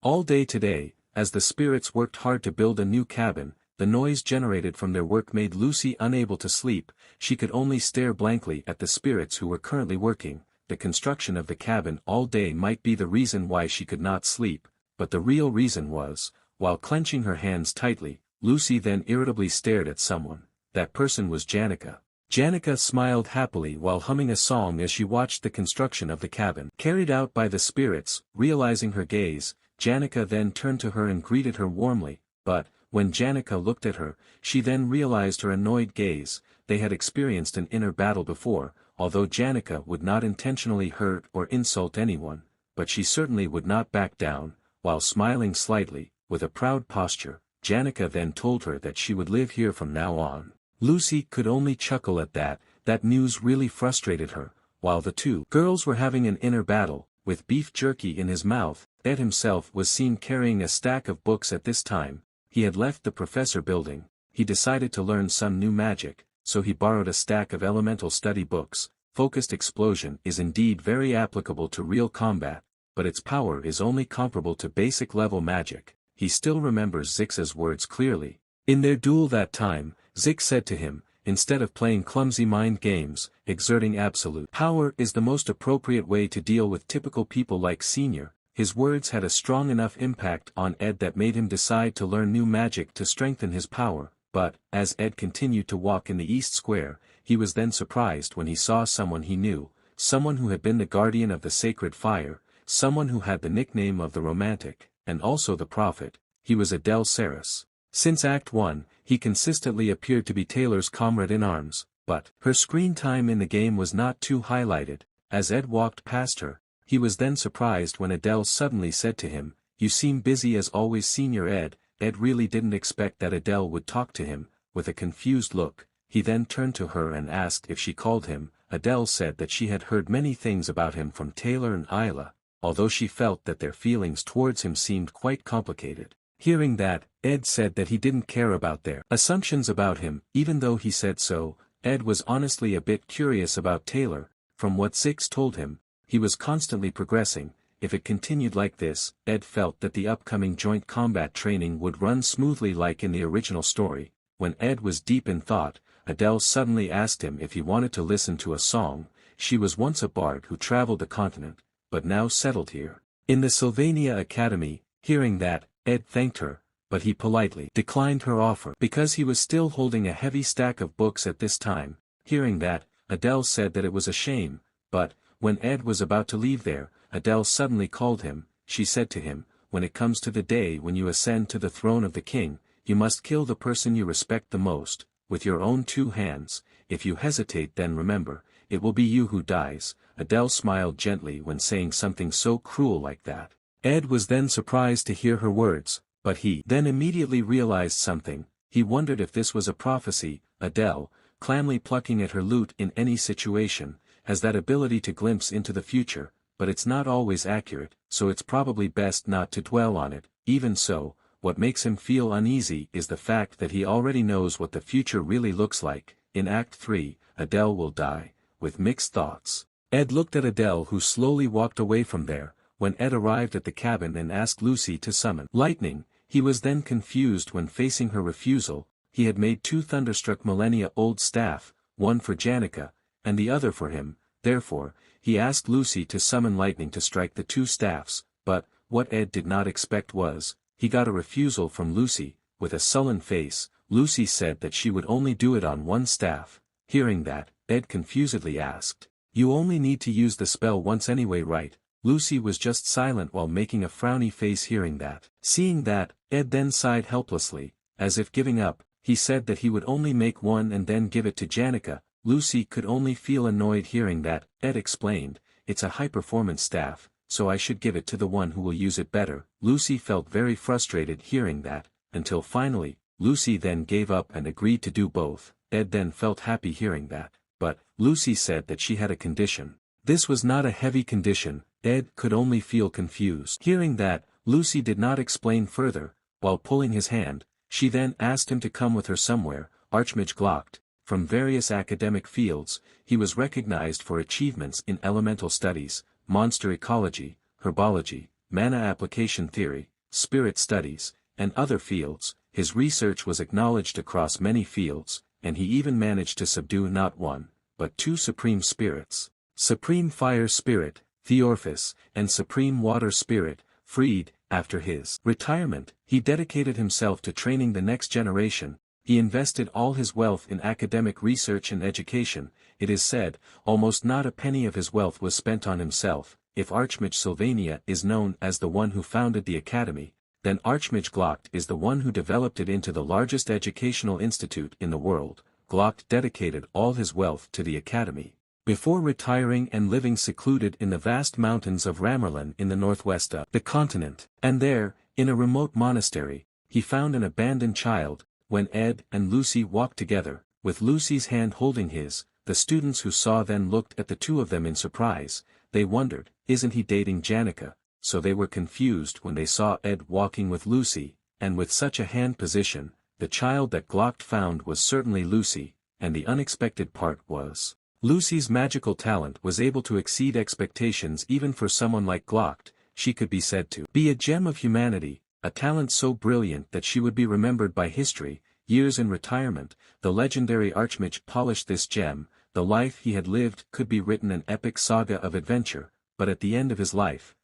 All day today, as the spirits worked hard to build a new cabin, the noise generated from their work made Lucy unable to sleep. She could only stare blankly at the spirits who were currently working. The construction of the cabin all day might be the reason why she could not sleep, but the real reason was, while clenching her hands tightly, Lucy then irritably stared at someone. That person was Janica. Janica smiled happily while humming a song as she watched the construction of the cabin carried out by the spirits. Realizing her gaze, Janica then turned to her and greeted her warmly, but, when Janica looked at her, she then realized her annoyed gaze. They had experienced an inner battle before, although Janica would not intentionally hurt or insult anyone, but she certainly would not back down. While smiling slightly, with a proud posture, Janica then told her that she would live here from now on. Lucy could only chuckle at that news really frustrated her. While the two girls were having an inner battle, with beef jerky in his mouth, Ed himself was seen carrying a stack of books at this time. He had left the professor building. He decided to learn some new magic, so he borrowed a stack of elemental study books. Focused explosion is indeed very applicable to real combat, but its power is only comparable to basic level magic. He still remembers Zix's words clearly. In their duel that time, Zix said to him, instead of playing clumsy mind games, exerting absolute power is the most appropriate way to deal with typical people like Senior. His words had a strong enough impact on Ed that made him decide to learn new magic to strengthen his power, but, as Ed continued to walk in the East Square, he was then surprised when he saw someone he knew, someone who had been the guardian of the sacred fire, someone who had the nickname of the Romantic, and also the Prophet. He was Adele Saris. Since Act 1, he consistently appeared to be Taylor's comrade in arms, but her screen time in the game was not too highlighted. As Ed walked past her, he was then surprised when Adele suddenly said to him, "You seem busy as always, Senior Ed." Ed really didn't expect that Adele would talk to him. With a confused look, he then turned to her and asked if she called him. Adele said that she had heard many things about him from Taylor and Isla, although she felt that their feelings towards him seemed quite complicated. Hearing that, Ed said that he didn't care about their assumptions about him. Even though he said so, Ed was honestly a bit curious about Taylor. From what Zix told him, he was constantly progressing. If it continued like this, Ed felt that the upcoming joint combat training would run smoothly like in the original story. When Ed was deep in thought, Adele suddenly asked him if he wanted to listen to a song. She was once a bard who traveled the continent, but now settled here in the Sylvania Academy. Hearing that, Ed thanked her, but he politely declined her offer because he was still holding a heavy stack of books at this time. Hearing that, Adele said that it was a shame, but, when Ed was about to leave there, Adele suddenly called him. She said to him, "When it comes to the day when you ascend to the throne of the king, you must kill the person you respect the most, with your own 2 hands. If you hesitate, then remember, it will be you who dies." Adele smiled gently when saying something so cruel like that. Ed was then surprised to hear her words, but he then immediately realized something. He wondered if this was a prophecy. Adele, calmly plucking at her lute in any situation, has that ability to glimpse into the future, but it's not always accurate, so it's probably best not to dwell on it. Even so, what makes him feel uneasy is the fact that he already knows what the future really looks like. In Act 3, Adele will die. With mixed thoughts, Ed looked at Adele, who slowly walked away from there. When Ed arrived at the cabin and asked Lucy to summon lightning, he was then confused when facing her refusal. He had made 2 thunderstruck millennia-old staff, one for Janica, and the other for him. Therefore, he asked Lucy to summon lightning to strike the 2 staffs, but, what Ed did not expect was, he got a refusal from Lucy. With a sullen face, Lucy said that she would only do it on 1 staff. Hearing that, Ed confusedly asked, "You only need to use the spell once anyway, right?" Lucy was just silent while making a frowny face. Hearing that. Seeing that, Ed then sighed helplessly, as if giving up. He said that he would only make 1 and then give it to Janica. Lucy could only feel annoyed. Hearing that, Ed explained, "It's a high-performance staff, so I should give it to the one who will use it better." Lucy felt very frustrated hearing that, until finally, Lucy then gave up and agreed to do both. Ed then felt happy hearing that, but, Lucy said that she had a condition. This was not a heavy condition. Ed could only feel confused. Hearing that, Lucy did not explain further. While pulling his hand, she then asked him to come with her somewhere. Archmage Glocked. From various academic fields, he was recognized for achievements in elemental studies, monster ecology, herbology, mana application theory, spirit studies, and other fields. His research was acknowledged across many fields, and he even managed to subdue not one, but two supreme spirits: Supreme Fire Spirit, Theorphus, and Supreme Water Spirit, Freed. After his retirement, he dedicated himself to training the next generation. He invested all his wealth in academic research and education. It is said, almost not a penny of his wealth was spent on himself. If Archmage Sylvania is known as the one who founded the academy, then Archmage Glock is the one who developed it into the largest educational institute in the world. Glock dedicated all his wealth to the academy, before retiring and living secluded in the vast mountains of Ramerlan in the northwest of the continent. And there, in a remote monastery, he found an abandoned child. When Ed and Lucy walked together, with Lucy's hand holding his, the students who saw then looked at the two of them in surprise. They wondered, isn't he dating Janica? So they were confused when they saw Ed walking with Lucy, and with such a hand position. The child that Glock found was certainly Lucy, and the unexpected part was, Lucy's magical talent was able to exceed expectations even for someone like Glock. She could be said to be a gem of humanity, a talent so brilliant that she would be remembered by history. Years in retirement, the legendary Archmage polished this gem. The life he had lived could be written an epic saga of adventure, but at the end of his life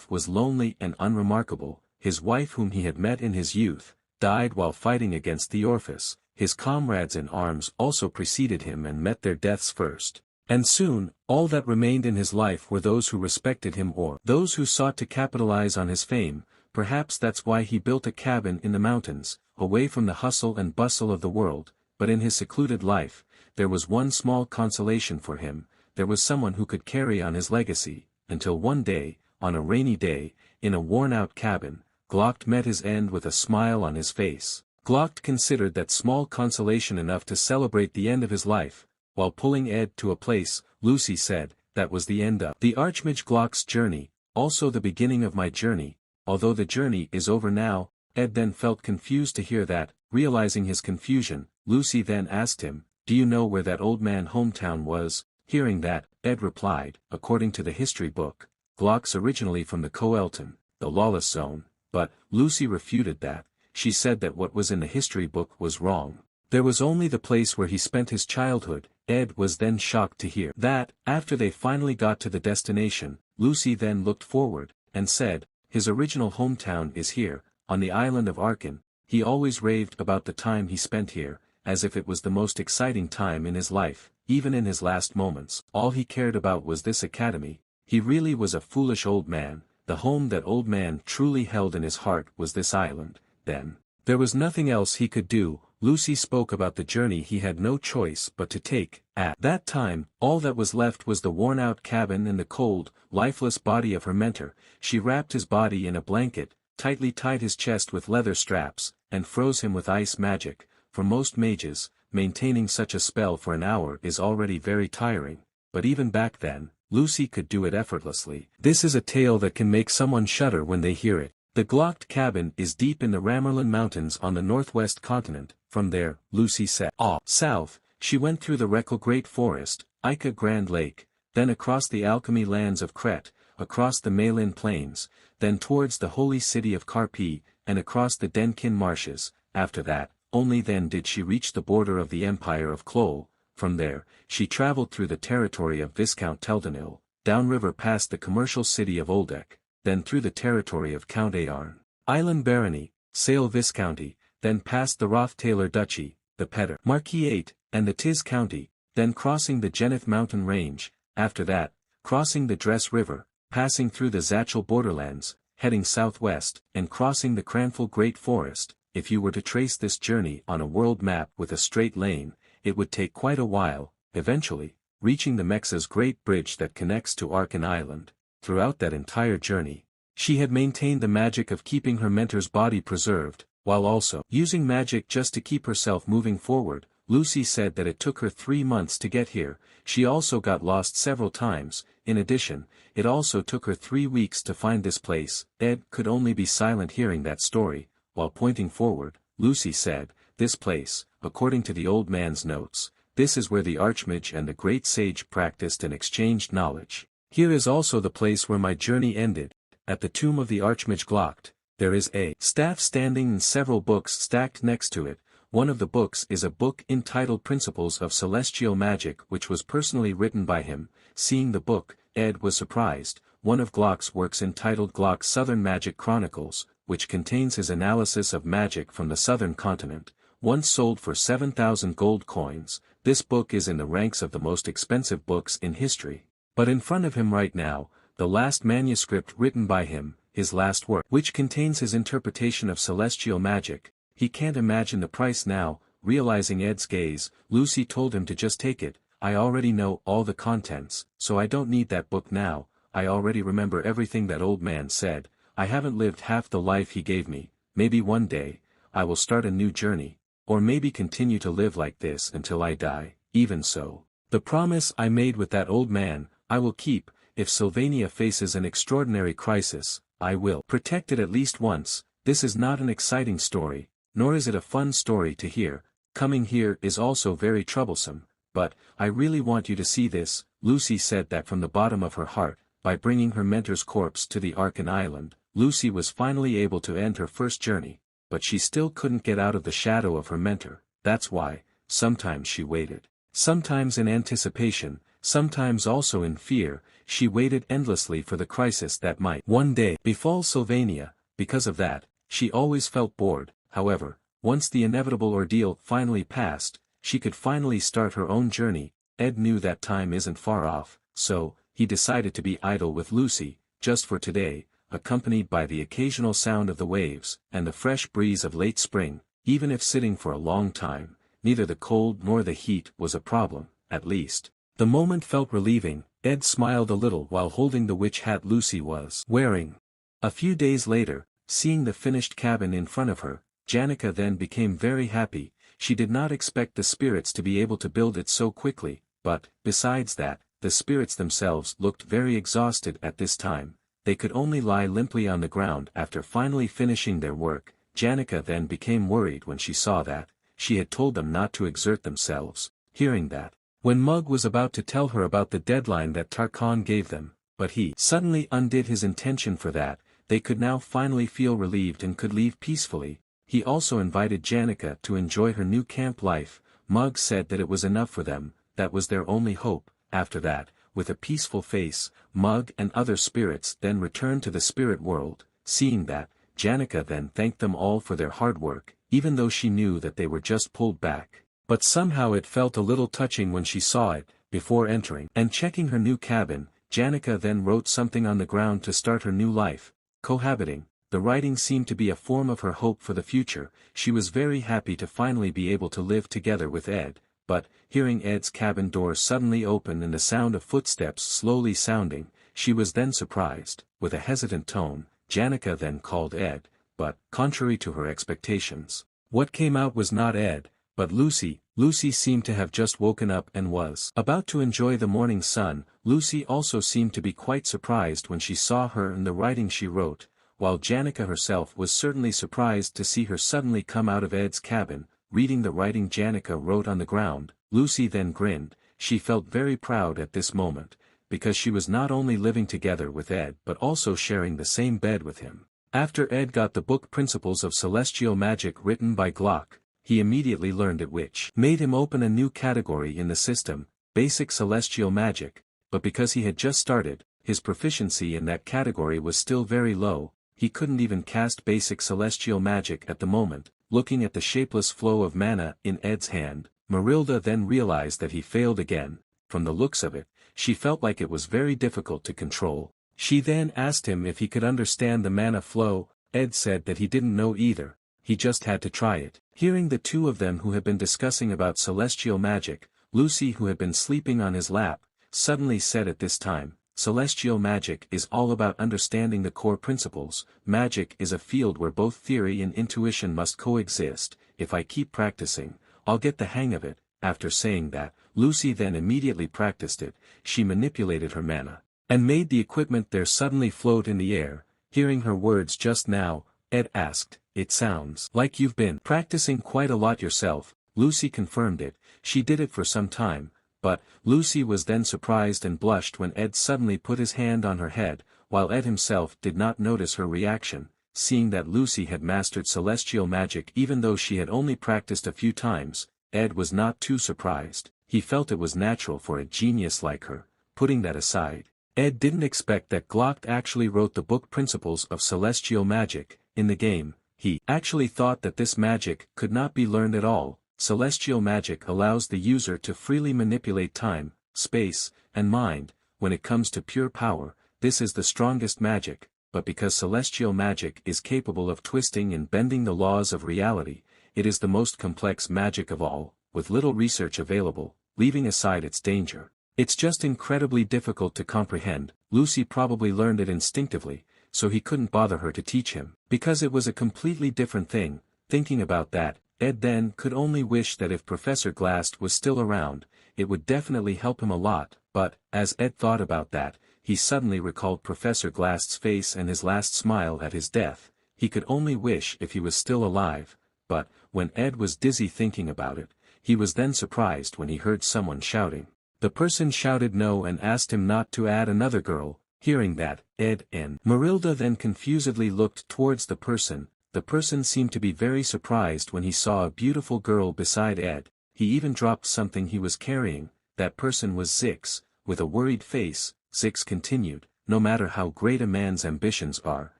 was lonely and unremarkable. His wife, whom he had met in his youth, died while fighting against Theorphus. His comrades in arms also preceded him and met their deaths first. And soon, all that remained in his life were those who respected him or those who sought to capitalize on his fame. Perhaps that's why he built a cabin in the mountains, away from the hustle and bustle of the world. But in his secluded life, there was one small consolation for him: there was someone who could carry on his legacy. Until one day, on a rainy day, in a worn-out cabin, Glock met his end with a smile on his face. Glock considered that small consolation enough to celebrate the end of his life. While pulling Ed to a place, Lucy said, "That was the end of the Archmage Glock's journey, also the beginning of my journey, although the journey is over now." Ed then felt confused to hear that. Realizing his confusion, Lucy then asked him, "Do you know where that old man hometown was?" Hearing that, Ed replied, "According to the history book, Glock's originally from the Coelton, the lawless zone," but Lucy refuted that. She said that what was in the history book was wrong. There was only the place where he spent his childhood. Ed was then shocked to hear that. After they finally got to the destination, Lucy then looked forward, and said, "His original hometown is here, on the island of Arkan." He always raved about the time he spent here, as if it was the most exciting time in his life. Even in his last moments, all he cared about was this academy. He really was a foolish old man. The home that old man truly held in his heart was this island. Then, there was nothing else he could do. Lucy spoke about the journey he had no choice but to take. At that time, all that was left was the worn-out cabin and the cold, lifeless body of her mentor. She wrapped his body in a blanket, tightly tied his chest with leather straps, and froze him with ice magic. For most mages, maintaining such a spell for an hour is already very tiring, but even back then, Lucy could do it effortlessly. This is a tale that can make someone shudder when they hear it. The Glock cabin is deep in the Ramerlan Mountains on the northwest continent. From there, Lucy set off south. She went through the Rekal Great Forest, Ica Grand Lake, then across the alchemy lands of Kret, across the Malin Plains, then towards the holy city of Karpi, and across the Denkin Marshes. After that, only then did she reach the border of the Empire of Klol. From there, she traveled through the territory of Viscount Teldanil, downriver past the commercial city of Oldek, then through the territory of Count Aarn, Island Barony, Sale Viscounty, then past the Roth-Taylor Duchy, the Petter Marquisate, and the Tiz County, then crossing the Geneth Mountain Range. After that, crossing the Dress River, passing through the Zachel borderlands, heading southwest, and crossing the Cranful Great Forest. If you were to trace this journey on a world map with a straight lane, it would take quite a while, eventually, reaching the Mexa's Great Bridge that connects to Arkan Island. Throughout that entire journey, she had maintained the magic of keeping her mentor's body preserved, while also using magic just to keep herself moving forward. Lucy said that it took her 3 months to get here. She also got lost several times. In addition, it also took her 3 weeks to find this place. Ed could only be silent hearing that story. While pointing forward, Lucy said, "This place, according to the old man's notes, this is where the Archmage and the great sage practiced and exchanged knowledge. Here is also the place where my journey ended." at the tomb of the Archmage Glocked, there is a staff standing and several books stacked next to it. One of the books is a book entitled Principles of Celestial Magic, which was personally written by him. Seeing the book, Ed was surprised. One of Glock's works entitled Glock's Southern Magic Chronicles, which contains his analysis of magic from the southern continent, once sold for 7,000 gold coins. This book is in the ranks of the most expensive books in history. But in front of him right now, the last manuscript written by him, his last work, which contains his interpretation of celestial magic. He can't imagine the price now. Realizing Ed's gaze, Lucy told him to just take it. I already know all the contents, so I don't need that book now. I already remember everything that old man said. I haven't lived half the life he gave me. Maybe one day, I will start a new journey, or maybe continue to live like this until I die. Even so, the promise I made with that old man, I will keep. If Sylvania faces an extraordinary crisis, I will protect it at least once. This is not an exciting story, nor is it a fun story to hear. Coming here is also very troublesome, but I really want you to see this. Lucy said that from the bottom of her heart. By bringing her mentor's corpse to the Arkan Island, Lucy was finally able to end her first journey, but she still couldn't get out of the shadow of her mentor. That's why, sometimes she waited. Sometimes in anticipation, sometimes also in fear, she waited endlessly for the crisis that might one day befall Sylvania. Because of that, she always felt bored. However, once the inevitable ordeal finally passed, she could finally start her own journey. Ed knew that time isn't far off, so he decided to be idle with Lucy, just for today, accompanied by the occasional sound of the waves, and the fresh breeze of late spring. Even if sitting for a long time, neither the cold nor the heat was a problem. At least, the moment felt relieving. Ed smiled a little while holding the witch hat Lucy was wearing. A few days later, seeing the finished cabin in front of her, Janica then became very happy. She did not expect the spirits to be able to build it so quickly, but, besides that, the spirits themselves looked very exhausted at this time. They could only lie limply on the ground after finally finishing their work. Janica then became worried when she saw that. She had told them not to exert themselves. Hearing that, when Mug was about to tell her about the deadline that Tarkhan gave them, but he suddenly undid his intention for that, they could now finally feel relieved and could leave peacefully. He also invited Janica to enjoy her new camp life. Mug said that it was enough for them, that was their only hope. After that, with a peaceful face, Mug and other spirits then returned to the spirit world. Seeing that, Janica then thanked them all for their hard work, even though she knew that they were just pulled back. But somehow it felt a little touching when she saw it. Before entering and checking her new cabin, Janica then wrote something on the ground to start her new life. Cohabiting. The writing seemed to be a form of her hope for the future. She was very happy to finally be able to live together with Ed. But, hearing Ed's cabin door suddenly open and the sound of footsteps slowly sounding, she was then surprised. With a hesitant tone, Janica then called Ed, but, contrary to her expectations, what came out was not Ed, but Lucy. Lucy seemed to have just woken up and was about to enjoy the morning sun. Lucy also seemed to be quite surprised when she saw her and the writing she wrote, while Janica herself was certainly surprised to see her suddenly come out of Ed's cabin. Reading the writing Janica wrote on the ground, Lucy then grinned. She felt very proud at this moment, because she was not only living together with Ed but also sharing the same bed with him. After Ed got the book Principles of Celestial Magic written by Glock, he immediately learned it, which made him open a new category in the system, Basic Celestial Magic, but because he had just started, his proficiency in that category was still very low. He couldn't even cast Basic Celestial Magic at the moment. Looking at the shapeless flow of mana in Ed's hand, Marilda then realized that he failed again. From the looks of it, she felt like it was very difficult to control. She then asked him if he could understand the mana flow. Ed said that he didn't know either, he just had to try it. Hearing the two of them who had been discussing about celestial magic, Lucy, who had been sleeping on his lap, suddenly said at this time, Celestial magic is all about understanding the core principles. Magic is a field where both theory and intuition must coexist. If I keep practicing, I'll get the hang of it. After saying that, Lucy then immediately practiced it. She manipulated her mana, and made the equipment there suddenly float in the air. Hearing her words just now, Ed asked, "It sounds like you've been practicing quite a lot yourself." Lucy confirmed it. She did it for some time. But, Lucy was then surprised and blushed when Ed suddenly put his hand on her head. while Ed himself did not notice her reaction, seeing that Lucy had mastered celestial magic even though she had only practiced a few times. Ed was not too surprised. He felt it was natural for a genius like her. Putting that aside, Ed didn't expect that Glock actually wrote the book Principles of Celestial Magic. In the game, he actually thought that this magic could not be learned at all. Celestial magic allows the user to freely manipulate time, space, and mind. When it comes to pure power, this is the strongest magic, but because celestial magic is capable of twisting and bending the laws of reality, it is the most complex magic of all, with little research available, leaving aside its danger. It's just incredibly difficult to comprehend. Lucy probably learned it instinctively, so he couldn't bother her to teach him. Because it was a completely different thing. Thinking about that, Ed then could only wish that if Professor Glast was still around, it would definitely help him a lot, but, as Ed thought about that, he suddenly recalled Professor Glast's face and his last smile at his death. He could only wish if he was still alive, but, when Ed was dizzy thinking about it, he was then surprised when he heard someone shouting. The person shouted no and asked him not to add another girl. Hearing that, Ed and Marilda then confusedly looked towards the person. The person seemed to be very surprised when he saw a beautiful girl beside Ed. He even dropped something he was carrying. That person was Zix. With a worried face, Zix continued, "No matter how great a man's ambitions are,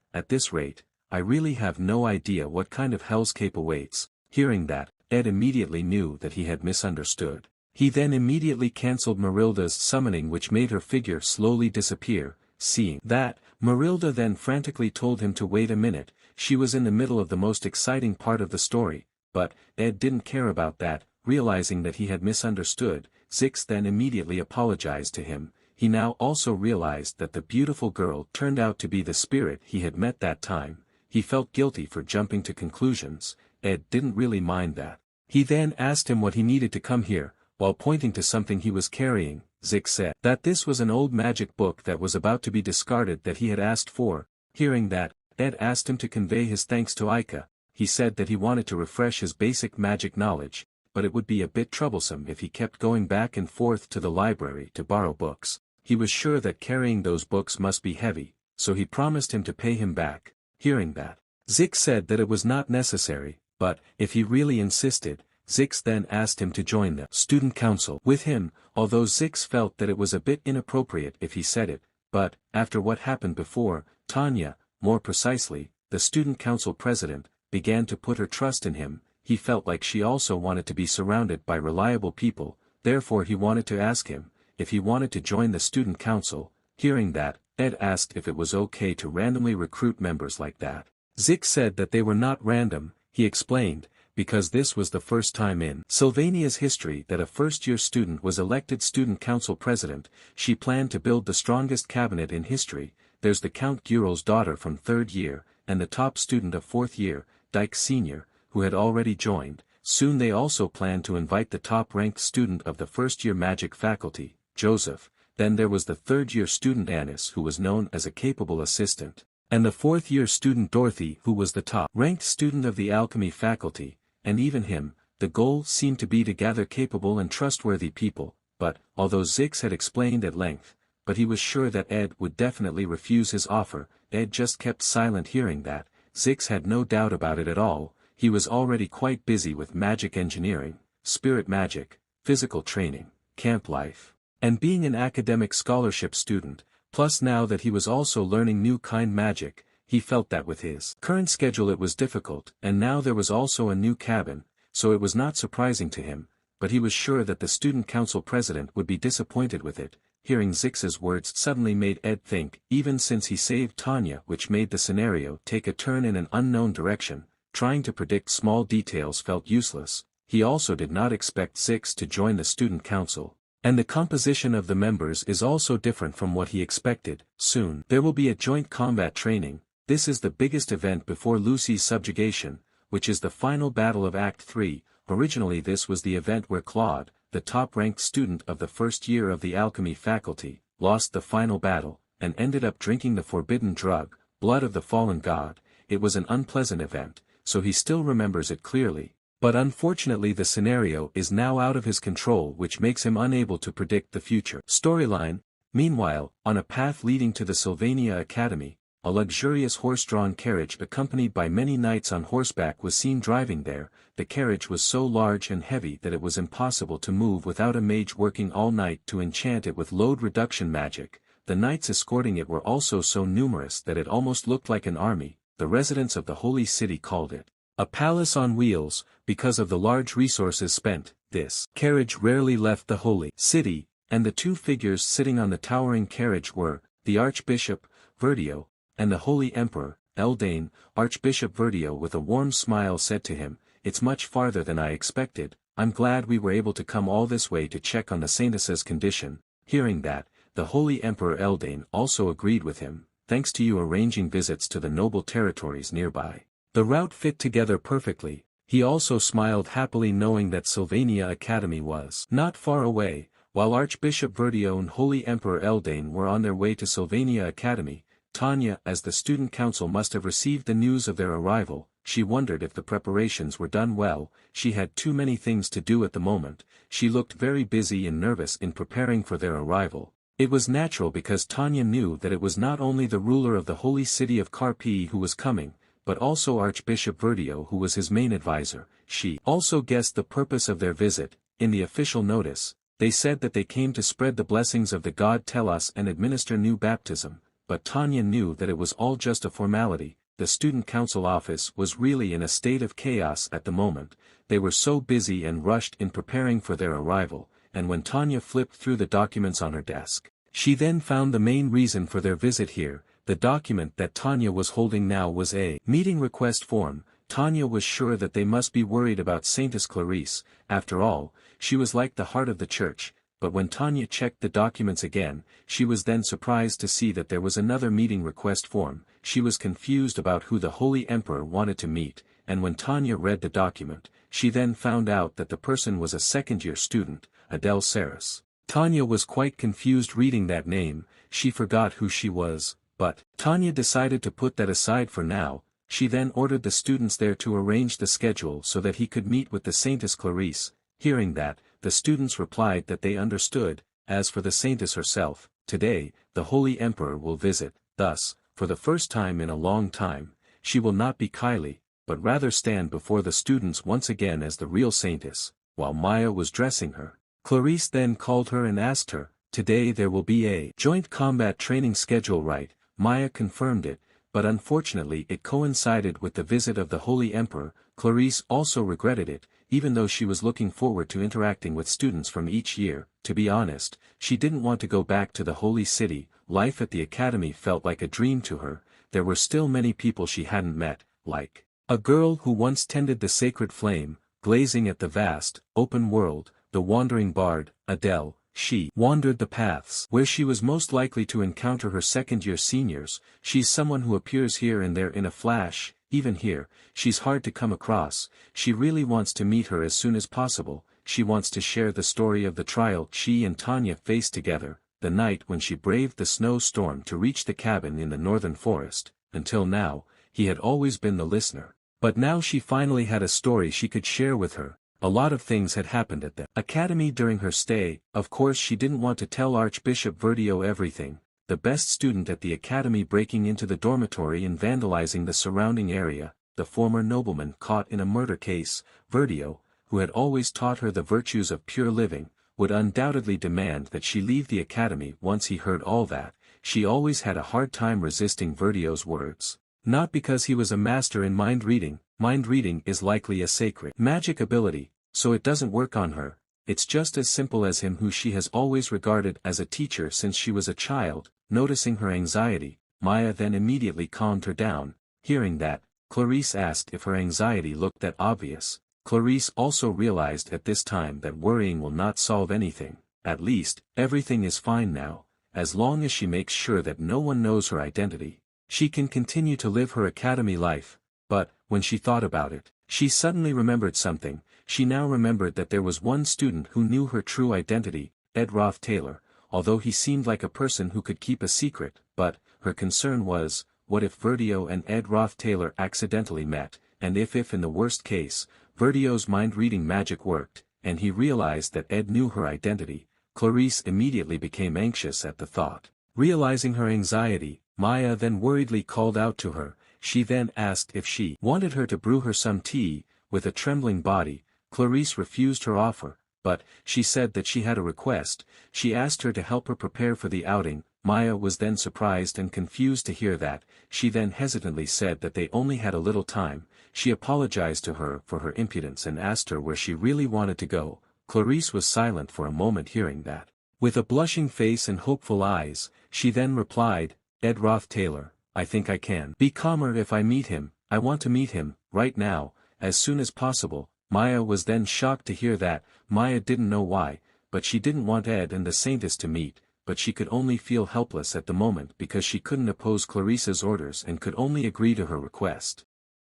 at this rate, I really have no idea what kind of hellscape awaits." Hearing that, Ed immediately knew that he had misunderstood. He then immediately cancelled Marilda's summoning, which made her figure slowly disappear. Seeing that, Marilda then frantically told him to wait a minute. She was in the middle of the most exciting part of the story, but Ed didn't care about that. Realizing that he had misunderstood, Zix then immediately apologized to him. He now also realized that the beautiful girl turned out to be the spirit he had met that time. He felt guilty for jumping to conclusions. Ed didn't really mind that. He then asked him what he needed to come here. While pointing to something he was carrying, Zix said that this was an old magic book that was about to be discarded that he had asked for. Hearing that, Ed asked him to convey his thanks to Aika. He said that he wanted to refresh his basic magic knowledge, but it would be a bit troublesome if he kept going back and forth to the library to borrow books. He was sure that carrying those books must be heavy, so he promised him to pay him back. Hearing that, Zix said that it was not necessary, but, if he really insisted, Zix then asked him to join the student council with him, although Zix felt that it was a bit inappropriate if he said it, but, after what happened before, Tanya, more precisely, the student council president, began to put her trust in him. He felt like she also wanted to be surrounded by reliable people, therefore he wanted to ask him if he wanted to join the student council. Hearing that, Ed asked if it was okay to randomly recruit members like that. Zix said that they were not random. He explained, because this was the first time in Sylvania's history that a first-year student was elected student council president. She planned to build the strongest cabinet in history. There's the Count Gurul's daughter from third year, and the top student of fourth year, Dyke Sr., who had already joined. Soon they also planned to invite the top-ranked student of the first-year magic faculty, Joseph. Then there was the third-year student Anis, who was known as a capable assistant, and the fourth-year student Dorothy, who was the top-ranked student of the alchemy faculty. And even him, the goal seemed to be to gather capable and trustworthy people, but, although Zix had explained at length, but he was sure that Ed would definitely refuse his offer. Ed just kept silent. Hearing that, Zix had no doubt about it at all. He was already quite busy with magic engineering, spirit magic, physical training, camp life, and being an academic scholarship student, plus now that he was also learning new kind magic. He felt that with his current schedule it was difficult, and now there was also a new cabin, so it was not surprising to him, but he was sure that the student council president would be disappointed with it. Hearing Zix's words suddenly made Ed think, even since he saved Tanya, which made the scenario take a turn in an unknown direction, trying to predict small details felt useless. He also did not expect Zix to join the student council, and the composition of the members is also different from what he expected. Soon there will be a joint combat training. This is the biggest event before Lucy's subjugation, which is the final battle of Act 3. Originally this was the event where Claude, the top-ranked student of the first year of the alchemy faculty, lost the final battle, and ended up drinking the forbidden drug, blood of the fallen god. It was an unpleasant event, so he still remembers it clearly, but unfortunately the scenario is now out of his control, which makes him unable to predict the future. Storyline: Meanwhile, on a path leading to the Sylvania Academy, a luxurious horse-drawn carriage accompanied by many knights on horseback was seen driving there. The carriage was so large and heavy that it was impossible to move without a mage working all night to enchant it with load reduction magic. The knights escorting it were also so numerous that it almost looked like an army. The residents of the holy city called it a palace on wheels, because of the large resources spent. This carriage rarely left the holy city, and the two figures sitting on the towering carriage were the Archbishop, Verdio, and the Holy Emperor, Eldane. Archbishop Verdio with a warm smile said to him, "It's much farther than I expected. I'm glad we were able to come all this way to check on the Saintess's condition." Hearing that, the Holy Emperor Eldane also agreed with him, "Thanks to you arranging visits to the noble territories nearby. The route fit together perfectly." He also smiled happily knowing that Sylvania Academy was not far away. While Archbishop Verdio and Holy Emperor Eldane were on their way to Sylvania Academy, Tanya, as the student council, must have received the news of their arrival. She wondered if the preparations were done well. She had too many things to do at the moment. She looked very busy and nervous in preparing for their arrival. It was natural because Tanya knew that it was not only the ruler of the holy city of Carpi who was coming, but also Archbishop Verdio who was his main advisor. She also guessed the purpose of their visit. In the official notice, they said that they came to spread the blessings of the god Telos and administer new baptism. But Tanya knew that it was all just a formality. The student council office was really in a state of chaos at the moment. They were so busy and rushed in preparing for their arrival, and when Tanya flipped through the documents on her desk, she then found the main reason for their visit here. The document that Tanya was holding now was a meeting request form. Tanya was sure that they must be worried about Saintess Clarice. After all, she was like the heart of the church. But when Tanya checked the documents again, she was then surprised to see that there was another meeting request form. She was confused about who the Holy Emperor wanted to meet, and when Tanya read the document, she then found out that the person was a second-year student, Adele Saris. Tanya was quite confused reading that name. She forgot who she was, but Tanya decided to put that aside for now. She then ordered the students there to arrange the schedule so that he could meet with the Saintess Clarice. Hearing that, the students replied that they understood. As for the Saintess herself, today, the Holy Emperor will visit. Thus, for the first time in a long time, she will not be Kylie, but rather stand before the students once again as the real Saintess. While Maya was dressing her, Clarice then called her and asked her, "Today there will be a joint combat training schedule, right?" Maya confirmed it, but unfortunately it coincided with the visit of the Holy Emperor. Clarice also regretted it, even though she was looking forward to interacting with students from each year. To be honest, she didn't want to go back to the holy city. Life at the academy felt like a dream to her. There were still many people she hadn't met, like a girl who once tended the sacred flame, glazing at the vast, open world, the wandering bard, Adele. She wandered the paths where she was most likely to encounter her second-year seniors. She's someone who appears here and there in a flash. Even here, she's hard to come across. She really wants to meet her as soon as possible. She wants to share the story of the trial she and Tanya faced together, the night when she braved the snowstorm to reach the cabin in the northern forest. Until now, he had always been the listener. But now she finally had a story she could share with her. A lot of things had happened at the academy during her stay. Of course she didn't want to tell Archbishop Verdio everything. The best student at the academy breaking into the dormitory and vandalizing the surrounding area, the former nobleman caught in a murder case. Verdio, who had always taught her the virtues of pure living, would undoubtedly demand that she leave the academy. Once he heard all that, she always had a hard time resisting Verdio's words. Not because he was a master in mind reading. Mind reading is likely a sacred magic ability, so it doesn't work on her. It's just as simple as him, who she has always regarded as a teacher since she was a child. Noticing her anxiety, Maya then immediately calmed her down. Hearing that, Clarice asked if her anxiety looked that obvious. Clarice also realized at this time that worrying will not solve anything. At least, everything is fine now. As long as she makes sure that no one knows her identity, she can continue to live her academy life. But, when she thought about it, she suddenly remembered something. She now remembered that there was one student who knew her true identity, Ed Roth Taylor, although he seemed like a person who could keep a secret. But, her concern was, what if Verdio and Ed Roth Taylor accidentally met, and if in the worst case, Verdio's mind-reading magic worked, and he realized that Ed knew her identity. Clarice immediately became anxious at the thought. Realizing her anxiety, Maya then worriedly called out to her. She then asked if she wanted her to brew her some tea. With a trembling body, Clarice refused her offer, but she said that she had a request. She asked her to help her prepare for the outing. Maya was then surprised and confused to hear that. She then hesitantly said that they only had a little time. She apologized to her for her impudence and asked her where she really wanted to go. Clarice was silent for a moment hearing that. With a blushing face and hopeful eyes, she then replied, Ed Roth Taylor, I think I can be calmer if I meet him. I want to meet him, right now, as soon as possible. Maya was then shocked to hear that. Maya didn't know why, but she didn't want Ed and the Saintess to meet, but she could only feel helpless at the moment because she couldn't oppose Clarice's orders and could only agree to her request.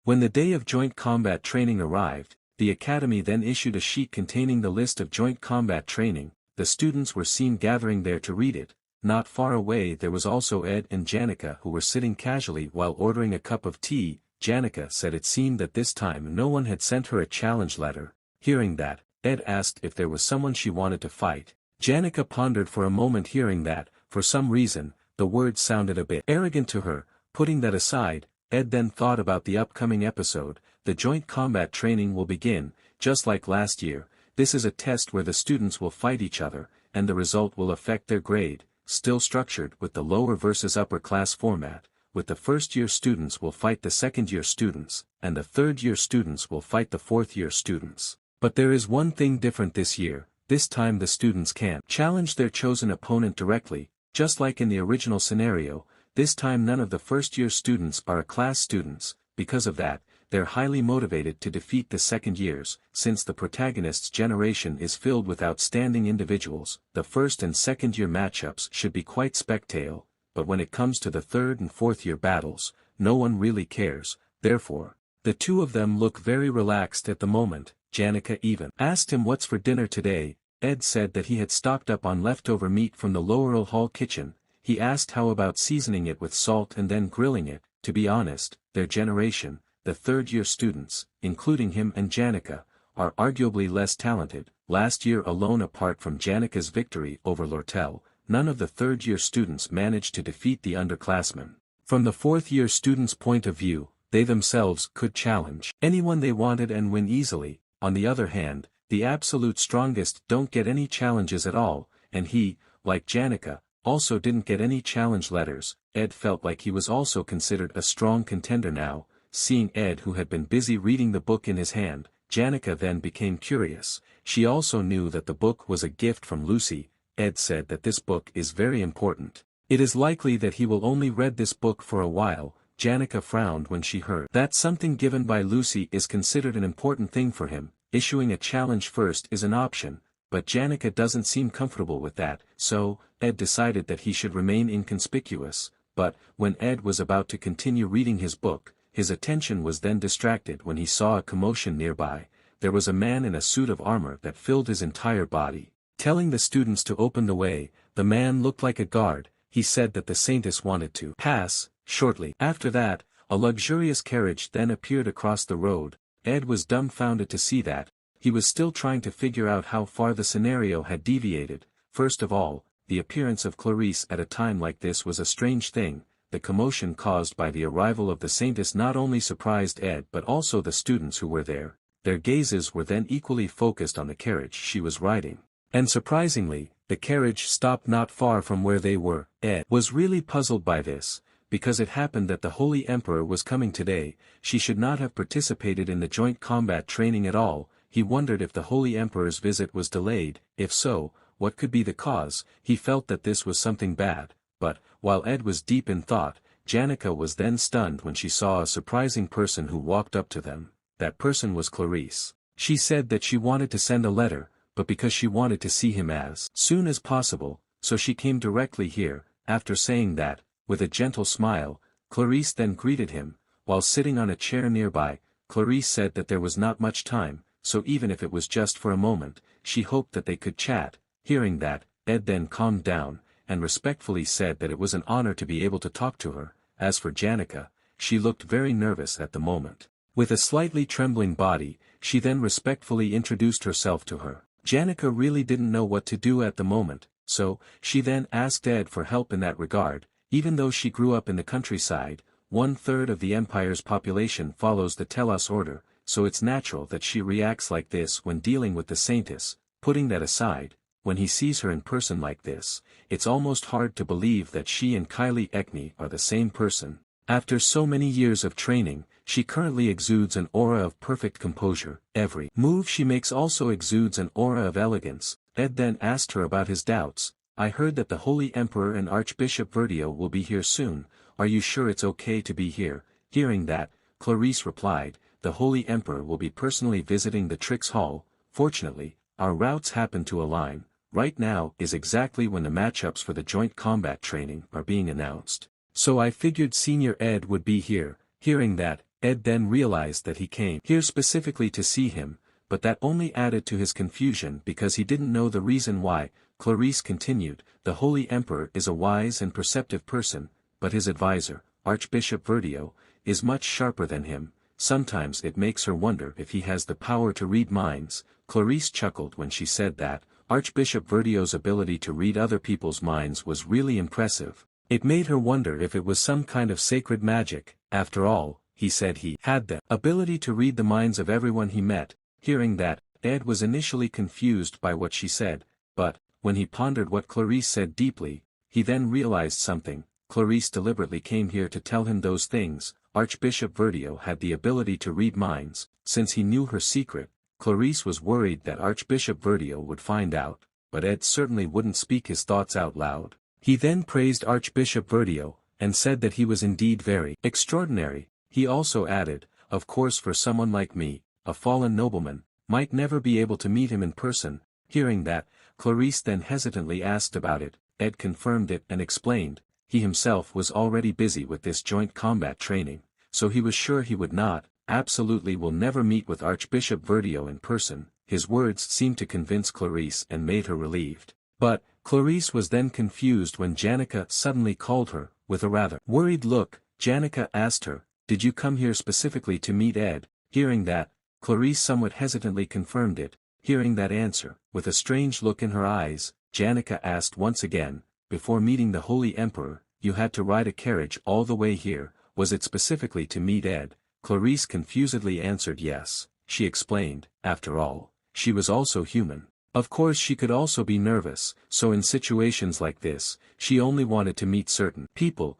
When the day of joint combat training arrived, the academy then issued a sheet containing the list of joint combat training. The students were seen gathering there to read it. Not far away there was also Ed and Janica who were sitting casually while ordering a cup of tea. Janica said it seemed that this time no one had sent her a challenge letter. Hearing that, Ed asked if there was someone she wanted to fight. Janica pondered for a moment hearing that. For some reason, the words sounded a bit arrogant to her. Putting that aside, Ed then thought about the upcoming episode. The joint combat training will begin, just like last year. This is a test where the students will fight each other, and the result will affect their grade, still structured with the lower versus upper class format, with the first-year students will fight the second-year students, and the third-year students will fight the fourth-year students. But there is one thing different this year. This time the students can challenge their chosen opponent directly, just like in the original scenario. This time none of the first-year students are class students. Because of that, they're highly motivated to defeat the second years. Since the protagonist's generation is filled with outstanding individuals, the first and second year matchups should be quite spectacle, but when it comes to the third and fourth year battles, no one really cares. Therefore, the two of them look very relaxed at the moment. Janica even asked him what's for dinner today. Ed said that he had stocked up on leftover meat from the Laurel Hall kitchen. He asked how about seasoning it with salt and then grilling it. To be honest, their generation, the third-year students, including him and Janica, are arguably less talented. Last year alone, apart from Janica's victory over Lortel, none of the third-year students managed to defeat the underclassmen. From the fourth-year students' point of view, they themselves could challenge anyone they wanted and win easily. On the other hand, the absolute strongest don't get any challenges at all, and he, like Janica, also didn't get any challenge letters. Ed felt like he was also considered a strong contender now. Seeing Ed, who had been busy reading the book in his hand, Janica then became curious. She also knew that the book was a gift from Lucy. Ed said that this book is very important. It is likely that he will only read this book for a while. Janica frowned when she heard that something given by Lucy is considered an important thing for him. Issuing a challenge first is an option, but Janica doesn't seem comfortable with that, so Ed decided that he should remain inconspicuous. But when Ed was about to continue reading his book, his attention was then distracted when he saw a commotion nearby. There was a man in a suit of armor that filled his entire body. Telling the students to open the way, the man looked like a guard. He said that the Saintess wanted to pass. Shortly after that, a luxurious carriage then appeared across the road. Ed was dumbfounded to see that. He was still trying to figure out how far the scenario had deviated. First of all, the appearance of Clarice at a time like this was a strange thing. The commotion caused by the arrival of the Saintess not only surprised Ed but also the students who were there. Their gazes were then equally focused on the carriage she was riding. And surprisingly, the carriage stopped not far from where they were. Ed was really puzzled by this, because it happened that the Holy Emperor was coming today. She should not have participated in the joint combat training at all. He wondered if the Holy Emperor's visit was delayed. If so, what could be the cause? He felt that this was something bad. But, while Ed was deep in thought, Janica was then stunned when she saw a surprising person who walked up to them. That person was Clarice. She said that she wanted to send a letter, but because she wanted to see him as soon as possible, so she came directly here. After saying that, with a gentle smile, Clarice then greeted him. While sitting on a chair nearby, Clarice said that there was not much time, so even if it was just for a moment, she hoped that they could chat. Hearing that, Ed then calmed down, and respectfully said that it was an honor to be able to talk to her. As for Janica, she looked very nervous at the moment. With a slightly trembling body, she then respectfully introduced herself to her. Janica really didn't know what to do at the moment, so, she then asked Ed for help in that regard. Even though she grew up in the countryside, 1/3 of the Empire's population follows the Telos order, so it's natural that she reacts like this when dealing with the Saintess. Putting that aside, when he sees her in person like this, it's almost hard to believe that she and Kylie Ekni are the same person. After so many years of training, she currently exudes an aura of perfect composure. Every move she makes also exudes an aura of elegance. Ed then asked her about his doubts. I heard that the Holy Emperor and Archbishop Verdio will be here soon. Are you sure it's okay to be here? Hearing that, Clarice replied, the Holy Emperor will be personally visiting the Trix Hall. Fortunately, our routes happen to align. Right now is exactly when the matchups for the joint combat training are being announced. So I figured Senior Ed would be here. Hearing that, Ed then realized that he came here specifically to see him, but that only added to his confusion because he didn't know the reason why. Clarice continued, the Holy Emperor is a wise and perceptive person, but his advisor, Archbishop Verdio, is much sharper than him. Sometimes it makes her wonder if he has the power to read minds. Clarice chuckled when she said that. Archbishop Verdio's ability to read other people's minds was really impressive. It made her wonder if it was some kind of sacred magic. After all, he said he had the ability to read the minds of everyone he met. Hearing that, Ed was initially confused by what she said, but, when he pondered what Clarice said deeply, he then realized something. Clarice deliberately came here to tell him those things. Archbishop Verdio had the ability to read minds. Since he knew her secret, Clarice was worried that Archbishop Verdio would find out, but Ed certainly wouldn't speak his thoughts out loud. He then praised Archbishop Verdio, and said that he was indeed very extraordinary. He also added, of course for someone like me, a fallen nobleman, might never be able to meet him in person. Hearing that, Clarice then hesitantly asked about it. Ed confirmed it and explained, he himself was already busy with this joint combat training, so he was sure he would not, absolutely will never meet with Archbishop Verdio in person. His words seemed to convince Clarice and made her relieved. But, Clarice was then confused when Janica suddenly called her. With a rather worried look, Janica asked her, did you come here specifically to meet Ed? Hearing that, Clarice somewhat hesitantly confirmed it. Hearing that answer, with a strange look in her eyes, Janica asked once again, before meeting the Holy Emperor, you had to ride a carriage all the way here, was it specifically to meet Ed? Clarice confusedly answered yes. She explained, after all, she was also human. Of course she could also be nervous, so in situations like this, she only wanted to meet certain people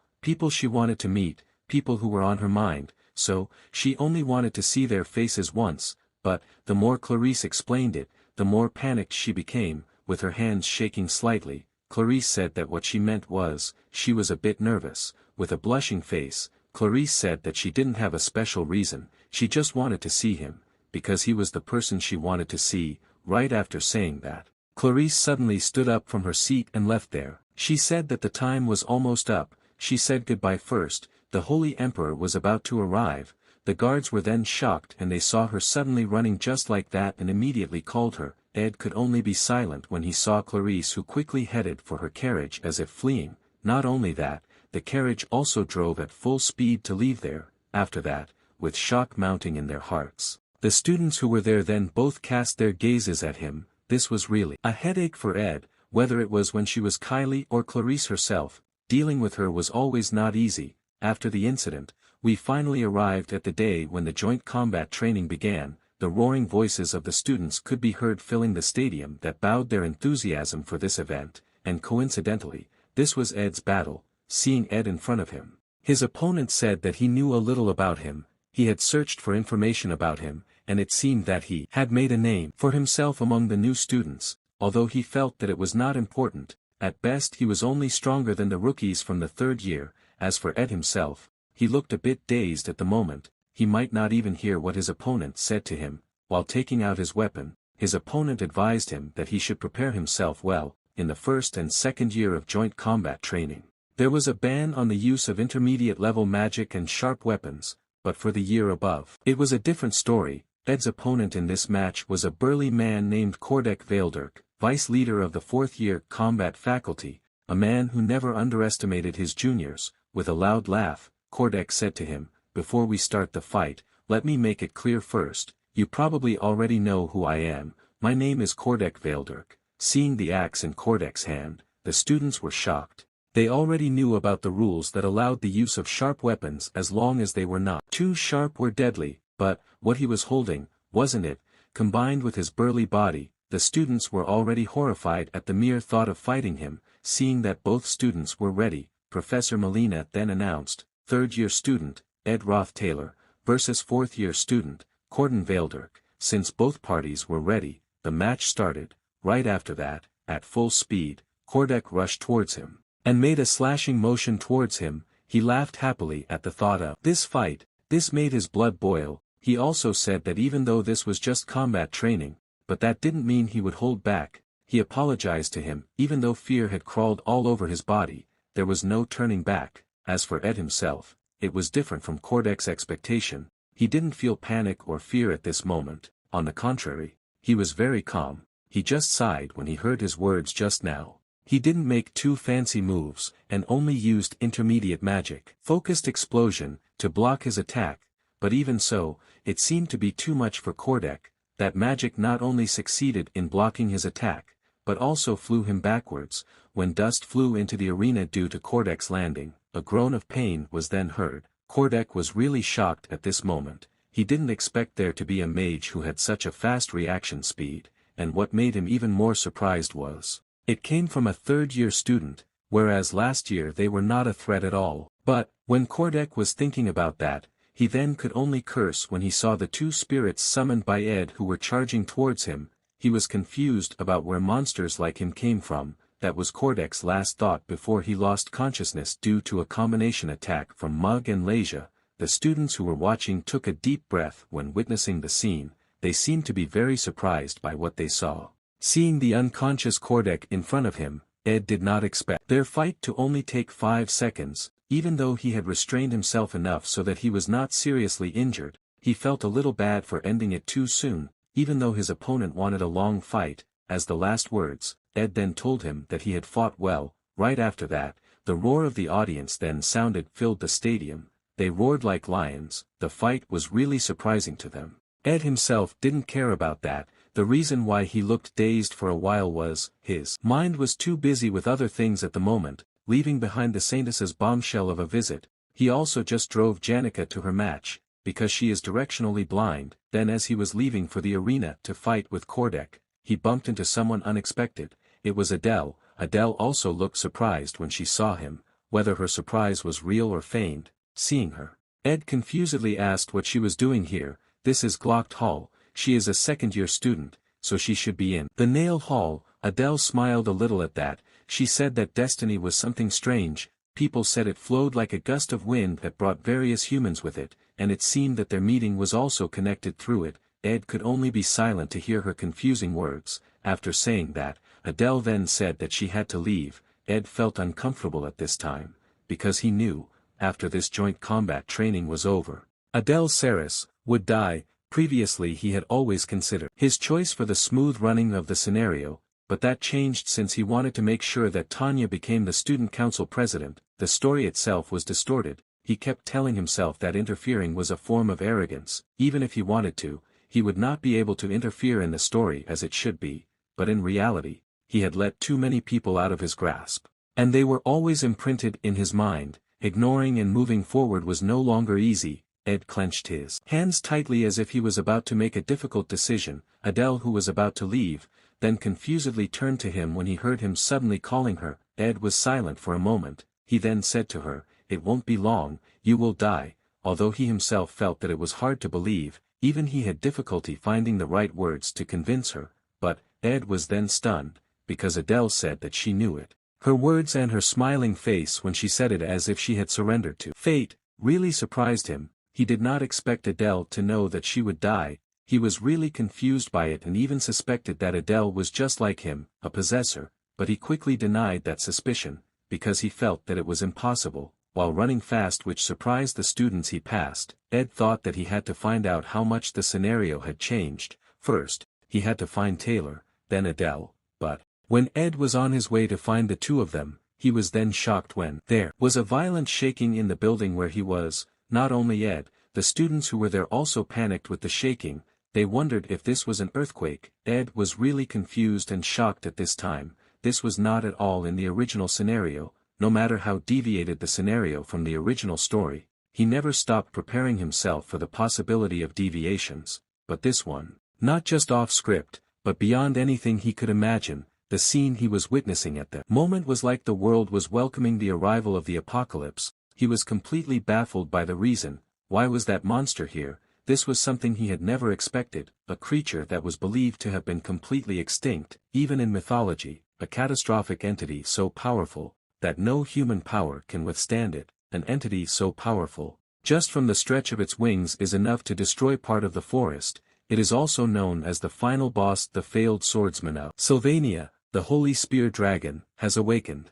she wanted to meet, people who were on her mind, so, she only wanted to see their faces once, but, the more Clarice explained it, the more panicked she became. With her hands shaking slightly, Clarice said that what she meant was, she was a bit nervous. With a blushing face, Clarice said that she didn't have a special reason, she just wanted to see him, because he was the person she wanted to see. Right after saying that, Clarice suddenly stood up from her seat and left there. She said that the time was almost up. She said goodbye first. The Holy Emperor was about to arrive. The guards were then shocked and they saw her suddenly running just like that and immediately called her. Ed could only be silent when he saw Clarice, who quickly headed for her carriage as if fleeing. Not only that, the carriage also drove at full speed to leave there. After that, with shock mounting in their hearts, the students who were there then both cast their gazes at him. This was really a headache for Ed, whether it was when she was Kylie or Clarice herself. Dealing with her was always not easy. After the incident, we finally arrived at the day when the joint combat training began. The roaring voices of the students could be heard filling the stadium that bowed their enthusiasm for this event, and coincidentally, this was Ed's battle. Seeing Ed in front of him, his opponent said that he knew a little about him. He had searched for information about him, and it seemed that he had made a name for himself among the new students, although he felt that it was not important. At best he was only stronger than the rookies from the third year. As for Ed himself, he looked a bit dazed at the moment. He might not even hear what his opponent said to him. While taking out his weapon, his opponent advised him that he should prepare himself well. In the first and second year of joint combat training, there was a ban on the use of intermediate-level magic and sharp weapons, but for the year above, it was a different story. Ed's opponent in this match was a burly man named Kordek Vaildirk, vice leader of the fourth-year combat faculty, a man who never underestimated his juniors. With a loud laugh, Kordek said to him, before we start the fight, let me make it clear first, you probably already know who I am. "My name is Kordek Veildirk." Seeing the axe in Kordek's hand, the students were shocked. They already knew about the rules that allowed the use of sharp weapons as long as they were not too sharp or deadly, but, what he was holding, wasn't it? Combined with his burly body, the students were already horrified at the mere thought of fighting him. Seeing that both students were ready, Professor Molina then announced, third-year student, Ed Roth-Taylor, versus fourth-year student, Corden Veildirk. Since both parties were ready, the match started. Right after that, at full speed, Kordek rushed towards him, and made a slashing motion towards him. He laughed happily at the thought of this fight. This made his blood boil. He also said that even though this was just combat training, but that didn't mean he would hold back. He apologized to him. Even though fear had crawled all over his body, there was no turning back. As for Ed himself, it was different from Kordek's expectation. He didn't feel panic or fear at this moment. On the contrary, he was very calm. He just sighed when he heard his words just now. He didn't make too fancy moves, and only used intermediate magic, focused explosion, to block his attack. But even so, it seemed to be too much for Kordek. That magic not only succeeded in blocking his attack, but also flew him backwards. When dust flew into the arena due to Kordek's landing, a groan of pain was then heard. Kordek was really shocked at this moment. He didn't expect there to be a mage who had such a fast reaction speed, and what made him even more surprised was, it came from a third-year student, whereas last year they were not a threat at all. But, when Kordek was thinking about that, he then could only curse when he saw the two spirits summoned by Ed who were charging towards him. He was confused about where monsters like him came from. That was Kordek's last thought before he lost consciousness due to a combination attack from Mug and Leisha. The students who were watching took a deep breath when witnessing the scene. They seemed to be very surprised by what they saw. Seeing the unconscious Kordek in front of him, Ed did not expect their fight to only take 5 seconds. Even though he had restrained himself enough so that he was not seriously injured, he felt a little bad for ending it too soon. Even though his opponent wanted a long fight, as the last words, Ed then told him that he had fought well. Right after that, the roar of the audience then sounded filled the stadium. They roared like lions. The fight was really surprising to them. Ed himself didn't care about that. The reason why he looked dazed for a while was, his mind was too busy with other things at the moment, leaving behind the Saintess's bombshell of a visit. He also just drove Janica to her match, because she is directionally blind. Then as he was leaving for the arena to fight with Kordek, he bumped into someone unexpected. It was Adele. Adele also looked surprised when she saw him. Whether her surprise was real or feigned, seeing her, Ed confusedly asked what she was doing here. This is Glocked Hall. She is a second-year student, so she should be in the Nail Hall. Adele smiled a little at that. She said that destiny was something strange. People said it flowed like a gust of wind that brought various humans with it, and it seemed that their meeting was also connected through it. Ed could only be silent to hear her confusing words. After saying that, Adele then said that she had to leave. Ed felt uncomfortable at this time, because he knew, after this joint combat training was over, Adele Saris would die. Previously he had always considered his choice for the smooth running of the scenario, but that changed since he wanted to make sure that Tanya became the student council president. The story itself was distorted. He kept telling himself that interfering was a form of arrogance. Even if he wanted to, he would not be able to interfere in the story as it should be, but in reality, he had let too many people out of his grasp, and they were always imprinted in his mind. Ignoring and moving forward was no longer easy. Ed clenched his hands tightly as if he was about to make a difficult decision. Adele, who was about to leave, then confusedly turned to him when he heard him suddenly calling her. Ed was silent for a moment. He then said to her, "It won't be long, you will die." Although he himself felt that it was hard to believe, even he had difficulty finding the right words to convince her, but Ed was then stunned, because Adele said that she knew it. Her words and her smiling face when she said it as if she had surrendered to fate, really surprised him. He did not expect Adele to know that she would die. He was really confused by it and even suspected that Adele was just like him, a possessor, but he quickly denied that suspicion, because he felt that it was impossible. While running fast, which surprised the students he passed, Ed thought that he had to find out how much the scenario had changed. First, he had to find Taylor, then Adele, but when Ed was on his way to find the two of them, he was then shocked when there was a violent shaking in the building where he was. Not only Ed, the students who were there also panicked with the shaking. They wondered if this was an earthquake. Ed was really confused and shocked at this time. This was not at all in the original scenario. No matter how deviated the scenario from the original story, he never stopped preparing himself for the possibility of deviations. But this one, not just off script, but beyond anything he could imagine, the scene he was witnessing at the moment was like the world was welcoming the arrival of the apocalypse. He was completely baffled by the reason. Why was that monster here? This was something he had never expected, a creature that was believed to have been completely extinct, even in mythology, a catastrophic entity so powerful that no human power can withstand it, an entity so powerful, just from the stretch of its wings is enough to destroy part of the forest. It is also known as the final boss. The failed swordsman of Sylvania, the holy spear dragon, has awakened.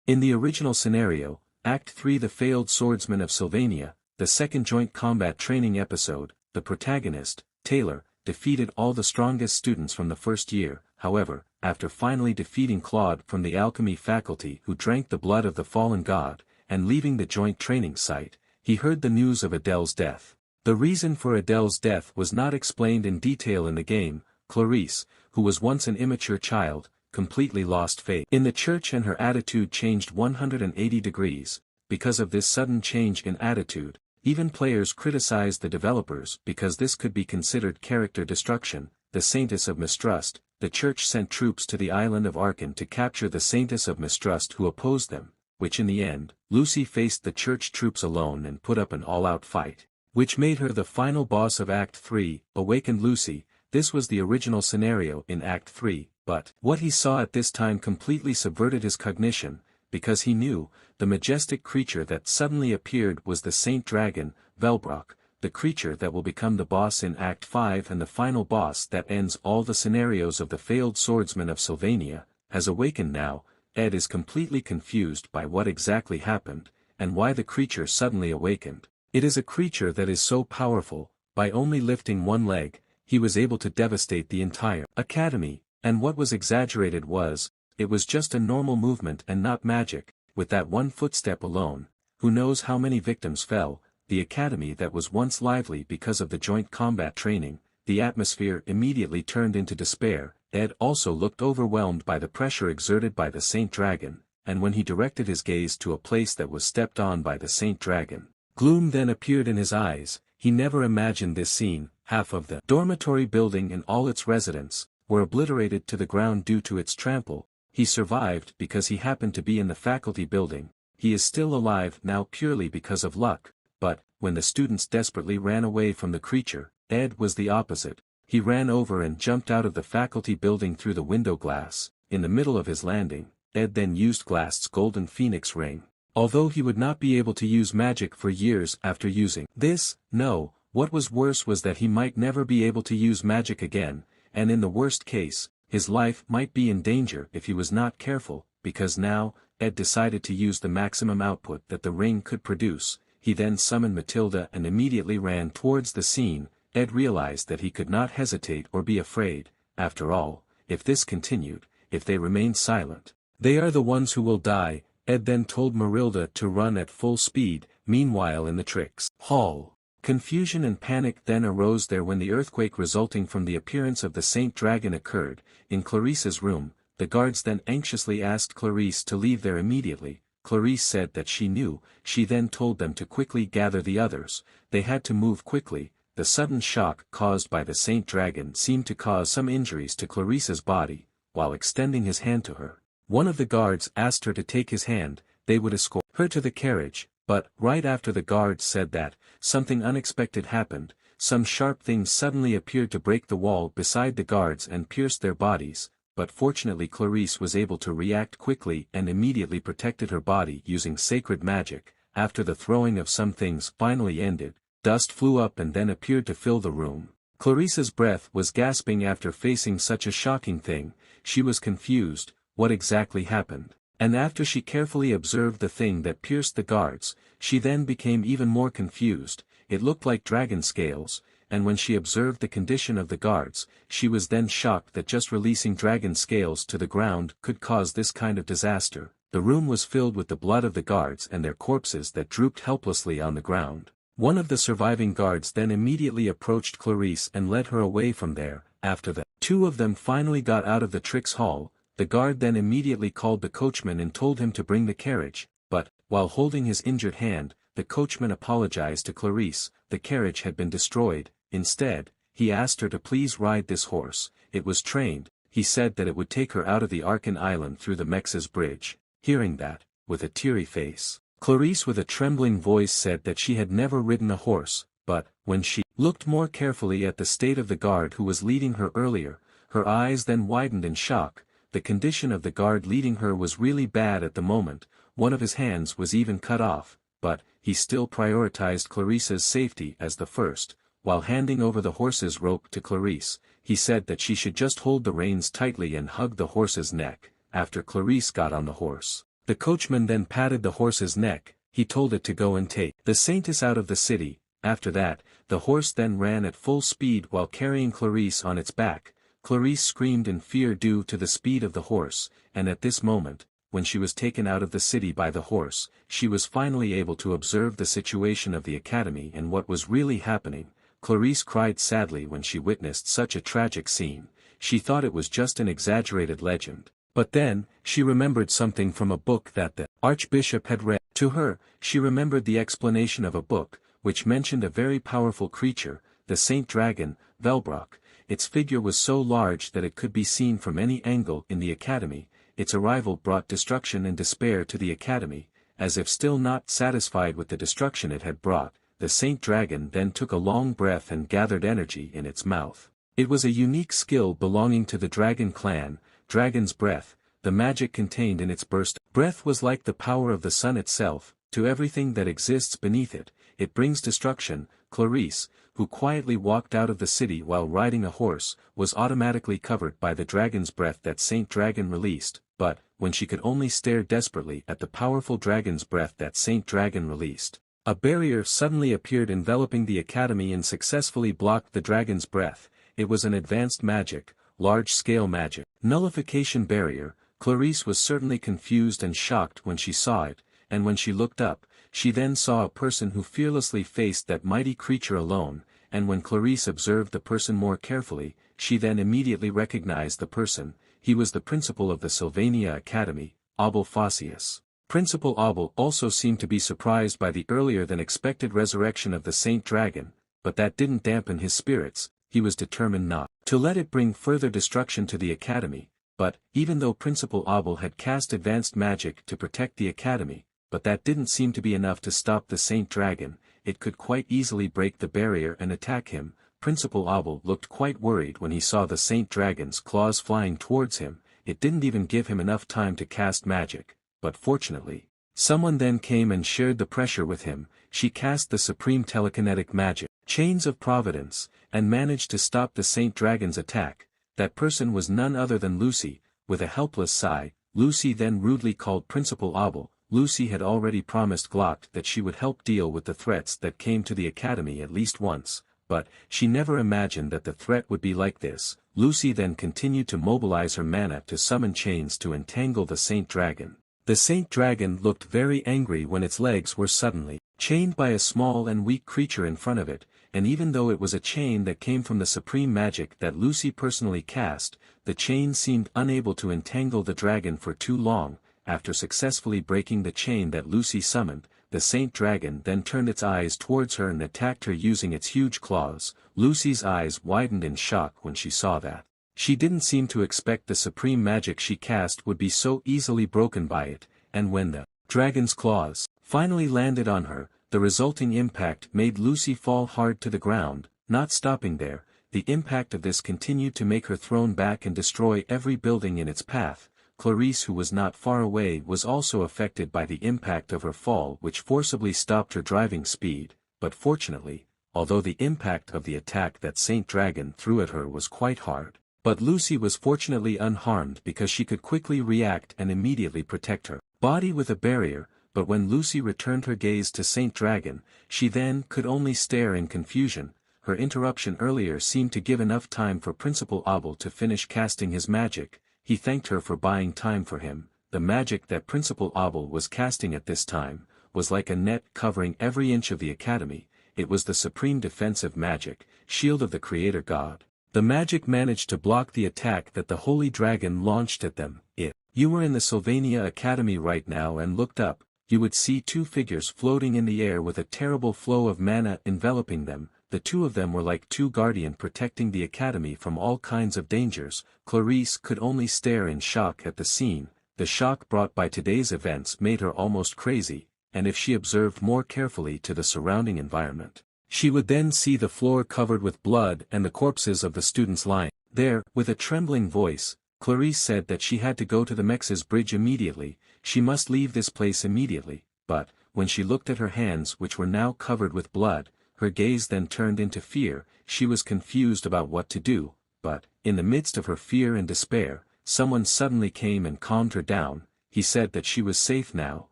In the original scenario, Act 3, the failed swordsman of Sylvania, the second joint combat training episode, the protagonist, Taylor, defeated all the strongest students from the first year. However, after finally defeating Claude from the alchemy faculty who drank the blood of the fallen god, and leaving the joint training site, he heard the news of Adele's death. The reason for Adele's death was not explained in detail in the game. Clarice, who was once an immature child, completely lost faith in the church and her attitude changed 180 degrees. Because of this sudden change in attitude, even players criticized the developers because this could be considered character destruction. The Saintess of Mistrust, the church sent troops to the island of Arkan to capture the Saintess of Mistrust who opposed them, which in the end, Lucy faced the church troops alone and put up an all-out fight, which made her the final boss of Act 3, awakened Lucy. This was the original scenario in Act 3, but what he saw at this time completely subverted his cognition, because he knew, the majestic creature that suddenly appeared was the Saint Dragon, Velbrock, the creature that will become the boss in Act 5 and the final boss that ends all the scenarios of the failed swordsman of Sylvania, has awakened now. Ed is completely confused by what exactly happened, and why the creature suddenly awakened. It is a creature that is so powerful, by only lifting one leg, he was able to devastate the entire academy, and what was exaggerated was, it was just a normal movement and not magic. With that one footstep alone, who knows how many victims fell. The academy that was once lively because of the joint combat training, the atmosphere immediately turned into despair. Ed also looked overwhelmed by the pressure exerted by the Saint Dragon, and when he directed his gaze to a place that was stepped on by the Saint Dragon, gloom then appeared in his eyes. He never imagined this scene. Half of the dormitory building and all its residents were obliterated to the ground due to its trample. He survived because he happened to be in the faculty building. He is still alive now purely because of luck. But, when the students desperately ran away from the creature, Ed was the opposite. He ran over and jumped out of the faculty building through the window glass. In the middle of his landing, Ed then used Glass's golden phoenix ring. Although he would not be able to use magic for years after using this, no, what was worse was that he might never be able to use magic again, and in the worst case, his life might be in danger if he was not careful, because now, Ed decided to use the maximum output that the ring could produce. He then summoned Matilda and immediately ran towards the scene. Ed realized that he could not hesitate or be afraid. After all, if this continued, if they remained silent, they are the ones who will die. Ed then told Marilda to run at full speed. Meanwhile in the tricks hall, confusion and panic then arose there when the earthquake resulting from the appearance of the Saint Dragon occurred. In Clarice's room, the guards then anxiously asked Clarice to leave there immediately. Clarice said that she knew. She then told them to quickly gather the others. They had to move quickly. The sudden shock caused by the Saint Dragon seemed to cause some injuries to Clarice's body. While extending his hand to her, one of the guards asked her to take his hand. They would escort her to the carriage, but right after the guards said that, something unexpected happened. Some sharp things suddenly appeared to break the wall beside the guards and pierced their bodies. But fortunately Clarice was able to react quickly and immediately protected her body using sacred magic. After the throwing of some things finally ended, dust flew up and then appeared to fill the room. Clarice's breath was gasping after facing such a shocking thing. She was confused. What exactly happened? And after she carefully observed the thing that pierced the guards, she then became even more confused. It looked like dragon scales. And when she observed the condition of the guards, she was then shocked that just releasing dragon scales to the ground could cause this kind of disaster. The room was filled with the blood of the guards and their corpses that drooped helplessly on the ground. One of the surviving guards then immediately approached Clarice and led her away from there. After the two of them finally got out of the tricks hall, the guard then immediately called the coachman and told him to bring the carriage, but, while holding his injured hand, the coachman apologized to Clarice. The carriage had been destroyed. Instead, he asked her to please ride this horse. It was trained. He said that it would take her out of the Arkan Island through the Mexa's bridge. Hearing that, with a teary face, Clarice with a trembling voice said that she had never ridden a horse, but, when she looked more carefully at the state of the guard who was leading her earlier, her eyes then widened in shock. The condition of the guard leading her was really bad at the moment. One of his hands was even cut off, but, he still prioritized Clarice's safety as the first. While handing over the horse's rope to Clarice, he said that she should just hold the reins tightly and hug the horse's neck. After Clarice got on the horse, the coachman then patted the horse's neck. He told it to go and take the saintess out of the city. After that, the horse then ran at full speed while carrying Clarice on its back. Clarice screamed in fear due to the speed of the horse, and at this moment, when she was taken out of the city by the horse, she was finally able to observe the situation of the academy and what was really happening. Clarice cried sadly when she witnessed such a tragic scene. She thought it was just an exaggerated legend. But then, she remembered something from a book that the Archbishop had read to her. She remembered the explanation of a book, which mentioned a very powerful creature, the Saint Dragon, Velbrock. Its figure was so large that it could be seen from any angle in the academy. Its arrival brought destruction and despair to the academy. As if still not satisfied with the destruction it had brought, the Saint Dragon then took a long breath and gathered energy in its mouth. It was a unique skill belonging to the Dragon clan, Dragon's Breath. The magic contained in its burst breath was like the power of the sun itself. To everything that exists beneath it, it brings destruction. Clarice, who quietly walked out of the city while riding a horse, was automatically covered by the dragon's breath that Saint Dragon released, but, when she could only stare desperately at the powerful dragon's breath that Saint Dragon released, a barrier suddenly appeared enveloping the academy and successfully blocked the dragon's breath. It was an advanced magic, large-scale magic nullification barrier. Clarice was certainly confused and shocked when she saw it, and when she looked up, she then saw a person who fearlessly faced that mighty creature alone, and when Clarice observed the person more carefully, she then immediately recognized the person. He was the principal of the Sylvania Academy, Abel Fossius. Principal Abel also seemed to be surprised by the earlier-than-expected resurrection of the Saint Dragon, but that didn't dampen his spirits. He was determined not to let it bring further destruction to the academy. But, even though Principal Abel had cast advanced magic to protect the academy, but that didn't seem to be enough to stop the Saint Dragon. It could quite easily break the barrier and attack him. Principal Abel looked quite worried when he saw the Saint Dragon's claws flying towards him. It didn't even give him enough time to cast magic, but fortunately, someone then came and shared the pressure with him. She cast the supreme telekinetic magic, Chains of Providence, and managed to stop the Saint Dragon's attack. That person was none other than Lucy. With a helpless sigh, Lucy then rudely called Principal Abel. Lucy had already promised Glock that she would help deal with the threats that came to the academy at least once, but she never imagined that the threat would be like this. Lucy then continued to mobilize her mana to summon chains to entangle the Saint Dragon. The Saint Dragon looked very angry when its legs were suddenly chained by a small and weak creature in front of it, and even though it was a chain that came from the supreme magic that Lucy personally cast, the chain seemed unable to entangle the dragon for too long. After successfully breaking the chain that Lucy summoned, the Saint Dragon then turned its eyes towards her and attacked her using its huge claws. Lucy's eyes widened in shock when she saw that. She didn't seem to expect the supreme magic she cast would be so easily broken by it, and when the dragon's claws finally landed on her, the resulting impact made Lucy fall hard to the ground. Not stopping there, the impact of this continued to make her thrown back and destroy every building in its path. Clarice, who was not far away, was also affected by the impact of her fall, which forcibly stopped her driving speed, but fortunately, although the impact of the attack that Saint Dragon threw at her was quite hard, but Lucy was fortunately unharmed because she could quickly react and immediately protect her body with a barrier. But when Lucy returned her gaze to Saint Dragon, she then could only stare in confusion. Her interruption earlier seemed to give enough time for Principal Abel to finish casting his magic. He thanked her for buying time for him. The magic that Principal Abel was casting at this time was like a net covering every inch of the academy. it was the supreme defensive magic, shield of the creator god. The magic managed to block the attack that the holy dragon launched at them. If you were in the Sylvania Academy right now and looked up, you would see two figures floating in the air with a terrible flow of mana enveloping them. The two of them were like two guardians protecting the academy from all kinds of dangers. Clarice could only stare in shock at the scene. The shock brought by today's events made her almost crazy, and if she observed more carefully to the surrounding environment, she would then see the floor covered with blood and the corpses of the students lying there. With a trembling voice, Clarice said that she had to go to the Mex's bridge immediately. She must leave this place immediately, but, when she looked at her hands which were now covered with blood, her gaze then turned into fear. She was confused about what to do, but, in the midst of her fear and despair, someone suddenly came and calmed her down. He said that she was safe now,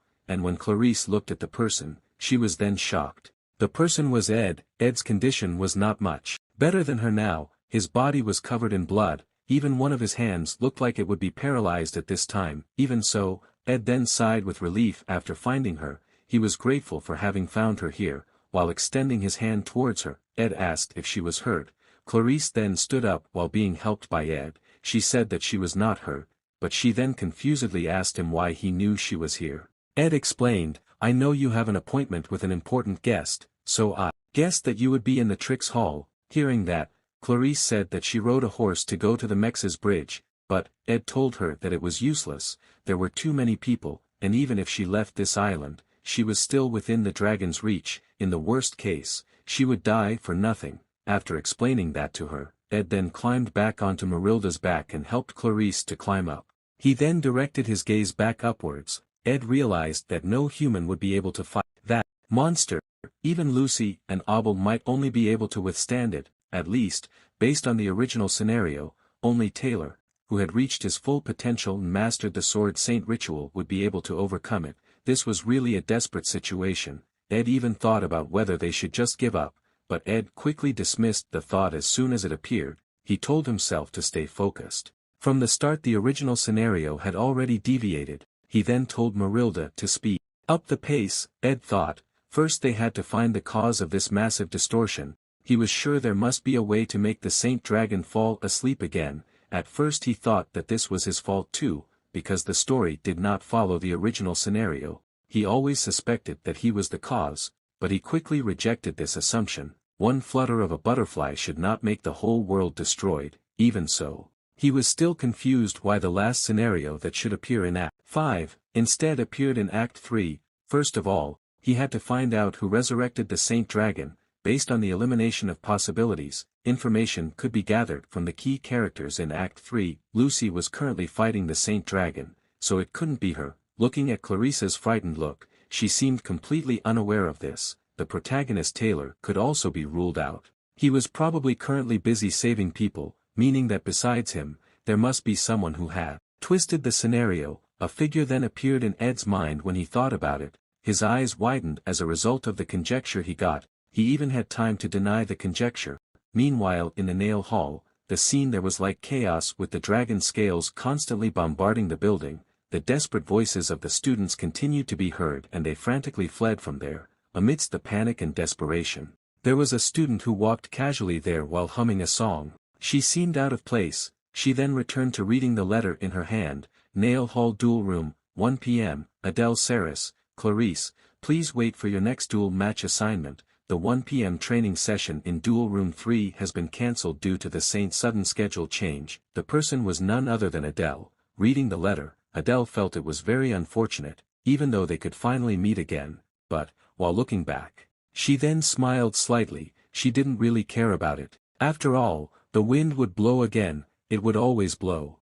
and when Clarice looked at the person, she was then shocked. The person was Ed. Ed's condition was not much better than her now. His body was covered in blood, even one of his hands looked like it would be paralyzed at this time. Even so, Ed then sighed with relief after finding her. He was grateful for having found her here. While extending his hand towards her, Ed asked if she was hurt. Clarice then stood up while being helped by Ed. She said that she was not hurt, but she then confusedly asked him why he knew she was here. Ed explained, "I know you have an appointment with an important guest, so I guessed that you would be in the Trix Hall." Hearing that, Clarice said that she rode a horse to go to the Mex's bridge, but Ed told her that it was useless. There were too many people, and even if she left this island, she was still within the dragon's reach. In the worst case, she would die for nothing. After explaining that to her, Ed then climbed back onto Marilda's back and helped Clarice to climb up. He then directed his gaze back upwards. Ed realized that no human would be able to fight that monster. Even Lucy and Abel might only be able to withstand it. At least, based on the original scenario, only Taylor, who had reached his full potential and mastered the sword saint ritual, would be able to overcome it. This was really a desperate situation. Ed even thought about whether they should just give up, but Ed quickly dismissed the thought as soon as it appeared. He told himself to stay focused. From the start the original scenario had already deviated. He then told Marilda to speed up the pace. Ed thought, first they had to find the cause of this massive distortion. He was sure there must be a way to make the Saint Dragon fall asleep again. At first he thought that this was his fault too, because the story did not follow the original scenario. He always suspected that he was the cause, but he quickly rejected this assumption. One flutter of a butterfly should not make the whole world destroyed. Even so, he was still confused why the last scenario that should appear in Act 5, instead appeared in Act 3. First of all, he had to find out who resurrected the Saint Dragon. Based on the elimination of possibilities, information could be gathered from the key characters in Act 3. Lucy was currently fighting the Saint Dragon, so it couldn't be her. Looking at Clarice's frightened look, she seemed completely unaware of this. The protagonist Taylor could also be ruled out. He was probably currently busy saving people, meaning that besides him, there must be someone who had twisted the scenario. A figure then appeared in Ed's mind when he thought about it. His eyes widened as a result of the conjecture he got. He even had time to deny the conjecture. Meanwhile in the nail hall, the scene there was like chaos with the dragon scales constantly bombarding the building. The desperate voices of the students continued to be heard and they frantically fled from there. Amidst the panic and desperation, there was a student who walked casually there while humming a song. She seemed out of place. She then returned to reading the letter in her hand. Nail Hall Duel Room, 1 p.m., Adele Saris. Clarice, please wait for your next duel match assignment. The 1 p.m. training session in Duel Room 3 has been cancelled due to the Saint's sudden schedule change. The person was none other than Adele. Reading the letter, Adele felt it was very unfortunate, even though they could finally meet again, but, while looking back, she then smiled slightly. She didn't really care about it. After all, the wind would blow again, it would always blow.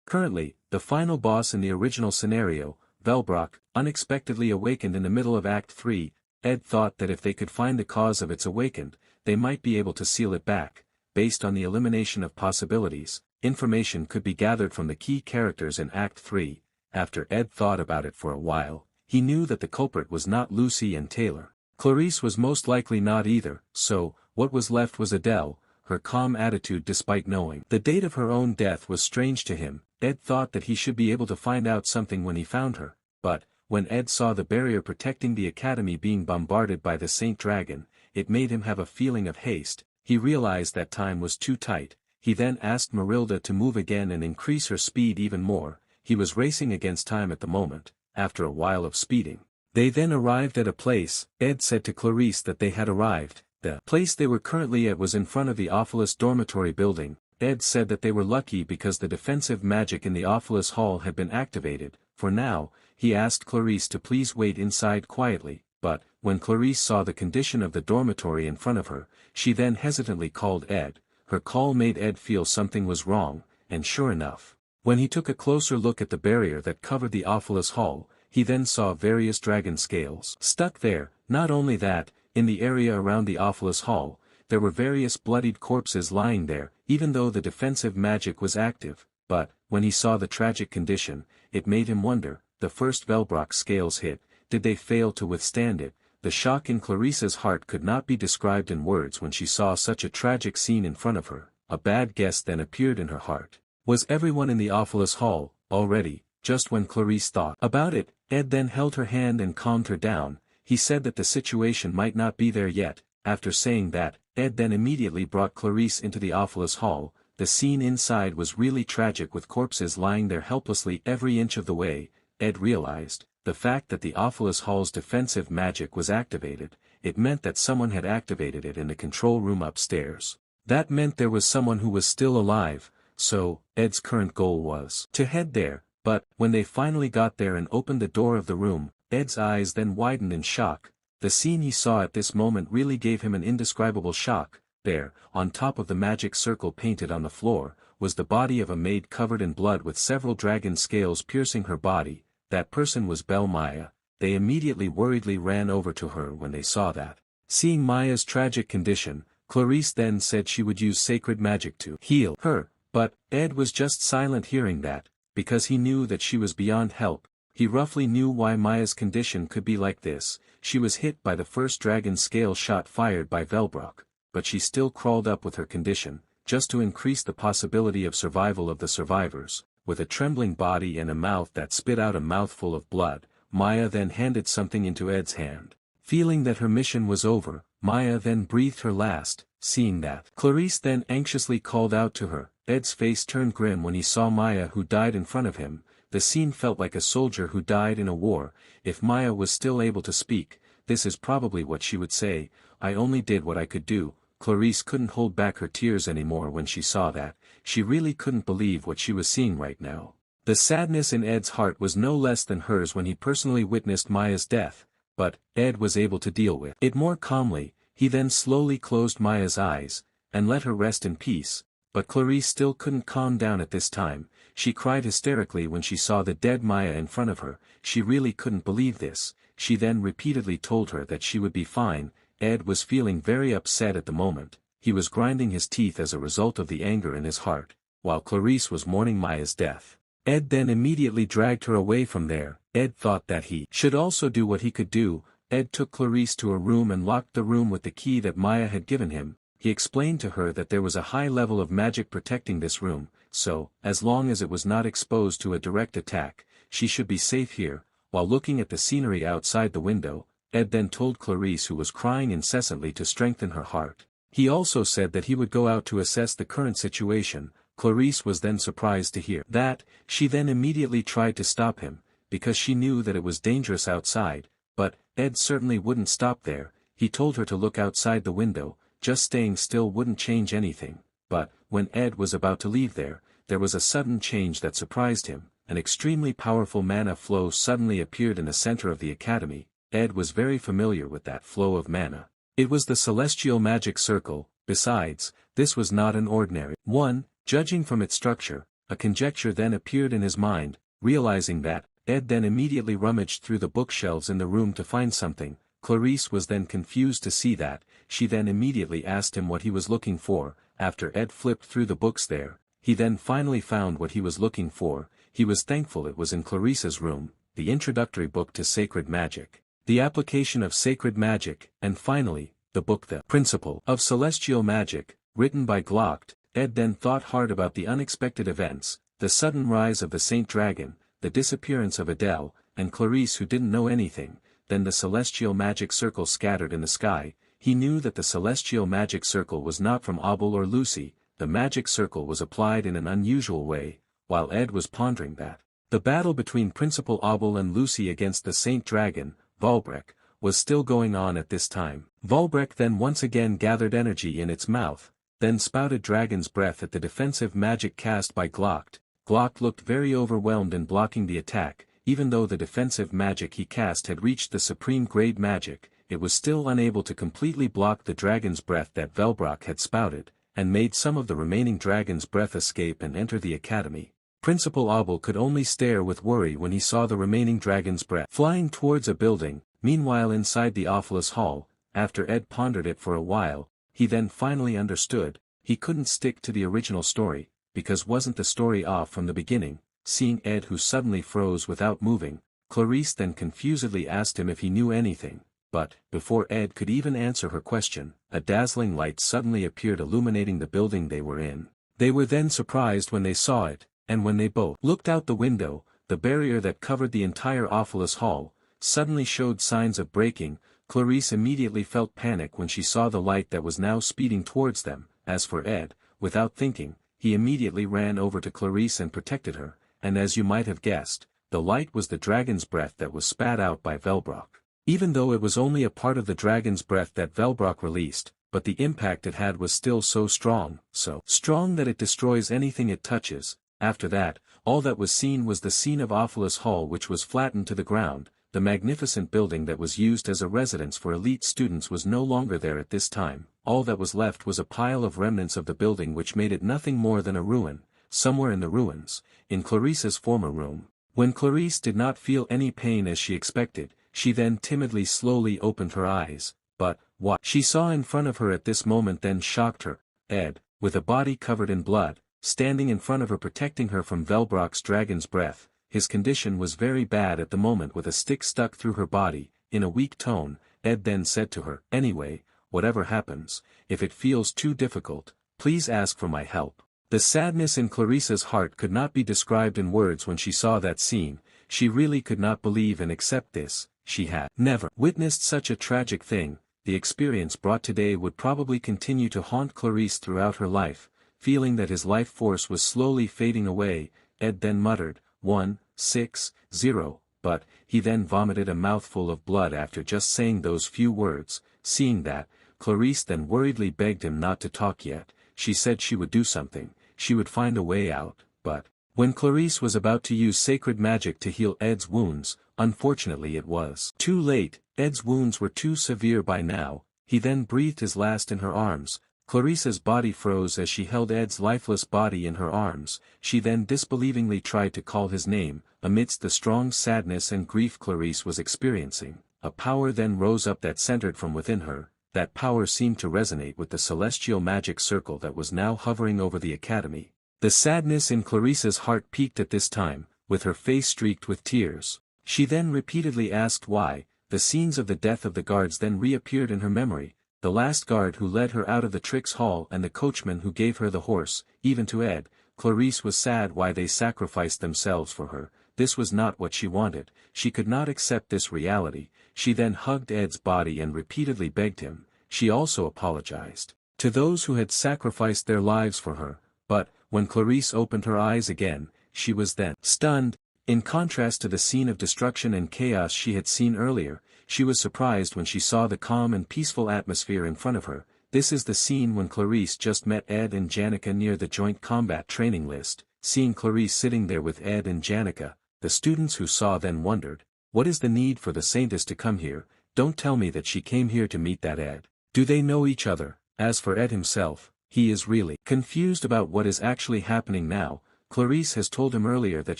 Currently, the final boss in the original scenario, Velbrock, unexpectedly awakened in the middle of Act 3. Ed thought that if they could find the cause of its awakened, they might be able to seal it back. Based on the elimination of possibilities, information could be gathered from the key characters in Act 3. After Ed thought about it for a while, he knew that the culprit was not Lucy and Taylor. Clarice was most likely not either, so, what was left was Adele. Her calm attitude despite knowing the date of her own death was strange to him. Ed thought that he should be able to find out something when he found her, but, when Ed saw the barrier protecting the academy being bombarded by the Saint Dragon, it made him have a feeling of haste. He realized that time was too tight. He then asked Marilda to move again and increase her speed even more. He was racing against time at the moment, after a while of speeding. They then arrived at a place. Ed said to Clarice that they had arrived. The place they were currently at was in front of the Ophilus dormitory building. Ed said that they were lucky because the defensive magic in the Ophilus hall had been activated. For now, he asked Clarice to please wait inside quietly, but, when Clarice saw the condition of the dormitory in front of her, she then hesitantly called Ed. Her call made Ed feel something was wrong, and sure enough, when he took a closer look at the barrier that covered the Ophilus hall, he then saw various dragon scales stuck there. Not only that, in the area around the Ophilus hall, there were various bloodied corpses lying there, even though the defensive magic was active. But, when he saw the tragic condition, it made him wonder, the first Velbrock scales hit, did they fail to withstand it? The shock in Clarice's heart could not be described in words when she saw such a tragic scene in front of her. A bad guess then appeared in her heart. Was everyone in the Ophilus hall, already? Just when Clarice thought about it, Ed then held her hand and calmed her down. He said that the situation might not be there yet. After saying that, Ed then immediately brought Clarice into the Ophilus hall. The scene inside was really tragic with corpses lying there helplessly every inch of the way. Ed realized, the fact that the Ophilus hall's defensive magic was activated, it meant that someone had activated it in the control room upstairs. That meant there was someone who was still alive, so, Ed's current goal was to head there. But, when they finally got there and opened the door of the room, Ed's eyes then widened in shock. The scene he saw at this moment really gave him an indescribable shock. There, on top of the magic circle painted on the floor, was the body of a maid covered in blood with several dragon scales piercing her body. That person was Belle Maya. They immediately worriedly ran over to her when they saw that. Seeing Maya's tragic condition, Clarice then said she would use sacred magic to heal her, but Ed was just silent hearing that, because he knew that she was beyond help. He roughly knew why Maya's condition could be like this. She was hit by the first dragon scale shot fired by Velbrock, but she still crawled up with her condition, just to increase the possibility of survival of the survivors. With a trembling body and a mouth that spit out a mouthful of blood, Maya then handed something into Ed's hand. Feeling that her mission was over, Maya then breathed her last. Seeing that, Clarice then anxiously called out to her. Ed's face turned grim when he saw Maya who died in front of him. The scene felt like a soldier who died in a war. If Maya was still able to speak, this is probably what she would say. I only did what I could do. Clarice couldn't hold back her tears anymore when she saw that. She really couldn't believe what she was seeing right now. The sadness in Ed's heart was no less than hers when he personally witnessed Maya's death, but Ed was able to deal with it more calmly. He then slowly closed Maya's eyes, and let her rest in peace. But Clarice still couldn't calm down at this time. She cried hysterically when she saw the dead Maya in front of her. She really couldn't believe this. She then repeatedly told her that she would be fine. Ed was feeling very upset at the moment. He was grinding his teeth as a result of the anger in his heart, while Clarice was mourning Maya's death. Ed then immediately dragged her away from there. Ed thought that he should also do what he could do. Ed took Clarice to a room and locked the room with the key that Maya had given him. He explained to her that there was a high level of magic protecting this room, so, as long as it was not exposed to a direct attack, she should be safe here. While looking at the scenery outside the window, Ed then told Clarice, who was crying incessantly, to strengthen her heart. He also said that he would go out to assess the current situation. Clarice was then surprised to hear that. She then immediately tried to stop him, because she knew that it was dangerous outside, but Ed certainly wouldn't stop there. He told her to look outside the window. Just staying still wouldn't change anything. But, when Ed was about to leave there was a sudden change that surprised him. An extremely powerful mana flow suddenly appeared in the center of the academy. Ed was very familiar with that flow of mana. It was the celestial magic circle. Besides, this was not an ordinary one. Judging from its structure, a conjecture then appeared in his mind. Realizing that, Ed then immediately rummaged through the bookshelves in the room to find something. Clarice was then confused to see that. She then immediately asked him what he was looking for. After Ed flipped through the books there, he then finally found what he was looking for. He was thankful it was in Clarice's room, the introductory book to sacred magic, the application of sacred magic, and finally, the book The Principle of Celestial Magic, written by Glocked. Ed then thought hard about the unexpected events, the sudden rise of the Saint Dragon, the disappearance of Adele, and Clarice who didn't know anything, then the celestial magic circle scattered in the sky. he knew that the celestial magic circle was not from Abel or Lucy. The magic circle was applied in an unusual way, while Ed was pondering that. The battle between Principal Abel and Lucy against the Saint Dragon, Valbreck, was still going on at this time. Valbreck then once again gathered energy in its mouth, then spouted dragon's breath at the defensive magic cast by Glock. Glock looked very overwhelmed in blocking the attack. Even though the defensive magic he cast had reached the supreme grade magic, it was still unable to completely block the dragon's breath that Velbrock had spouted, and made some of the remaining dragon's breath escape and enter the academy. Principal Abel could only stare with worry when he saw the remaining dragon's breath flying towards a building. Meanwhile, inside the Awfulous Hall, after Ed pondered it for a while, he then finally understood. He couldn't stick to the original story, because wasn't the story off from the beginning? Seeing Ed who suddenly froze without moving, Clarice then confusedly asked him if he knew anything, but, before Ed could even answer her question, a dazzling light suddenly appeared illuminating the building they were in. They were then surprised when they saw it, and when they both looked out the window, the barrier that covered the entire Awfulous Hall, suddenly showed signs of breaking. Clarice immediately felt panic when she saw the light that was now speeding towards them. As for Ed, without thinking, he immediately ran over to Clarice and protected her. And as you might have guessed, the light was the dragon's breath that was spat out by Velbrock. Even though it was only a part of the dragon's breath that Velbrock released, but the impact it had was still so strong that it destroys anything it touches. After that, all that was seen was the scene of Awfulous Hall, which was flattened to the ground. The magnificent building that was used as a residence for elite students was no longer there at this time. All that was left was a pile of remnants of the building, which made it nothing more than a ruin. Somewhere in the ruins, in Clarice's former room. When Clarice did not feel any pain as she expected, she then timidly slowly opened her eyes, but, what she saw in front of her at this moment then shocked her. Ed, with a body covered in blood, standing in front of her protecting her from Velbrock's dragon's breath. His condition was very bad at the moment, with a stick stuck through her body. In a weak tone, Ed then said to her, "Anyway, whatever happens, if it feels too difficult, please ask for my help." The sadness in Clarice's heart could not be described in words when she saw that scene. She really could not believe and accept this. She had never witnessed such a tragic thing. The experience brought today would probably continue to haunt Clarice throughout her life. Feeling that his life force was slowly fading away, Ed then muttered, 160, but, he then vomited a mouthful of blood after just saying those few words. Seeing that, Clarice then worriedly begged him not to talk yet. She said she would do something, she would find a way out, but, when Clarice was about to use sacred magic to heal Ed's wounds, unfortunately it was too late. Ed's wounds were too severe by now. He then breathed his last in her arms. Clarice's body froze as she held Ed's lifeless body in her arms. She then disbelievingly tried to call his name. Amidst the strong sadness and grief Clarice was experiencing, a power then rose up that centered from within her. That power seemed to resonate with the celestial magic circle that was now hovering over the academy. The sadness in Clarice's heart peaked at this time, with her face streaked with tears. She then repeatedly asked why. The scenes of the death of the guards then reappeared in her memory. The last guard who led her out of the tricks hall and the coachman who gave her the horse. Even to Ed, Clarice was sad why they sacrificed themselves for her. This was not what she wanted. She could not accept this reality. She then hugged Ed's body and repeatedly begged him. She also apologized to those who had sacrificed their lives for her. But, when Clarice opened her eyes again, she was then stunned. In contrast to the scene of destruction and chaos she had seen earlier, she was surprised when she saw the calm and peaceful atmosphere in front of her. This is the scene when Clarice just met Ed and Janica near the joint combat training list. Seeing Clarice sitting there with Ed and Janica, the students who saw then wondered, what is the need for the Saintess to come here? Don't tell me that she came here to meet that Ed. Do they know each other? As for Ed himself, he is really confused about what is actually happening now. Clarice has told him earlier that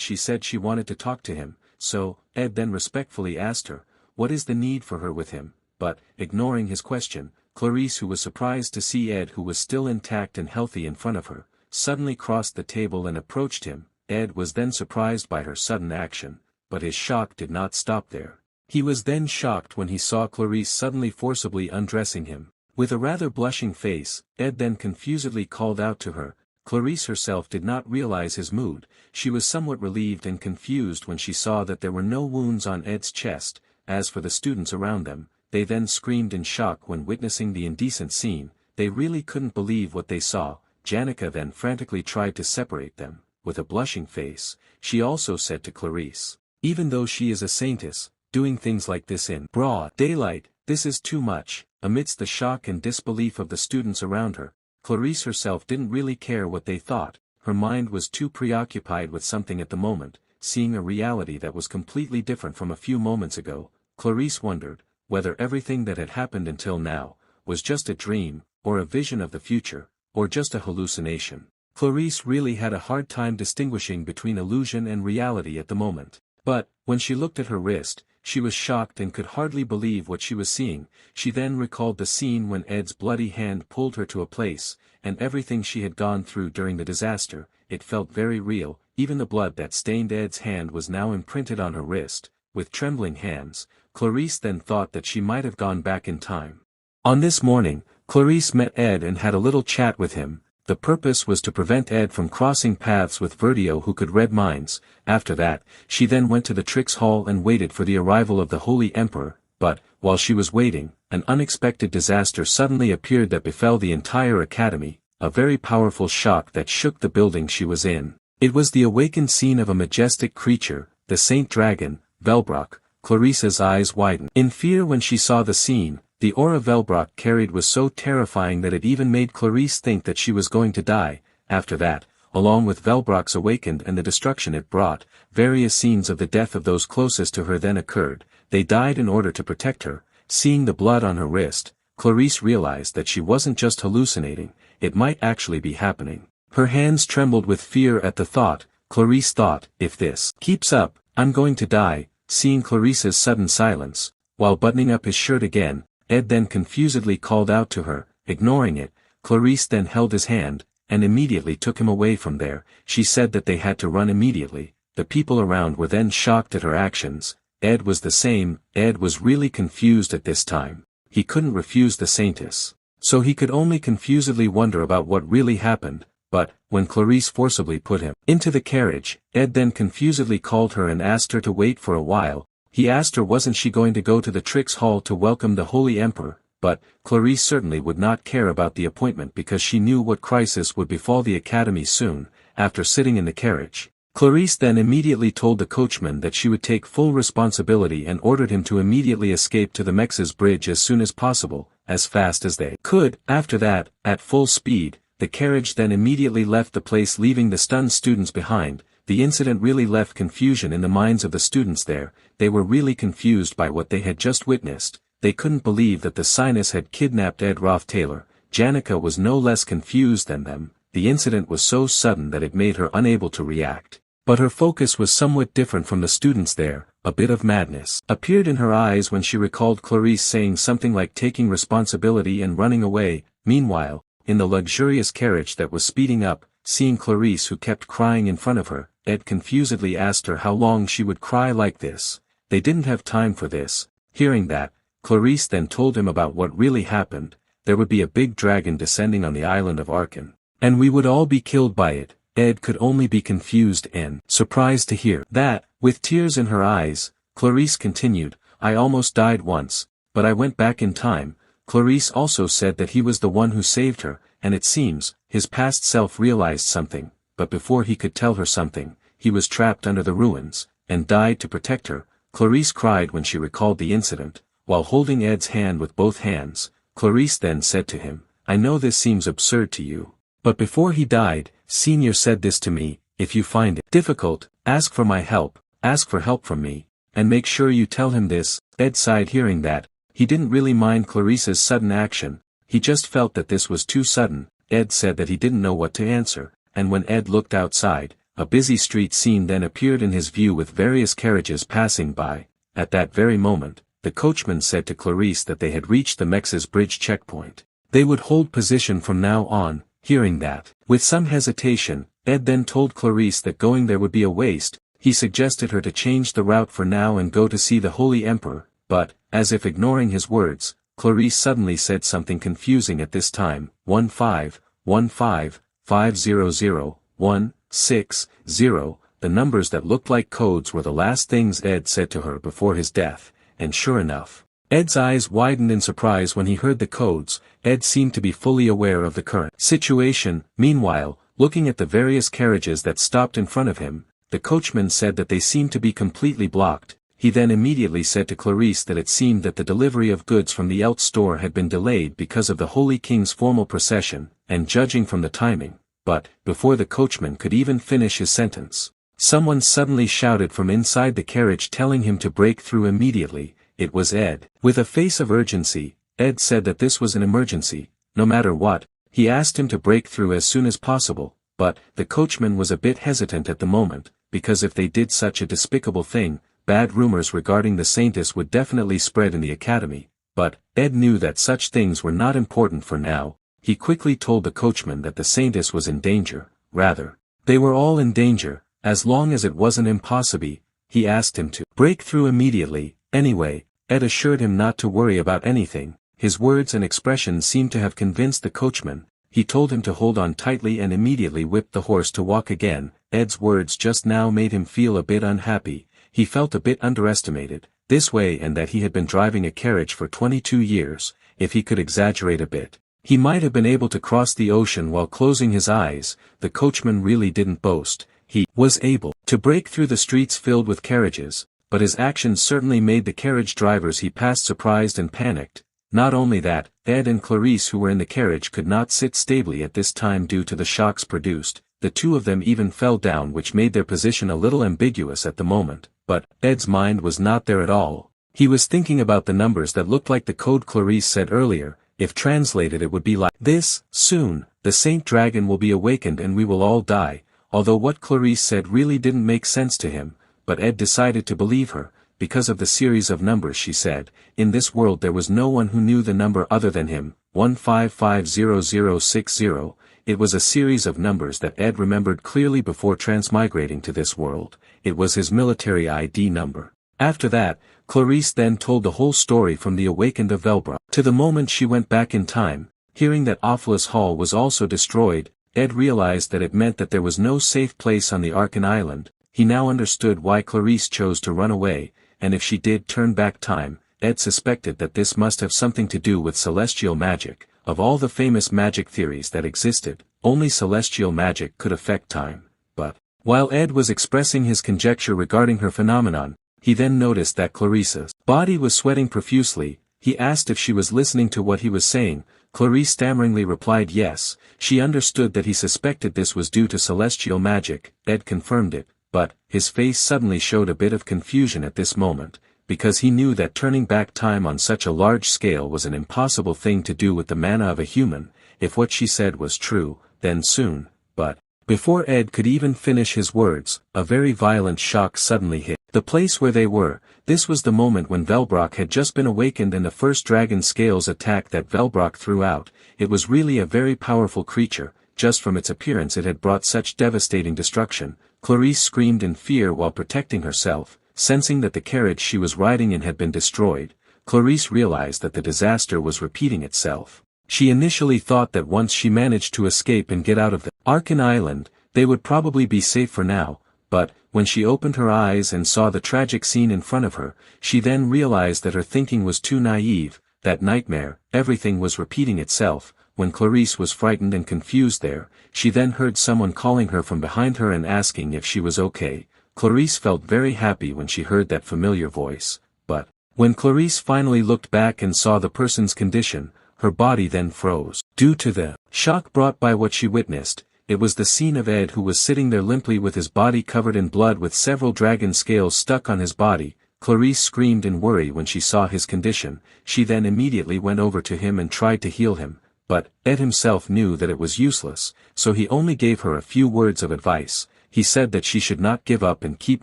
she said she wanted to talk to him, so, Ed then respectfully asked her, what is the need for her with him? But, ignoring his question, Clarice, who was surprised to see Ed, who was still intact and healthy in front of her, suddenly crossed the table and approached him. Ed was then surprised by her sudden action, but his shock did not stop there. He was then shocked when he saw Clarice suddenly forcibly undressing him. With a rather blushing face, Ed then confusedly called out to her. Clarice herself did not realize his mood. She was somewhat relieved and confused when she saw that there were no wounds on Ed's chest. As for the students around them, they then screamed in shock when witnessing the indecent scene. They really couldn't believe what they saw. Janica then frantically tried to separate them. With a blushing face, she also said to Clarice, "Even though she is a saintess, doing things like this in broad daylight, this is too much." Amidst the shock and disbelief of the students around her, Clarice herself didn't really care what they thought. Her mind was too preoccupied with something at the moment, seeing a reality that was completely different from a few moments ago. Clarice wondered whether everything that had happened until now was just a dream, or a vision of the future, or just a hallucination. Clarice really had a hard time distinguishing between illusion and reality at the moment. But, when she looked at her wrist, she was shocked and could hardly believe what she was seeing. She then recalled the scene when Ed's bloody hand pulled her to a place, and everything she had gone through during the disaster. It felt very real. Even the blood that stained Ed's hand was now imprinted on her wrist. With trembling hands, Clarice then thought that she might have gone back in time. On this morning, Clarice met Ed and had a little chat with him. The purpose was to prevent Ed from crossing paths with Verdio, who could read minds. After that, she then went to the tricks hall and waited for the arrival of the Holy Emperor. But, while she was waiting, an unexpected disaster suddenly appeared that befell the entire academy, a very powerful shock that shook the building she was in. It was the awakened scene of a majestic creature, the Saint Dragon, Velbrock. Clarice's eyes widened in fear when she saw the scene. The aura Velbrock carried was so terrifying that it even made Clarice think that she was going to die. After that, along with Velbrock's awakened and the destruction it brought, various scenes of the death of those closest to her then occurred. They died in order to protect her. Seeing the blood on her wrist, Clarice realized that she wasn't just hallucinating, it might actually be happening. Her hands trembled with fear at the thought. Clarice thought, "If this keeps up, I'm going to die." Seeing Clarice's sudden silence, while buttoning up his shirt again, Ed then confusedly called out to her. Ignoring it, Clarice then held his hand, and immediately took him away from there. She said that they had to run immediately. The people around were then shocked at her actions. Ed was the same. Ed was really confused at this time. He couldn't refuse the saintess, so he could only confusedly wonder about what really happened. But, when Clarice forcibly put him into the carriage, Ed then confusedly called her and asked her to wait for a while. He asked her wasn't she going to go to the tricks hall to welcome the Holy Emperor, but Clarice certainly would not care about the appointment because she knew what crisis would befall the academy soon. After sitting in the carriage, Clarice then immediately told the coachman that she would take full responsibility and ordered him to immediately escape to the Mex's bridge as soon as possible, as fast as they could. After that, at full speed, the carriage then immediately left the place, leaving the stunned students behind. The incident really left confusion in the minds of the students there. They were really confused by what they had just witnessed. They couldn't believe that the Sinus had kidnapped Ed Roth Taylor. Janica was no less confused than them. The incident was so sudden that it made her unable to react. But her focus was somewhat different from the students there. A bit of madness appeared in her eyes when she recalled Clarice saying something like taking responsibility and running away. Meanwhile, in the luxurious carriage that was speeding up, seeing Clarice who kept crying in front of her, Ed confusedly asked her how long she would cry like this. They didn't have time for this. Hearing that, Clarice then told him about what really happened. There would be a big dragon descending on the island of Arkan, and we would all be killed by it. Ed could only be confused and surprised to hear that. With tears in her eyes, Clarice continued, "I almost died once, but I went back in time." Clarice also said that he was the one who saved her, and it seems, his past self realized something, but before he could tell her something, he was trapped under the ruins, and died to protect her. Clarice cried when she recalled the incident. While holding Ed's hand with both hands, Clarice then said to him, "I know this seems absurd to you, but before he died, Senior said this to me: if you find it difficult, ask for my help, ask for help from me, and make sure you tell him this." Ed sighed hearing that. He didn't really mind Clarice's sudden action, he just felt that this was too sudden. Ed said that he didn't know what to answer, and when Ed looked outside, a busy street scene then appeared in his view with various carriages passing by. At that very moment, the coachman said to Clarice that they had reached the Mex's bridge checkpoint. They would hold position from now on. Hearing that, with some hesitation, Ed then told Clarice that going there would be a waste. He suggested her to change the route for now and go to see the Holy Emperor, but, as if ignoring his words, Clarice suddenly said something confusing at this time. 1515500160. The numbers that looked like codes were the last things Ed said to her before his death, and sure enough, Ed's eyes widened in surprise when he heard the codes. Ed seemed to be fully aware of the current situation. Meanwhile, looking at the various carriages that stopped in front of him, the coachman said that they seemed to be completely blocked. He then immediately said to Clarice that it seemed that the delivery of goods from the out store had been delayed because of the Holy King's formal procession, and judging from the timing. But, before the coachman could even finish his sentence, someone suddenly shouted from inside the carriage telling him to break through immediately. It was Ed. With a face of urgency, Ed said that this was an emergency, no matter what. He asked him to break through as soon as possible, but the coachman was a bit hesitant at the moment, because if they did such a despicable thing, bad rumors regarding the Saintess would definitely spread in the academy. But Ed knew that such things were not important for now. He quickly told the coachman that the Saintess was in danger. Rather, they were all in danger, as long as it wasn't impossible. He asked him to break through immediately. Anyway, Ed assured him not to worry about anything. His words and expressions seemed to have convinced the coachman. He told him to hold on tightly and immediately whipped the horse to walk again. Ed's words just now made him feel a bit unhappy. He felt a bit underestimated, this way, and that he had been driving a carriage for 22 years. If he could exaggerate a bit, he might have been able to cross the ocean while closing his eyes. The coachman really didn't boast. He was able to break through the streets filled with carriages, but his actions certainly made the carriage drivers he passed surprised and panicked. Not only that, Ed and Clarice who were in the carriage could not sit stably at this time due to the shocks produced. The two of them even fell down, which made their position a little ambiguous at the moment. But Ed's mind was not there at all. He was thinking about the numbers that looked like the code Clarice said earlier. If translated it would be like this: soon, the Saint Dragon will be awakened and we will all die. Although what Clarice said really didn't make sense to him, but Ed decided to believe her, because of the series of numbers she said. In this world there was no one who knew the number other than him, 1550060. It was a series of numbers that Ed remembered clearly before transmigrating to this world. It was his military ID number. After that, Clarice then told the whole story from the awakened of Velbrock to the moment she went back in time. Hearing that Ophelis Hall was also destroyed, Ed realized that it meant that there was no safe place on the Arkan Island. He now understood why Clarice chose to run away, and if she did turn back time, Ed suspected that this must have something to do with celestial magic. Of all the famous magic theories that existed, only celestial magic could affect time. But, while Ed was expressing his conjecture regarding her phenomenon, he then noticed that Clarice's body was sweating profusely. He asked if she was listening to what he was saying. Clarice stammeringly replied yes. She understood that he suspected this was due to celestial magic. Ed confirmed it, but his face suddenly showed a bit of confusion at this moment, because he knew that turning back time on such a large scale was an impossible thing to do with the mana of a human. If what she said was true, then soon. But before Ed could even finish his words, a very violent shock suddenly hit the place where they were. This was the moment when Velbrock had just been awakened and the first dragon scales attack that Velbrock threw out. It was really a very powerful creature. Just from its appearance it had brought such devastating destruction. Clarice screamed in fear while protecting herself, sensing that the carriage she was riding in had been destroyed. Clarice realized that the disaster was repeating itself. She initially thought that once she managed to escape and get out of the Arkan Island, they would probably be safe for now. But, when she opened her eyes and saw the tragic scene in front of her, she then realized that her thinking was too naive. That nightmare, everything was repeating itself. When Clarice was frightened and confused there, she then heard someone calling her from behind her and asking if she was okay. Clarice felt very happy when she heard that familiar voice. But, when Clarice finally looked back and saw the person's condition, her body then froze. Due to the shock brought by what she witnessed, it was the scene of Ed who was sitting there limply with his body covered in blood with several dragon scales stuck on his body. Clarice screamed in worry when she saw his condition. She then immediately went over to him and tried to heal him. But Ed himself knew that it was useless, so he only gave her a few words of advice. He said that she should not give up and keep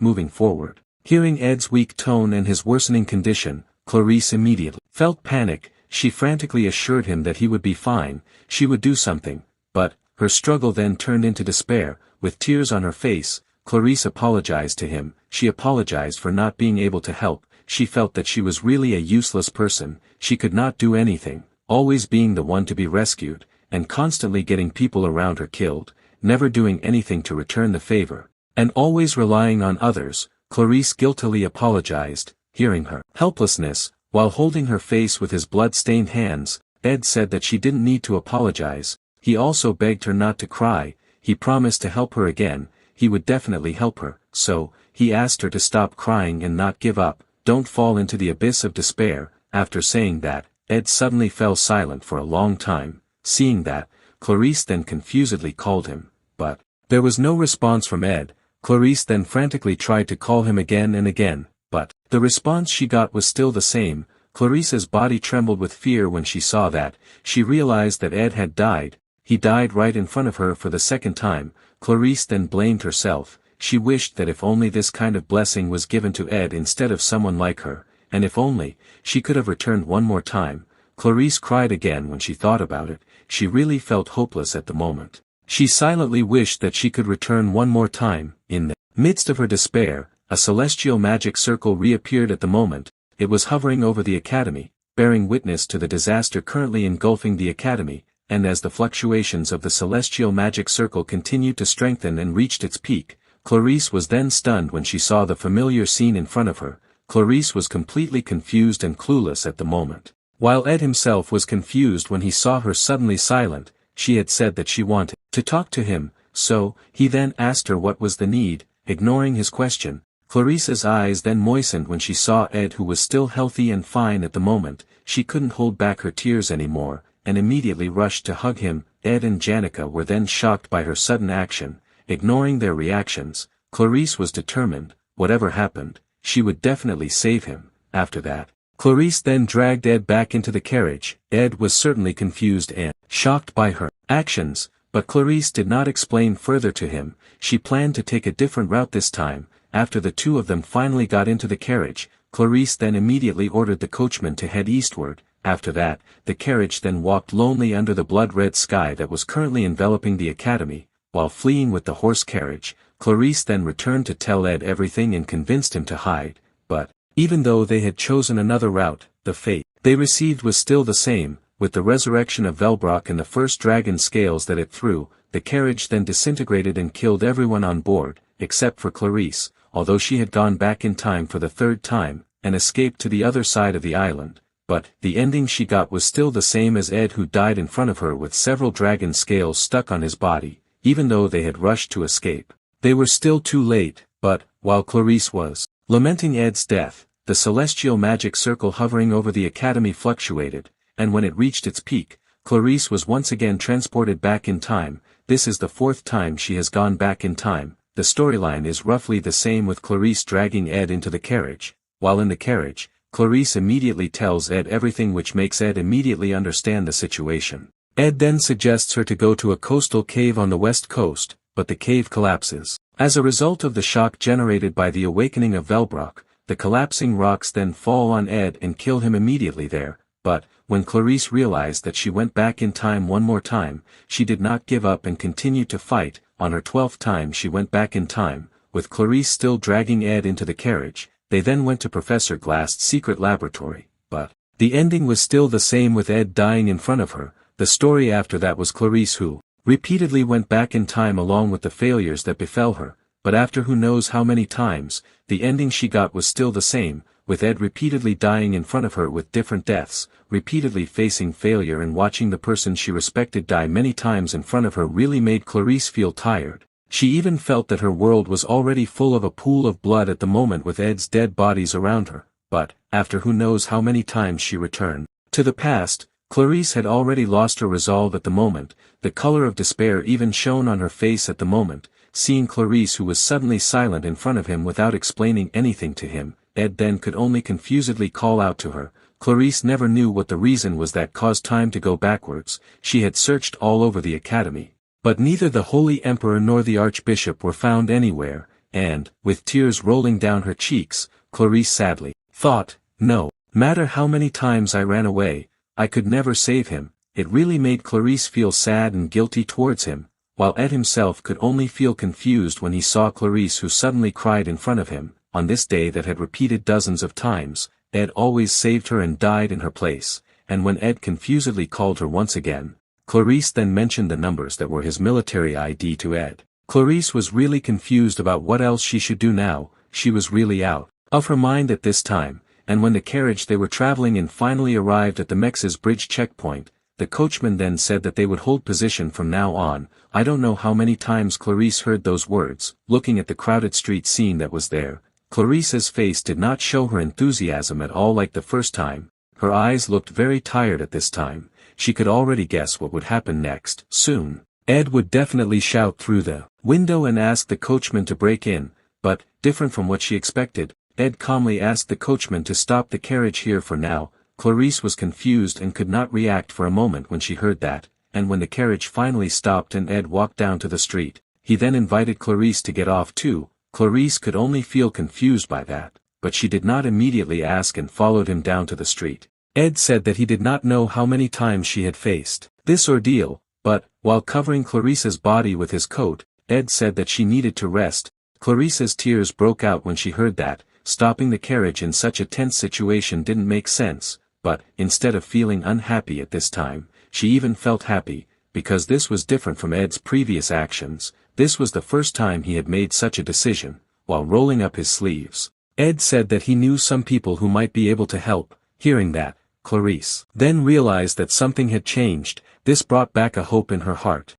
moving forward. Hearing Ed's weak tone and his worsening condition, Clarice immediately felt panic. She frantically assured him that he would be fine, she would do something. But her struggle then turned into despair. With tears on her face, Clarice apologized to him. She apologized for not being able to help. She felt that she was really a useless person. She could not do anything, always being the one to be rescued, and constantly getting people around her killed, never doing anything to return the favor, and always relying on others. Clarice guiltily apologized. Hearing her helplessness, While holding her face with his blood-stained hands, Ed said that she didn't need to apologize. He also begged her not to cry. He promised to help her again. He would definitely help her, so he asked her to stop crying and not give up, don't fall into the abyss of despair. After saying that, Ed suddenly fell silent for a long time. Seeing that, Clarice then confusedly called him, but there was no response from Ed. Clarice then frantically tried to call him again and again, but the response she got was still the same. Clarice's body trembled with fear when she saw that. She realized that Ed had died. He died right in front of her for the second time. Clarice then blamed herself. She wished that if only this kind of blessing was given to Ed instead of someone like her, and if only she could have returned one more time. Clarice cried again when she thought about it. She really felt hopeless at the moment. She silently wished that she could return one more time. In the midst of her despair, a celestial magic circle reappeared at the moment. It was hovering over the academy, bearing witness to the disaster currently engulfing the academy, and as the fluctuations of the celestial magic circle continued to strengthen and reached its peak, Clarice was then stunned when she saw the familiar scene in front of her. Clarice was completely confused and clueless at the moment. While Ed himself was confused when he saw her suddenly silent. She had said that she wanted to talk to him, so he then asked her what was the need. Ignoring his question, Clarice's eyes then moistened when she saw Ed, who was still healthy and fine at the moment. She couldn't hold back her tears anymore, and immediately rushed to hug him. Ed and Janica were then shocked by her sudden action. Ignoring their reactions, Clarice was determined, whatever happened, she would definitely save him. After that, Clarice then dragged Ed back into the carriage. Ed was certainly confused and shocked by her actions, but Clarice did not explain further to him. She planned to take a different route this time. After the two of them finally got into the carriage, Clarice then immediately ordered the coachman to head eastward. After that, the carriage then walked lonely under the blood-red sky that was currently enveloping the academy. While fleeing with the horse carriage, Clarice then returned to tell Ed everything and convinced him to hide. But even though they had chosen another route, the fate they received was still the same. With the resurrection of Velbrock and the first dragon scales that it threw, the carriage then disintegrated and killed everyone on board, except for Clarice, although she had gone back in time for the third time, and escaped to the other side of the island. But the ending she got was still the same as Ed, who died in front of her with several dragon scales stuck on his body. Even though they had rushed to escape, they were still too late. But while Clarice was lamenting Ed's death, the celestial magic circle hovering over the academy fluctuated, and when it reached its peak, Clarice was once again transported back in time. This is the fourth time she has gone back in time. The storyline is roughly the same, with Clarice dragging Ed into the carriage. While in the carriage, Clarice immediately tells Ed everything, which makes Ed immediately understand the situation. Ed then suggests her to go to a coastal cave on the west coast, but the cave collapses. As a result of the shock generated by the awakening of Velbrock, the collapsing rocks then fall on Ed and kill him immediately there. But when Clarice realized that she went back in time one more time, she did not give up and continued to fight. On her 12th time she went back in time, with Clarice still dragging Ed into the carriage. They then went to Professor Glass's secret laboratory, but the ending was still the same, with Ed dying in front of her. The story after that was Clarice, who repeatedly went back in time along with the failures that befell her, but after who knows how many times, the ending she got was still the same, with Ed repeatedly dying in front of her with different deaths. Repeatedly facing failure and watching the person she respected die many times in front of her really made Clarice feel tired. She even felt that her world was already full of a pool of blood at the moment, with Ed's dead bodies around her. But after who knows how many times she returned to the past, Clarice had already lost her resolve at the moment. The color of despair even shone on her face at the moment. Seeing Clarice, who was suddenly silent in front of him without explaining anything to him, Ed then could only confusedly call out to her. Clarice never knew what the reason was that caused time to go backwards. She had searched all over the academy, but neither the Holy Emperor nor the Archbishop were found anywhere, and, with tears rolling down her cheeks, Clarice sadly thought, no matter how many times I ran away, I could never save him. It really made Clarice feel sad and guilty towards him, while Ed himself could only feel confused when he saw Clarice, who suddenly cried in front of him. On this day that had repeated dozens of times, Ed always saved her and died in her place, and when Ed confusedly called her once again, Clarice then mentioned the numbers that were his military ID to Ed. Clarice was really confused about what else she should do now. She was really out of her mind at this time. and when the carriage they were traveling in finally arrived at the Mex's bridge checkpoint, the coachman then said that they would hold position from now on. I don't know how many times Clarice heard those words, looking at the crowded street scene that was there. Clarice's face did not show her enthusiasm at all like the first time. Her eyes looked very tired at this time. She could already guess what would happen next. Soon, Ed would definitely shout through the window and ask the coachman to break in, but, different from what she expected, Ed calmly asked the coachman to stop the carriage here for now. Clarice was confused and could not react for a moment when she heard that, and when the carriage finally stopped and Ed walked down to the street, he then invited Clarice to get off too. Clarice could only feel confused by that, but she did not immediately ask and followed him down to the street. Ed said that he did not know how many times she had faced this ordeal, but, while covering Clarice's body with his coat, Ed said that she needed to rest. Clarice's tears broke out when she heard that. Stopping the carriage in such a tense situation didn't make sense, but, instead of feeling unhappy at this time, she even felt happy, because this was different from Ed's previous actions. This was the first time he had made such a decision. While rolling up his sleeves, Ed said that he knew some people who might be able to help. Hearing that, Clarice then realized that something had changed. This brought back a hope in her heart.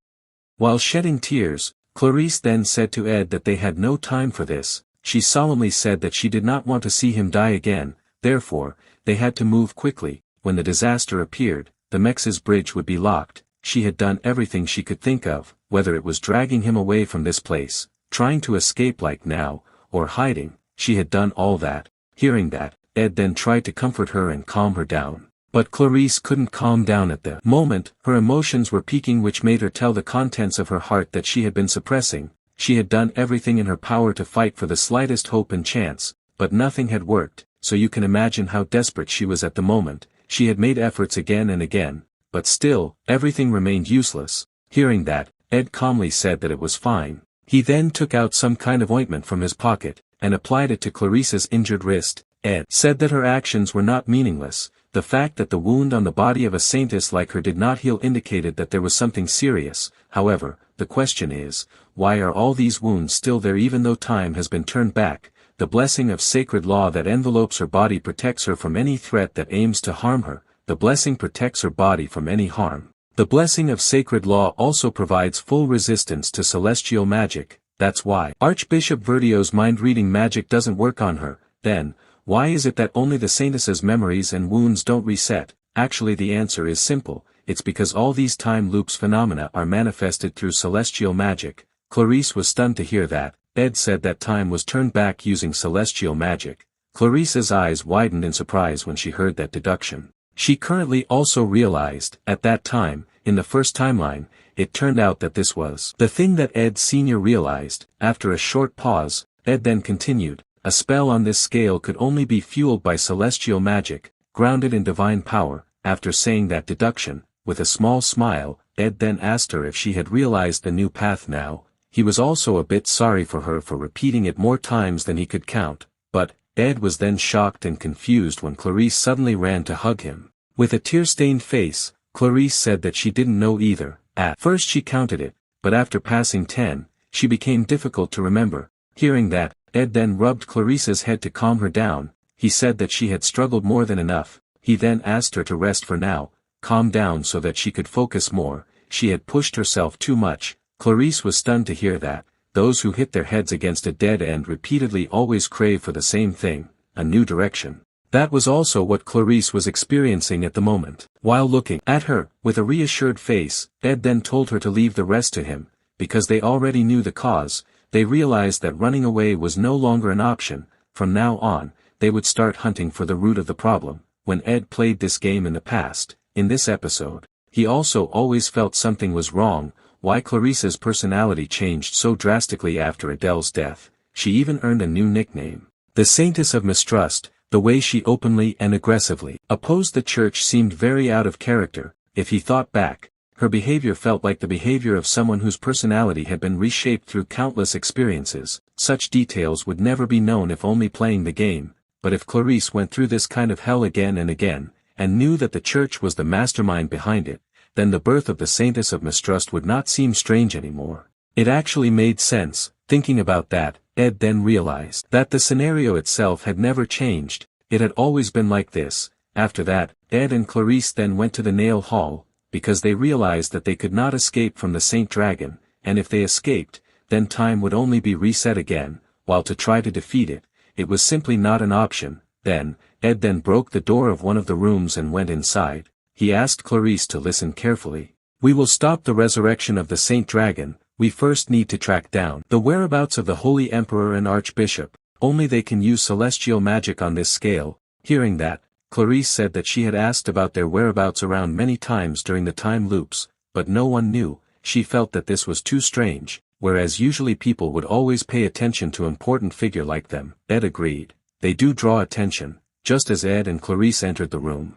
While shedding tears, Clarice then said to Ed that they had no time for this. She solemnly said that she did not want to see him die again, therefore, they had to move quickly. When the disaster appeared, the Mex's bridge would be locked. She had done everything she could think of, whether it was dragging him away from this place, trying to escape like now, or hiding. She had done all that. Hearing that, Ed then tried to comfort her and calm her down. But Clarice couldn't calm down at the moment. Her emotions were peaking, which made her tell the contents of her heart that she had been suppressing. She had done everything in her power to fight for the slightest hope and chance, but nothing had worked, so you can imagine how desperate she was at the moment. She had made efforts again and again, but still, everything remained useless. Hearing that, Ed calmly said that it was fine. He then took out some kind of ointment from his pocket, and applied it to Clarice's injured wrist. Ed said that her actions were not meaningless. The fact that the wound on the body of a saintess like her did not heal indicated that there was something serious. However, the question is, why are all these wounds still there even though time has been turned back? The blessing of sacred law that envelopes her body protects her from any threat that aims to harm her. The blessing protects her body from any harm. The blessing of sacred law also provides full resistance to celestial magic. That's why Archbishop Verdio's mind-reading magic doesn't work on her. Then, why is it that only the saintess's memories and wounds don't reset? Actually, the answer is simple. It's because all these time loops phenomena are manifested through celestial magic. Clarice was stunned to hear that. Ed said that time was turned back using celestial magic. Clarice's eyes widened in surprise when she heard that deduction. She currently also realized, at that time, in the first timeline, it turned out that this was the thing that Ed Sr. realized. After a short pause, Ed then continued. A spell on this scale could only be fueled by celestial magic, grounded in divine power. After saying that deduction, with a small smile, Ed then asked her if she had realized the new path now. He was also a bit sorry for her for repeating it more times than he could count, but, Ed was then shocked and confused when Clarice suddenly ran to hug him. With a tear-stained face, Clarice said that she didn't know either. At first she counted it, but after passing 10, she became difficult to remember. Hearing that, Ed then rubbed Clarice's head to calm her down. He said that she had struggled more than enough. He then asked her to rest for now, calm down so that she could focus more. She had pushed herself too much. Clarice was stunned to hear that. Those who hit their heads against a dead end repeatedly always crave for the same thing, a new direction. That was also what Clarice was experiencing at the moment. While looking at her, with a reassured face, Ed then told her to leave the rest to him, because they already knew the cause. They realized that running away was no longer an option. From now on, they would start hunting for the root of the problem. When Ed played this game in the past, in this episode, he also always felt something was wrong. Why Clarice's personality changed so drastically after Adele's death. She even earned a new nickname, the Saintess of Mistrust. The way she openly and aggressively opposed the church seemed very out of character. If he thought back, her behavior felt like the behavior of someone whose personality had been reshaped through countless experiences. Such details would never be known if only playing the game, but if Clarice went through this kind of hell again and again, and knew that the church was the mastermind behind it, then the birth of the Saintess of Mistrust would not seem strange anymore. It actually made sense. Thinking about that, Ed then realized that the scenario itself had never changed. It had always been like this. After that, Ed and Clarice then went to the nail hall, because they realized that they could not escape from the Saint Dragon, and if they escaped, then time would only be reset again, while to try to defeat it, it was simply not an option. Then, Ed then broke the door of one of the rooms and went inside. He asked Clarice to listen carefully. "We will stop the resurrection of the Saint Dragon. We first need to track down the whereabouts of the Holy Emperor and Archbishop. Only they can use celestial magic on this scale." Hearing that, Clarice said that she had asked about their whereabouts around many times during the time loops, but no one knew. She felt that this was too strange, whereas usually people would always pay attention to important figure like them. Ed agreed. "They do draw attention." Just as Ed and Clarice entered the room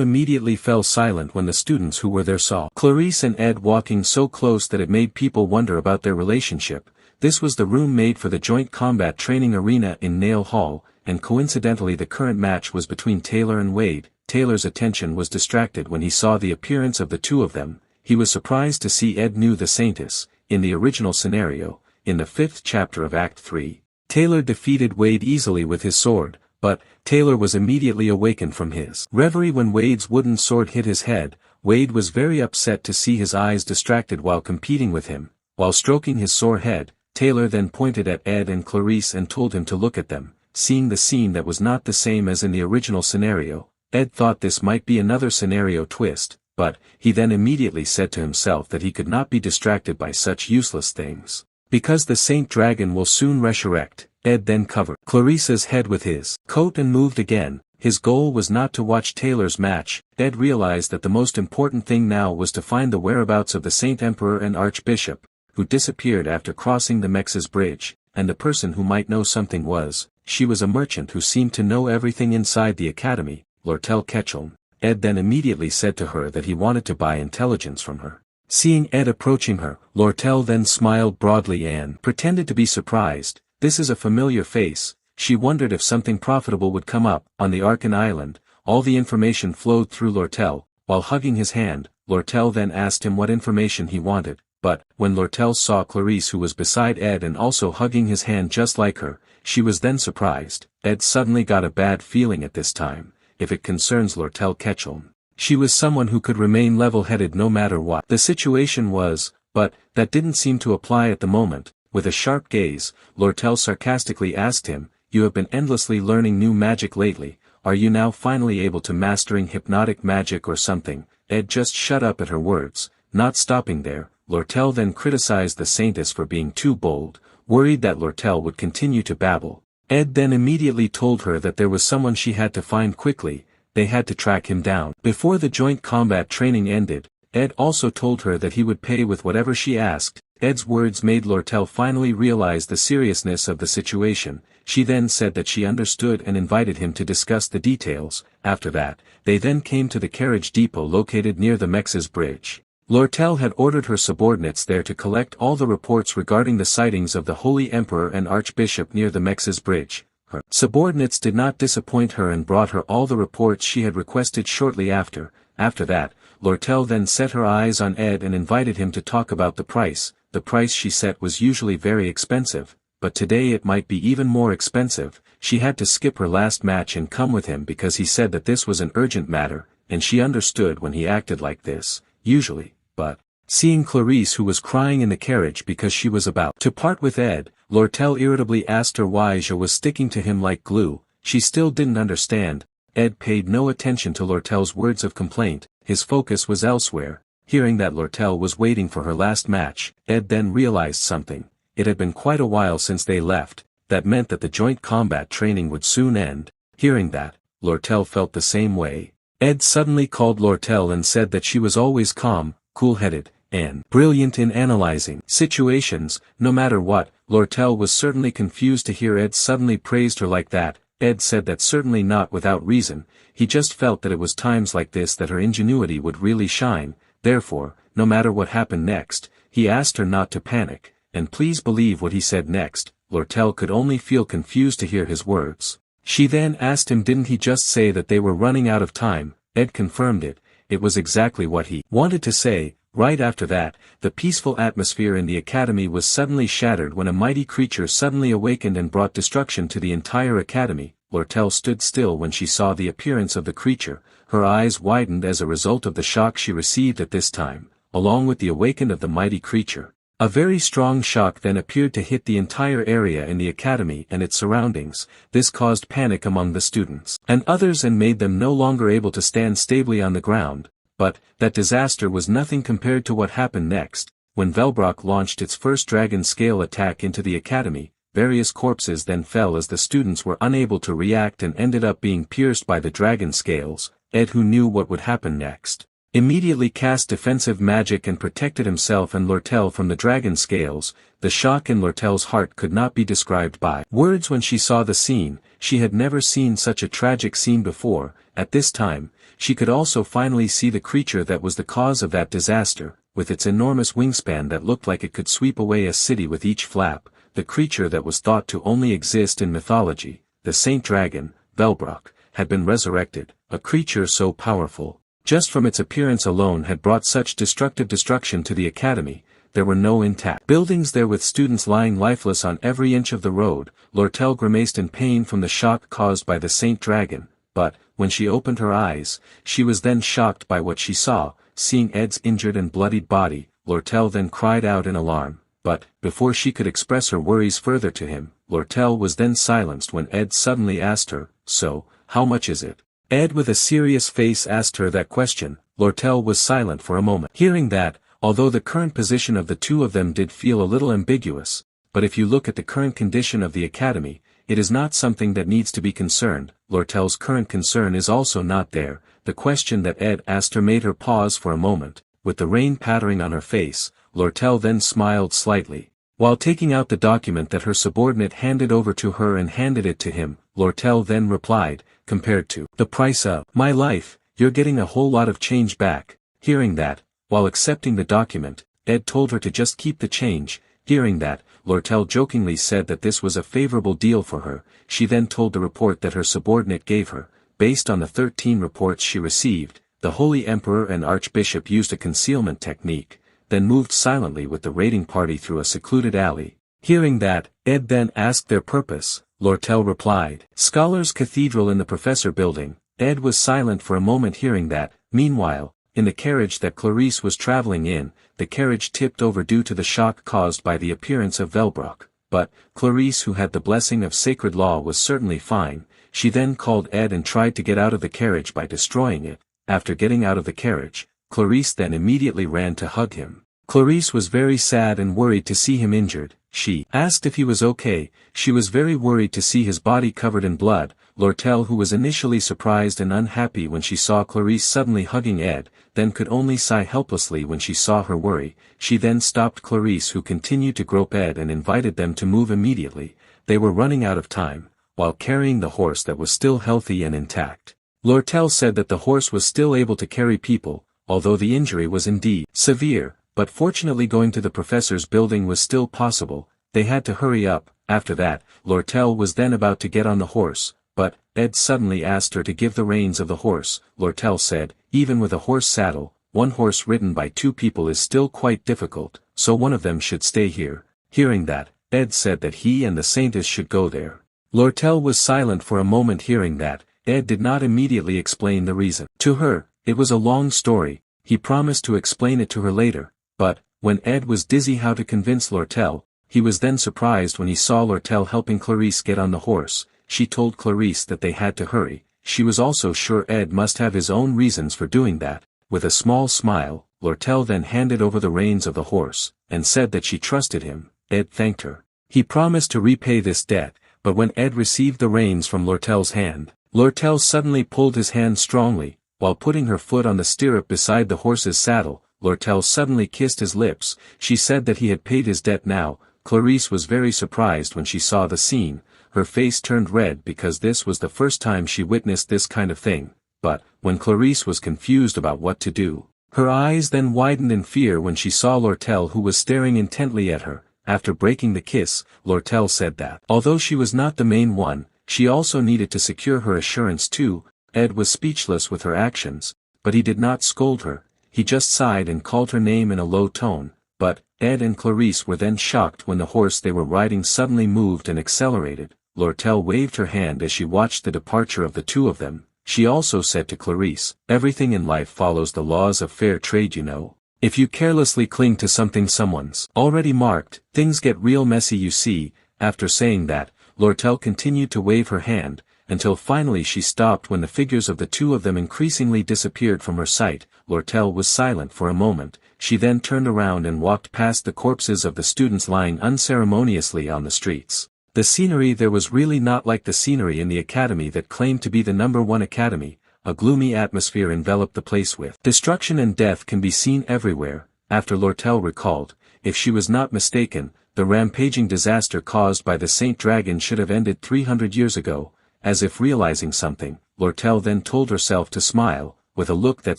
immediately fell silent when the students who were there saw Clarice and Ed walking so close that it made people wonder about their relationship. This was the room made for the joint combat training arena in Nail Hall, and coincidentally the current match was between Taylor and Wade. Taylor's attention was distracted when he saw the appearance of the two of them. He was surprised to see Ed knew the Saintess. In the original scenario, in the 5th chapter of Act 3, Taylor defeated Wade easily with his sword, but Taylor was immediately awakened from his reverie when Wade's wooden sword hit his head. Wade was very upset to see his eyes distracted while competing with him. While stroking his sore head, Taylor then pointed at Ed and Clarice and told him to look at them. Seeing the scene that was not the same as in the original scenario, Ed thought this might be another scenario twist, but he then immediately said to himself that he could not be distracted by such useless things. Because the Saint Dragon will soon resurrect, Ed then covered Clarice's head with his coat and moved again. His goal was not to watch Taylor's match. Ed realized that the most important thing now was to find the whereabouts of the Saint Emperor and Archbishop, who disappeared after crossing the Mex's bridge, and the person who might know something was, she was a merchant who seemed to know everything inside the academy, Lortel Ketchum. Ed then immediately said to her that he wanted to buy intelligence from her. Seeing Ed approaching her, Lortel then smiled broadly and pretended to be surprised. This is a familiar face. She wondered if something profitable would come up. On the Arkan Island, all the information flowed through Lortel. While hugging his hand, Lortel then asked him what information he wanted, but, when Lortel saw Clarice who was beside Ed and also hugging his hand just like her, she was then surprised. Ed suddenly got a bad feeling at this time. If it concerns Lortel Ketchum, she was someone who could remain level-headed no matter what the situation was, but, that didn't seem to apply at the moment. With a sharp gaze, Lortel sarcastically asked him, "You have been endlessly learning new magic lately, are you now finally able to mastering hypnotic magic or something?" Ed just shut up at her words. Not stopping there, Lortel then criticized the Saintess for being too bold. Worried that Lortel would continue to babble, Ed then immediately told her that there was someone she had to find quickly. They had to track him down. Before the joint combat training ended, Ed also told her that he would pay with whatever she asked. Ed's words made Lortel finally realize the seriousness of the situation. She then said that she understood and invited him to discuss the details. After that, they then came to the carriage depot located near the Mex's bridge. Lortel had ordered her subordinates there to collect all the reports regarding the sightings of the Holy Emperor and Archbishop near the Mex's bridge. Her subordinates did not disappoint her and brought her all the reports she had requested shortly after. After that, Lortel then set her eyes on Ed and invited him to talk about the price. The price she set was usually very expensive, but today it might be even more expensive. She had to skip her last match and come with him because he said that this was an urgent matter, and she understood when he acted like this, usually, but, seeing Clarice who was crying in the carriage because she was about to part with Ed, Lortel irritably asked her why Jo was sticking to him like glue. She still didn't understand. Ed paid no attention to Lortel's words of complaint, his focus was elsewhere. Hearing that Lortel was waiting for her last match, Ed then realized something. It had been quite a while since they left. That meant that the joint combat training would soon end. Hearing that, Lortel felt the same way. Ed suddenly called Lortel and said that she was always calm, cool-headed, and brilliant in analyzing situations, no matter what. Lortel was certainly confused to hear Ed suddenly praised her like that. Ed said that certainly not without reason. He just felt that it was times like this that her ingenuity would really shine. Therefore, no matter what happened next, he asked her not to panic, and please believe what he said next. Lortel could only feel confused to hear his words. She then asked him, didn't he just say that they were running out of time? Ed confirmed it. It was exactly what he wanted to say. Right after that, the peaceful atmosphere in the academy was suddenly shattered when a mighty creature suddenly awakened and brought destruction to the entire academy. Lortel stood still when she saw the appearance of the creature. Her eyes widened as a result of the shock she received at this time, along with the awakening of the mighty creature. A very strong shock then appeared to hit the entire area in the academy and its surroundings. This caused panic among the students and others and made them no longer able to stand stably on the ground. But that disaster was nothing compared to what happened next. When Velbrock launched its first dragon scale attack into the academy, various corpses then fell as the students were unable to react and ended up being pierced by the dragon scales. Ed, who knew what would happen next, immediately cast defensive magic and protected himself and Lortel from the dragon scales. The shock in Lortel's heart could not be described by words when she saw the scene. She had never seen such a tragic scene before. At this time, she could also finally see the creature that was the cause of that disaster, with its enormous wingspan that looked like it could sweep away a city with each flap. The creature that was thought to only exist in mythology, the Saint Dragon, Velbrock, had been resurrected. A creature so powerful, just from its appearance alone, had brought such destruction to the academy. There were no intact buildings there, with students lying lifeless on every inch of the road. Lortel grimaced in pain from the shock caused by the Saint Dragon, but, when she opened her eyes, she was then shocked by what she saw. Seeing Ed's injured and bloodied body, Lortel then cried out in alarm. But, before she could express her worries further to him, Lortel was then silenced when Ed suddenly asked her, "So, how much is it?" Ed with a serious face asked her that question. Lortel was silent for a moment. Hearing that, although the current position of the two of them did feel a little ambiguous, but if you look at the current condition of the academy, it is not something that needs to be concerned. Lortel's current concern is also not there. The question that Ed asked her made her pause for a moment. With the rain pattering on her face, Lortel then smiled slightly. While taking out the document that her subordinate handed over to her and handed it to him, Lortel then replied, "Compared to the price of my life, you're getting a whole lot of change back." Hearing that, while accepting the document, Ed told her to just keep the change. Hearing that, Lortel jokingly said that this was a favorable deal for her. She then told the report that her subordinate gave her. Based on the 13 reports she received, the Holy Emperor and Archbishop used a concealment technique, then moved silently with the raiding party through a secluded alley. Hearing that, Ed then asked their purpose. Lortel replied, "Scholars' Cathedral in the Professor Building." Ed was silent for a moment hearing that. Meanwhile, in the carriage that Clarice was traveling in, the carriage tipped over due to the shock caused by the appearance of Velbrock. But, Clarice, who had the blessing of sacred law, was certainly fine. She then called Ed and tried to get out of the carriage by destroying it. After getting out of the carriage, Clarice then immediately ran to hug him. Clarice was very sad and worried to see him injured. She asked if he was okay. She was very worried to see his body covered in blood. Lortel, who was initially surprised and unhappy when she saw Clarice suddenly hugging Ed, then could only sigh helplessly when she saw her worry. She then stopped Clarice, who continued to grope Ed, and invited them to move immediately. They were running out of time, while carrying the horse that was still healthy and intact. Lortel said that the horse was still able to carry people, although the injury was indeed severe, but fortunately going to the professor's building was still possible. They had to hurry up. After that, Lortel was then about to get on the horse, but Ed suddenly asked her to give the reins of the horse. Lortel said, "Even with a horse saddle, one horse ridden by two people is still quite difficult, so one of them should stay here." Hearing that, Ed said that he and the Saintess should go there. Lortel was silent for a moment hearing that. Ed did not immediately explain the reason to her. It was a long story. He promised to explain it to her later, but, when Ed was dizzy how to convince Lortel, he was then surprised when he saw Lortel helping Clarice get on the horse. She told Clarice that they had to hurry. She was also sure Ed must have his own reasons for doing that. With a small smile, Lortel then handed over the reins of the horse, and said that she trusted him. Ed thanked her. He promised to repay this debt, but when Ed received the reins from Lortel's hand, Lortel suddenly pulled his hand strongly. While putting her foot on the stirrup beside the horse's saddle, Lortel suddenly kissed his lips. She said that he had paid his debt now. Clarice was very surprised when she saw the scene. Her face turned red because this was the first time she witnessed this kind of thing. But, when Clarice was confused about what to do, her eyes then widened in fear when she saw Lortel, who was staring intently at her. After breaking the kiss, Lortel said that, although she was not the main one, she also needed to secure her assurance too. Ed was speechless with her actions, but he did not scold her. He just sighed and called her name in a low tone. But, Ed and Clarice were then shocked when the horse they were riding suddenly moved and accelerated. Lortel waved her hand as she watched the departure of the two of them. She also said to Clarice, "Everything in life follows the laws of fair trade, you know. If you carelessly cling to something someone's already marked, things get real messy, you see." After saying that, Lortel continued to wave her hand, until finally she stopped when the figures of the two of them increasingly disappeared from her sight. Lortel was silent for a moment. She then turned around and walked past the corpses of the students lying unceremoniously on the streets. The scenery there was really not like the scenery in the academy that claimed to be the #1 academy. A gloomy atmosphere enveloped the place with destruction and death can be seen everywhere. After Lortel recalled, if she was not mistaken, the rampaging disaster caused by the Saint Dragon should have ended 300 years ago. As if realizing something, Lortel then told herself to smile, with a look that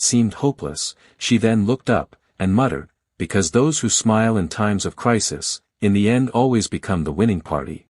seemed hopeless. She then looked up, and muttered, "Because those who smile in times of crisis, in the end always become the winning party."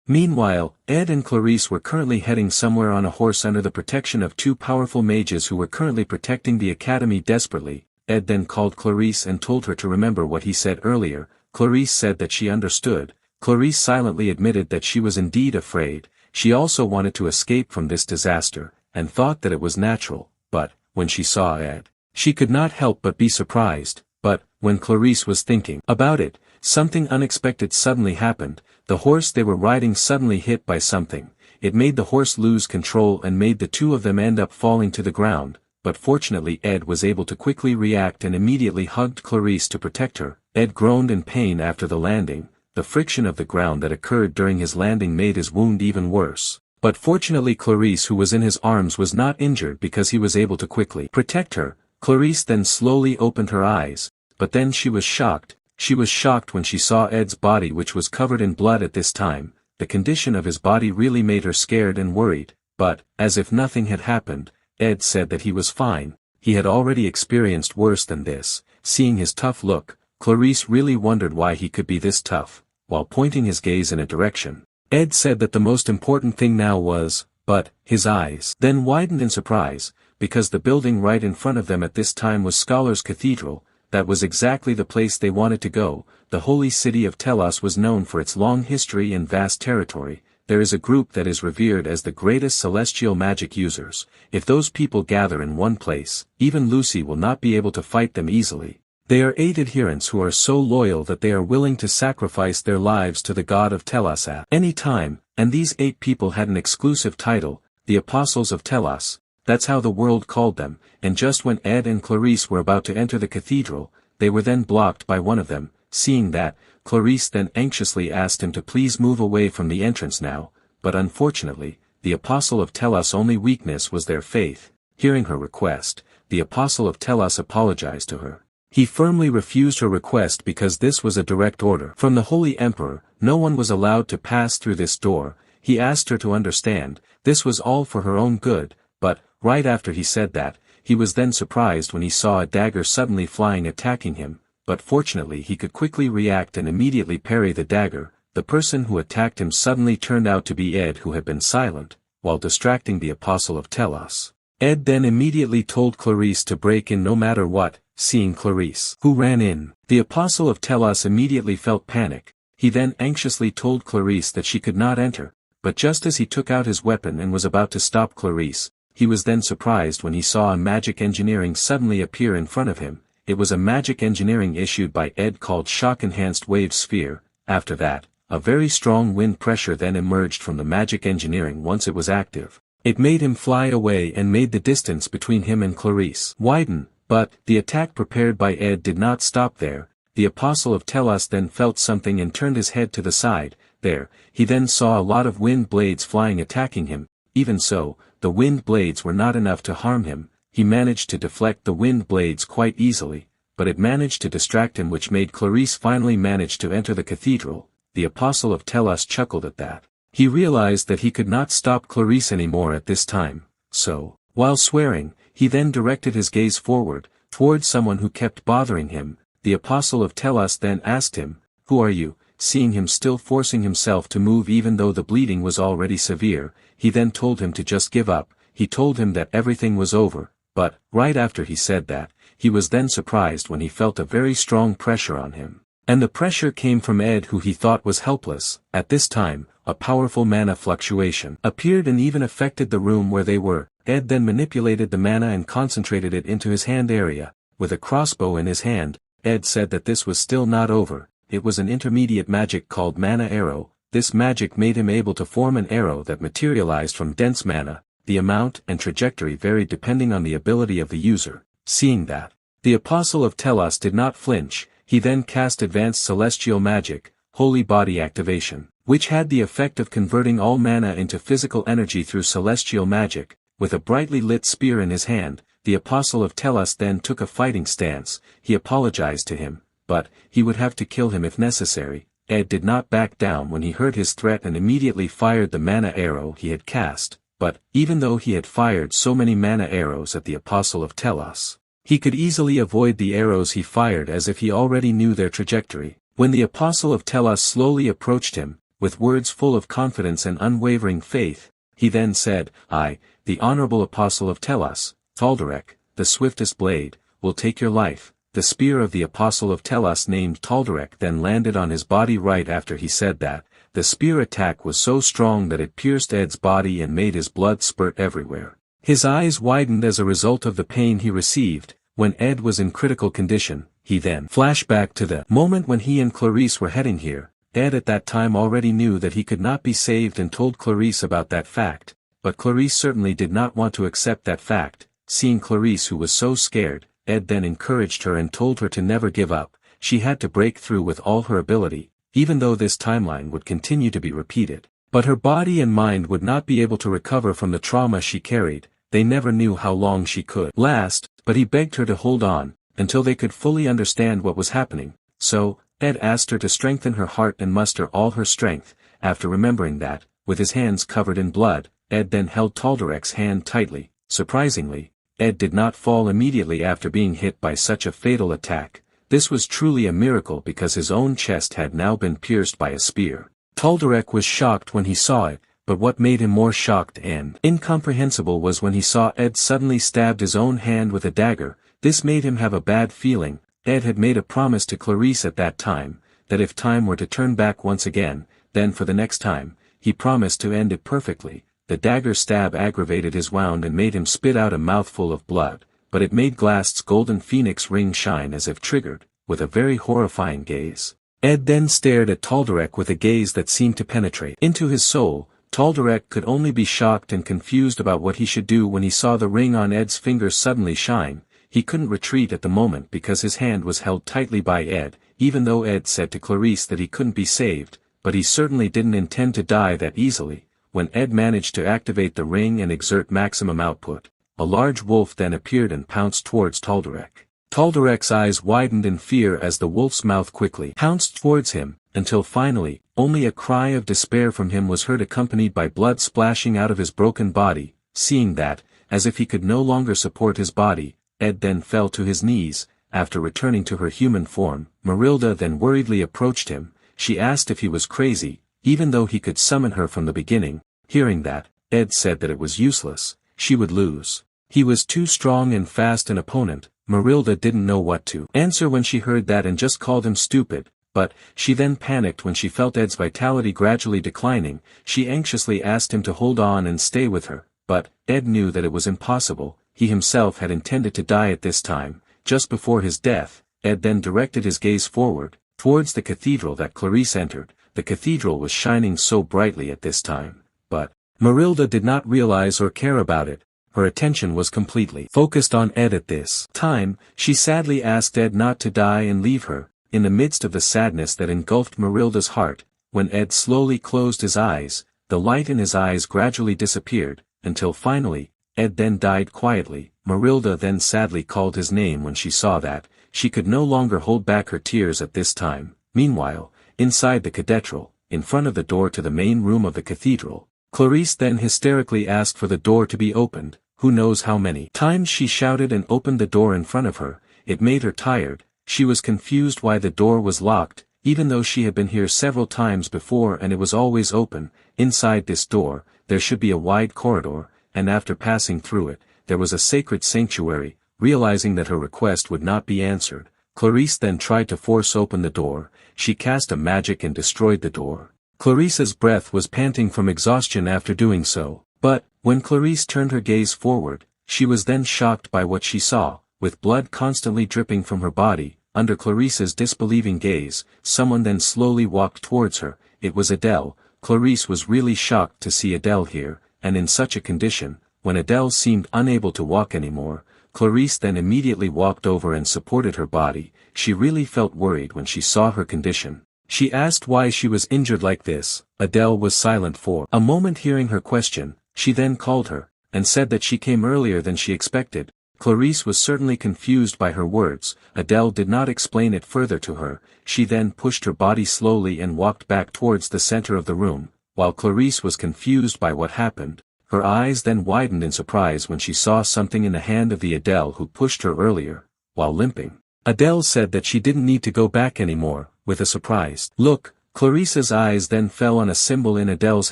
Meanwhile, Ed and Clarice were currently heading somewhere on a horse under the protection of two powerful mages who were currently protecting the academy desperately. Ed then called Clarice and told her to remember what he said earlier. Clarice said that she understood. Clarice silently admitted that she was indeed afraid. She also wanted to escape from this disaster, and thought that it was natural, but, when she saw Ed, she could not help but be surprised. But, when Clarice was thinking about it, something unexpected suddenly happened. The horse they were riding suddenly hit by something. It made the horse lose control and made the two of them end up falling to the ground, but fortunately Ed was able to quickly react and immediately hugged Clarice to protect her. Ed groaned in pain after the landing. The friction of the ground that occurred during his landing made his wound even worse. But fortunately Clarice, who was in his arms, was not injured because he was able to quickly protect her. Clarice then slowly opened her eyes, but then she was shocked. She was shocked when she saw Ed's body, which was covered in blood at this time. The condition of his body really made her scared and worried, but, as if nothing had happened, Ed said that he was fine. He had already experienced worse than this. Seeing his tough look, Clarice really wondered why he could be this tough. While pointing his gaze in a direction, Ed said that the most important thing now was, but, his eyes then widened in surprise, because the building right in front of them at this time was Scholars Cathedral. That was exactly the place they wanted to go. The holy city of Telos was known for its long history and vast territory. There is a group that is revered as the greatest celestial magic users. If those people gather in one place, even Lucy will not be able to fight them easily. They are 8 adherents who are so loyal that they are willing to sacrifice their lives to the god of Telos at any time, and these 8 people had an exclusive title, the Apostles of Telos. That's how the world called them, and just when Ed and Clarice were about to enter the cathedral, they were then blocked by one of them. Seeing that, Clarice then anxiously asked him to please move away from the entrance now, but unfortunately, the Apostle of Telos' only weakness was their faith. Hearing her request, the Apostle of Telos apologized to her. He firmly refused her request because this was a direct order from the Holy Emperor. No one was allowed to pass through this door. He asked her to understand, this was all for her own good, but, right after he said that, he was then surprised when he saw a dagger suddenly flying attacking him, but fortunately he could quickly react and immediately parry the dagger. The person who attacked him suddenly turned out to be Ed, who had been silent, while distracting the Apostle of Telos. Ed then immediately told Clarice to break in no matter what. Seeing Clarice, who ran in, the Apostle of Telos immediately felt panic. He then anxiously told Clarice that she could not enter, but just as he took out his weapon and was about to stop Clarice, he was then surprised when he saw a magic engineering suddenly appear in front of him. It was a magic engineering issued by Ed called Shock Enhanced Wave Sphere. After that, a very strong wind pressure then emerged from the magic engineering once it was active. It made him fly away and made the distance between him and Clarice widen. But, the attack prepared by Ed did not stop there. The Apostle of Telos then felt something and turned his head to the side. There, he then saw a lot of wind blades flying attacking him. Even so, the wind blades were not enough to harm him. He managed to deflect the wind blades quite easily, but it managed to distract him, which made Clarice finally manage to enter the cathedral. The Apostle of Telos chuckled at that. He realized that he could not stop Clarice anymore at this time. So, while swearing, he then directed his gaze forward, towards someone who kept bothering him. The Apostle of Telos then asked him, "Who are you?" Seeing him still forcing himself to move even though the bleeding was already severe, he then told him to just give up. He told him that everything was over, but, right after he said that, he was then surprised when he felt a very strong pressure on him. And the pressure came from Ed, who he thought was helpless. At this time, a powerful mana fluctuation appeared and even affected the room where they were. Ed then manipulated the mana and concentrated it into his hand area. With a crossbow in his hand, Ed said that this was still not over. It was an intermediate magic called Mana Arrow. This magic made him able to form an arrow that materialized from dense mana. The amount and trajectory varied depending on the ability of the user. Seeing that the Apostle of Telos did not flinch, he then cast Advanced Celestial Magic, Holy Body Activation, which had the effect of converting all mana into physical energy through celestial magic. With a brightly lit spear in his hand, the Apostle of Telos then took a fighting stance. He apologized to him, but he would have to kill him if necessary. Ed did not back down when he heard his threat and immediately fired the mana arrow he had cast. But, even though he had fired so many mana arrows at the Apostle of Telos, he could easily avoid the arrows he fired as if he already knew their trajectory. When the Apostle of Telos slowly approached him, with words full of confidence and unwavering faith, he then said, "I, the Honorable Apostle of Telos, Tal'Dorei, the swiftest blade, will take your life." The spear of the Apostle of Telos named Tal'Dorei then landed on his body right after he said that. The spear attack was so strong that it pierced Ed's body and made his blood spurt everywhere. His eyes widened as a result of the pain he received. When Ed was in critical condition, he then flashed back to the moment when he and Clarice were heading here. Ed at that time already knew that he could not be saved and told Clarice about that fact, but Clarice certainly did not want to accept that fact. Seeing Clarice who was so scared, Ed then encouraged her and told her to never give up. She had to break through with all her ability. Even though this timeline would continue to be repeated. But her body and mind would not be able to recover from the trauma she carried. They never knew how long she could last, but he begged her to hold on, until they could fully understand what was happening. So, Ed asked her to strengthen her heart and muster all her strength. After remembering that, with his hands covered in blood, Ed then held Tal'Dorei's hand tightly. Surprisingly, Ed did not fall immediately after being hit by such a fatal attack. This was truly a miracle because his own chest had now been pierced by a spear. Tal'Dorei was shocked when he saw it, but what made him more shocked and incomprehensible was when he saw Ed suddenly stabbed his own hand with a dagger. This made him have a bad feeling. Ed had made a promise to Clarice at that time, that if time were to turn back once again, then for the next time, he promised to end it perfectly. The dagger stab aggravated his wound and made him spit out a mouthful of blood. But it made Glast's golden phoenix ring shine as if triggered, with a very horrifying gaze. Ed then stared at Tal'Dorei with a gaze that seemed to penetrate into his soul. Tal'Dorei could only be shocked and confused about what he should do when he saw the ring on Ed's finger suddenly shine. He couldn't retreat at the moment because his hand was held tightly by Ed, even though Ed said to Clarice that he couldn't be saved, but he certainly didn't intend to die that easily. When Ed managed to activate the ring and exert maximum output, a large wolf then appeared and pounced towards Tal'Dorei. Tal'Dorei's eyes widened in fear as the wolf's mouth quickly pounced towards him, until finally, only a cry of despair from him was heard accompanied by blood splashing out of his broken body. Seeing that, as if he could no longer support his body, Ed then fell to his knees. After returning to her human form, Marilda then worriedly approached him. She asked if he was crazy, even though he could summon her from the beginning. Hearing that, Ed said that it was useless. She would lose. He was too strong and fast an opponent. Marilda didn't know what to answer when she heard that and just called him stupid, but she then panicked when she felt Ed's vitality gradually declining. She anxiously asked him to hold on and stay with her, but Ed knew that it was impossible. He himself had intended to die at this time. Just before his death, Ed then directed his gaze forward, towards the cathedral that Clarice entered. The cathedral was shining so brightly at this time, but Marilda did not realize or care about it. Her attention was completely focused on Ed at this time. She sadly asked Ed not to die and leave her. In the midst of the sadness that engulfed Marilda's heart, when Ed slowly closed his eyes, the light in his eyes gradually disappeared, until finally, Ed then died quietly. Marilda then sadly called his name when she saw that. She could no longer hold back her tears at this time. Meanwhile, inside the cathedral, in front of the door to the main room of the cathedral, Clarice then hysterically asked for the door to be opened. Who knows how many times she shouted and opened the door in front of her. It made her tired. She was confused why the door was locked, even though she had been here several times before and it was always open. Inside this door, there should be a wide corridor, and after passing through it, there was a sacred sanctuary. Realizing that her request would not be answered, Clarice then tried to force open the door. She cast a magic and destroyed the door. Clarice's breath was panting from exhaustion after doing so. But, when Clarice turned her gaze forward, she was then shocked by what she saw. With blood constantly dripping from her body, under Clarice's disbelieving gaze, someone then slowly walked towards her. It was Adele. Clarice was really shocked to see Adele here, and in such a condition. When Adele seemed unable to walk anymore, Clarice then immediately walked over and supported her body. She really felt worried when she saw her condition. She asked why she was injured like this. Adele was silent for a moment hearing her question. She then called her, and said that she came earlier than she expected. Clarice was certainly confused by her words. Adele did not explain it further to her. She then pushed her body slowly and walked back towards the center of the room. While Clarice was confused by what happened, her eyes then widened in surprise when she saw something in the hand of the Adele who pushed her earlier, while limping. Adele said that she didn't need to go back anymore. With a surprised look, Clarice's eyes then fell on a symbol in Adele's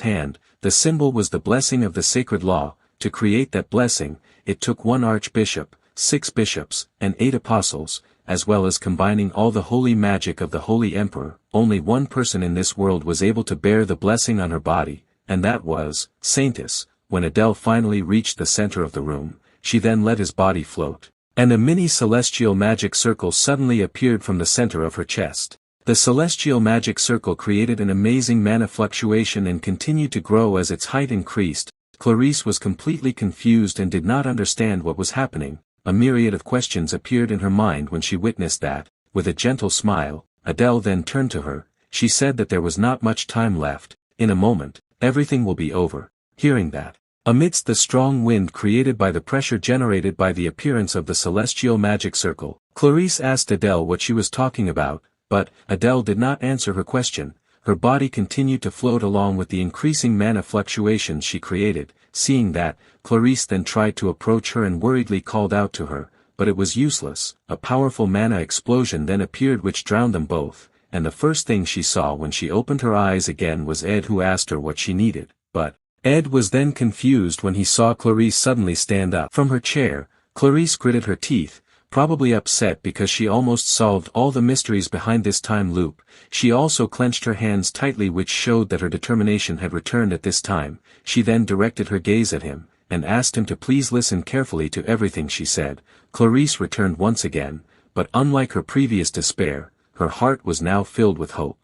hand. The symbol was the blessing of the sacred law. To create that blessing, it took 1 archbishop, 6 bishops, and 8 apostles, as well as combining all the holy magic of the Holy Emperor. Only one person in this world was able to bear the blessing on her body, and that was Saintess. When Adele finally reached the center of the room, she then let his body float, and a mini celestial magic circle suddenly appeared from the center of her chest. The celestial magic circle created an amazing mana fluctuation and continued to grow as its height increased. Clarice was completely confused and did not understand what was happening. A myriad of questions appeared in her mind when she witnessed that. With a gentle smile, Adele then turned to her. She said that there was not much time left. In a moment, everything will be over. Hearing that, amidst the strong wind created by the pressure generated by the appearance of the celestial magic circle, Clarice asked Adele what she was talking about, but Adele did not answer her question. Her body continued to float along with the increasing mana fluctuations she created. Seeing that, Clarice then tried to approach her and worriedly called out to her, but it was useless. A powerful mana explosion then appeared which drowned them both, and the first thing she saw when she opened her eyes again was Ed, who asked her what she needed. But Ed was then confused when he saw Clarice suddenly stand up from her chair. Clarice gritted her teeth, probably upset because she almost solved all the mysteries behind this time loop. She also clenched her hands tightly, which showed that her determination had returned at this time. She then directed her gaze at him, and asked him to please listen carefully to everything she said. Clarice returned once again, but unlike her previous despair, her heart was now filled with hope.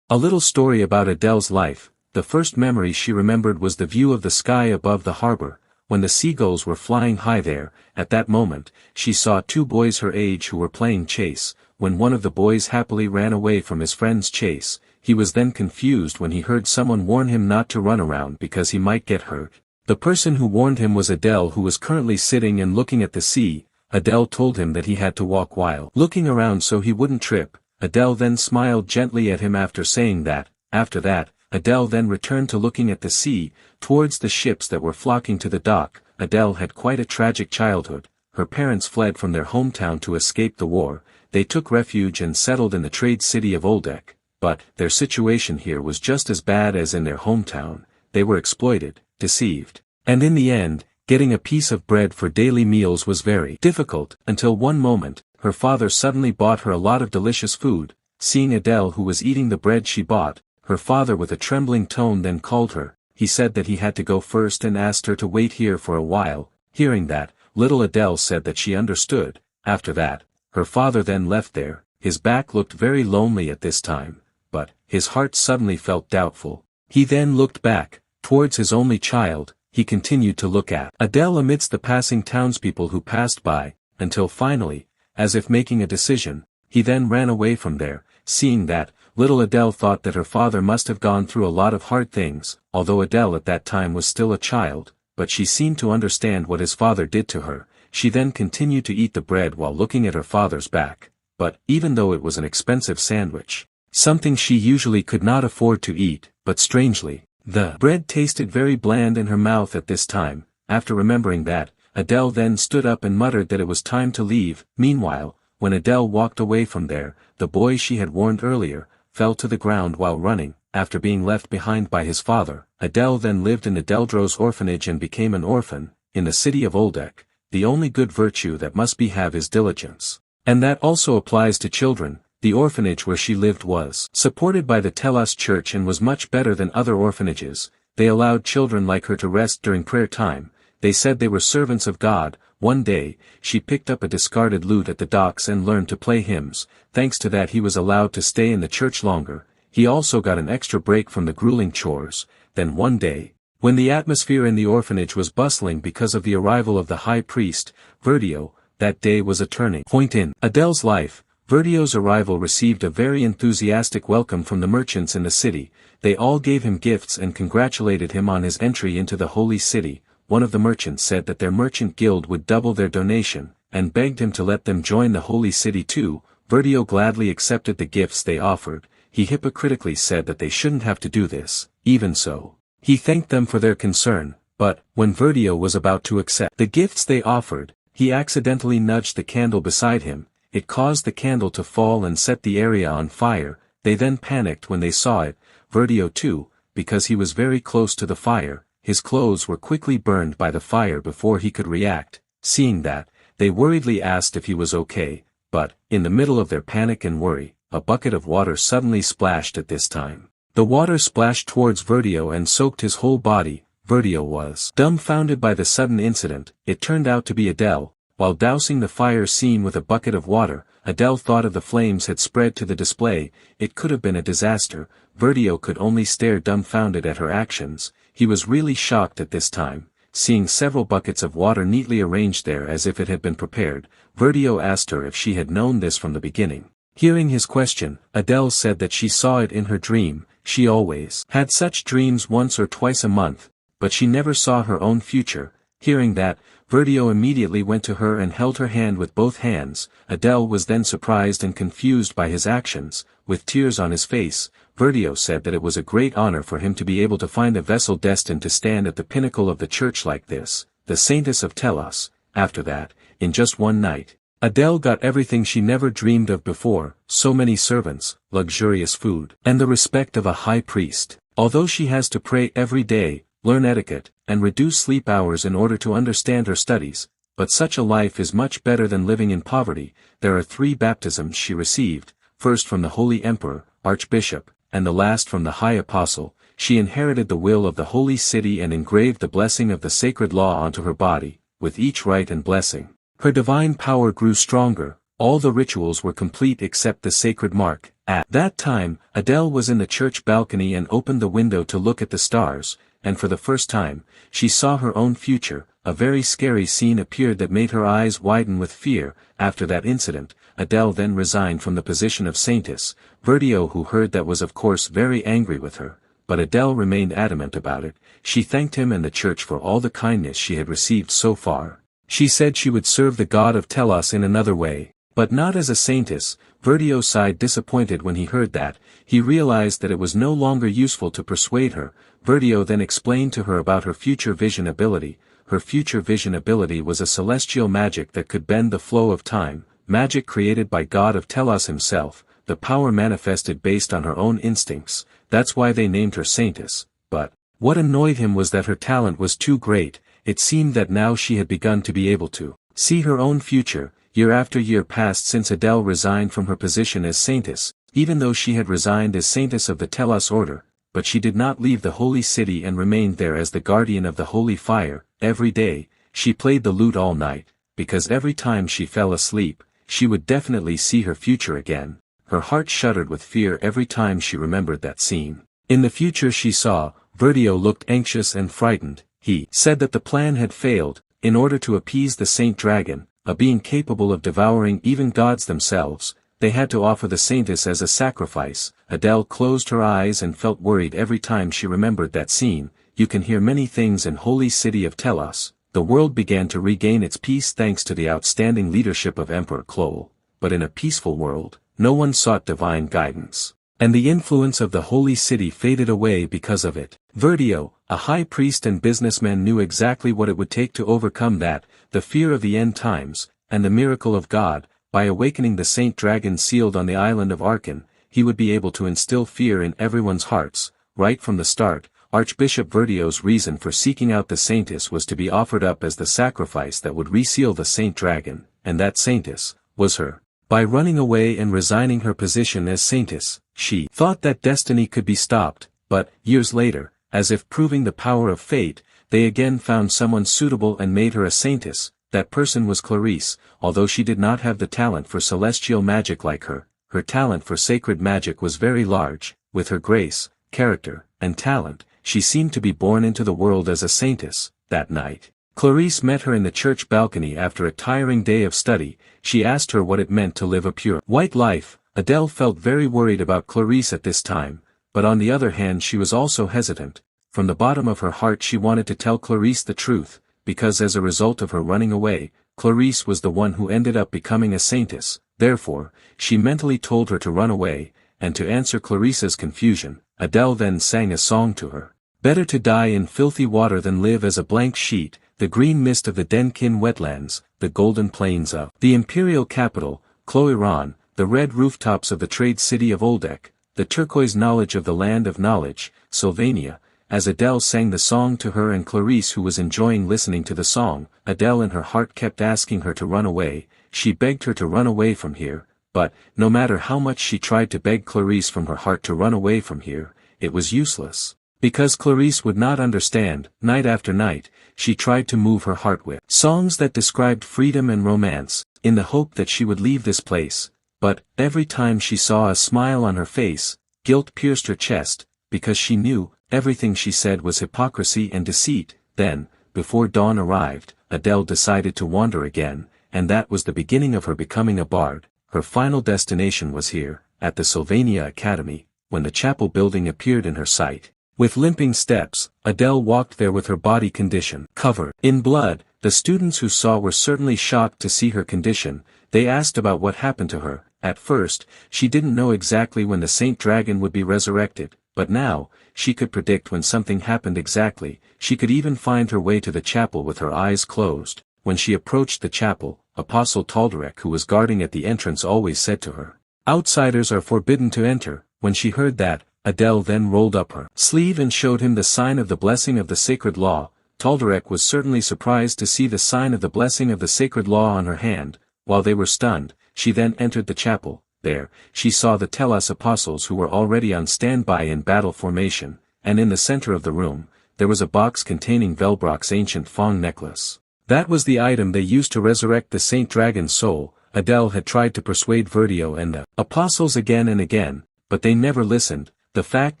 A little story about Adele's life. The first memory she remembered was the view of the sky above the harbor. When the seagulls were flying high there, at that moment, she saw 2 boys her age who were playing chase. When one of the boys happily ran away from his friend's chase, he was then confused when he heard someone warn him not to run around because he might get hurt. The person who warned him was Adele, who was currently sitting and looking at the sea. Adele told him that he had to walk while looking around so he wouldn't trip. Adele then smiled gently at him after saying that. After that, Adele then returned to looking at the sea, towards the ships that were flocking to the dock. Adele had quite a tragic childhood. Her parents fled from their hometown to escape the war. They took refuge and settled in the trade city of Oldek. But their situation here was just as bad as in their hometown. They were exploited, deceived, and in the end, getting a piece of bread for daily meals was very difficult, until one moment, her father suddenly bought her a lot of delicious food. Seeing Adele, who was eating the bread she bought, her father with a trembling tone then called her. He said that he had to go first and asked her to wait here for a while. Hearing that, little Adele said that she understood. After that, her father then left there. His back looked very lonely at this time, but his heart suddenly felt doubtful. He then looked back, towards his only child. He continued to look at Adele amidst the passing townspeople who passed by, until finally, as if making a decision, he then ran away from there. Seeing that, little Adele thought that her father must have gone through a lot of hard things, although Adele at that time was still a child, but she seemed to understand what his father did to her. She then continued to eat the bread while looking at her father's back. But, even though it was an expensive sandwich, something she usually could not afford to eat, but strangely, the bread tasted very bland in her mouth at this time. After remembering that, Adele then stood up and muttered that it was time to leave. Meanwhile, when Adele walked away from there, the boy she had warned earlier, fell to the ground while running. After being left behind by his father, Adele then lived in Adeldro's orphanage and became an orphan. In the city of Oldek, the only good virtue that must be have is diligence. And that also applies to children. The orphanage where she lived was supported by the Telos Church and was much better than other orphanages. They allowed children like her to rest during prayer time. They said they were servants of God. One day, she picked up a discarded lute at the docks and learned to play hymns. Thanks to that he was allowed to stay in the church longer. He also got an extra break from the grueling chores. Then one day, when the atmosphere in the orphanage was bustling because of the arrival of the high priest, Verdio, that day was a turning point in Adele's life. Verdio's arrival received a very enthusiastic welcome from the merchants in the city. They all gave him gifts and congratulated him on his entry into the holy city. One of the merchants said that their merchant guild would double their donation, and begged him to let them join the holy city too. Verdio gladly accepted the gifts they offered. He hypocritically said that they shouldn't have to do this. Even so, he thanked them for their concern, but, when Verdio was about to accept the gifts they offered, he accidentally nudged the candle beside him. It caused the candle to fall and set the area on fire. They then panicked when they saw it. Verdio too, because he was very close to the fire. His clothes were quickly burned by the fire before he could react. Seeing that, they worriedly asked if he was okay, but, in the middle of their panic and worry, a bucket of water suddenly splashed at this time. The water splashed towards Verdio and soaked his whole body. Verdio was dumbfounded by the sudden incident. It turned out to be Adele. While dousing the fire scene with a bucket of water, Adele thought of the flames had spread to the display. It could have been a disaster. Verdio could only stare dumbfounded at her actions. He was really shocked at this time, seeing several buckets of water neatly arranged there as if it had been prepared. Verdio asked her if she had known this from the beginning. Hearing his question, Adele said that she saw it in her dream. She always had such dreams once or twice a month, but she never saw her own future. Hearing that, Verdio immediately went to her and held her hand with both hands. Adele was then surprised and confused by his actions. With tears on his face, Verdio said that it was a great honor for him to be able to find a vessel destined to stand at the pinnacle of the church like this, the Saintess of Telos. After that, in just one night, Adele got everything she never dreamed of before: so many servants, luxurious food, and the respect of a high priest. Although she has to pray every day, learn etiquette, and reduce sleep hours in order to understand her studies, but such a life is much better than living in poverty. There are 3 baptisms she received, first from the Holy Emperor, Archbishop, and the last from the High Apostle. She inherited the will of the holy city and engraved the blessing of the sacred law onto her body. With each rite and blessing, her divine power grew stronger. All the rituals were complete except the sacred mark. At that time, Adele was in the church balcony and opened the window to look at the stars, and for the first time, she saw her own future. A very scary scene appeared that made her eyes widen with fear. After that incident, Adele then resigned from the position of saintess. Verdio, who heard that, was of course very angry with her, but Adele remained adamant about it. She thanked him and the church for all the kindness she had received so far. She said she would serve the god of Telos in another way, but not as a saintess. Verdio sighed disappointed when he heard that. He realized that it was no longer useful to persuade her. Verdio then explained to her about her future vision ability. Her future vision ability was a celestial magic that could bend the flow of time, magic created by God of Telos himself. The power manifested based on her own instincts. That's why they named her saintess. But what annoyed him was that her talent was too great. It seemed that now she had begun to be able to see her own future. Year after year passed since Adele resigned from her position as saintess, even though she had resigned as saintess of the Telos order, but she did not leave the holy city and remained there as the guardian of the holy fire. Every day, she played the lute all night, because every time she fell asleep, she would definitely see her future again. Her heart shuddered with fear every time she remembered that scene. In the future she saw, Verdio looked anxious and frightened. He said that the plan had failed. In order to appease the Saint Dragon, a being capable of devouring even gods themselves, they had to offer the saintess as a sacrifice. Adele closed her eyes and felt worried every time she remembered that scene. You can hear many things in holy city of Telos. The world began to regain its peace thanks to the outstanding leadership of Emperor Clol, but in a peaceful world, no one sought divine guidance, and the influence of the holy city faded away because of it. Verdio, a high priest and businessman, knew exactly what it would take to overcome that, the fear of the end times, and the miracle of God. By awakening the Saint Dragon sealed on the island of Arkan, he would be able to instill fear in everyone's hearts. Right from the start, Archbishop Verdio's reason for seeking out the saintess was to be offered up as the sacrifice that would reseal the Saint Dragon, and that saintess was her. By running away and resigning her position as saintess, she thought that destiny could be stopped, but, years later, as if proving the power of fate, they again found someone suitable and made her a saintess. That person was Clarice. Although she did not have the talent for celestial magic like her talent for sacred magic was very large. With her grace, character, and talent, she seemed to be born into the world as a saintess. That night, Clarice met her in the church balcony after a tiring day of study. She asked her what it meant to live a pure, white life. Adele felt very worried about Clarice at this time, but on the other hand she was also hesitant. From the bottom of her heart she wanted to tell Clarice the truth, because as a result of her running away, Clarice was the one who ended up becoming a saintess. Therefore, she mentally told her to run away, and to answer Clarice's confusion, Adele then sang a song to her. Better to die in filthy water than live as a blank sheet, the green mist of the Denkin wetlands, the golden plains of the imperial capital, Cloiran, the red rooftops of the trade city of Oldek, the turquoise knowledge of the land of knowledge, Sylvania. As Adele sang the song to her and Clarice, who was enjoying listening to the song, Adele in her heart kept asking her to run away. She begged her to run away from here, but, no matter how much she tried to beg Clarice from her heart to run away from here, it was useless. Because Clarice would not understand. Night after night, she tried to move her heart with songs that described freedom and romance, in the hope that she would leave this place. But, every time she saw a smile on her face, guilt pierced her chest, because she knew, everything she said was hypocrisy and deceit. Then, before dawn arrived, Adele decided to wander again, and that was the beginning of her becoming a bard. Her final destination was here, at the Sylvania Academy, when the chapel building appeared in her sight. With limping steps, Adele walked there with her body condition covered in blood. The students who saw were certainly shocked to see her condition. They asked about what happened to her. At first, she didn't know exactly when the Saint Dragon would be resurrected, but now, she could predict when something happened exactly. She could even find her way to the chapel with her eyes closed. When she approached the chapel, Apostle Taldarek, who was guarding at the entrance, always said to her, "Outsiders are forbidden to enter." When she heard that, Adele then rolled up her sleeve and showed him the sign of the blessing of the sacred law. Taldarek was certainly surprised to see the sign of the blessing of the sacred law on her hand. While they were stunned, she then entered the chapel. There, she saw the Telos apostles who were already on standby in battle formation, and in the center of the room, there was a box containing Velbrok's ancient Fong necklace. That was the item they used to resurrect the Saint Dragon's soul. Adele had tried to persuade Verdio and the apostles again and again, but they never listened. The fact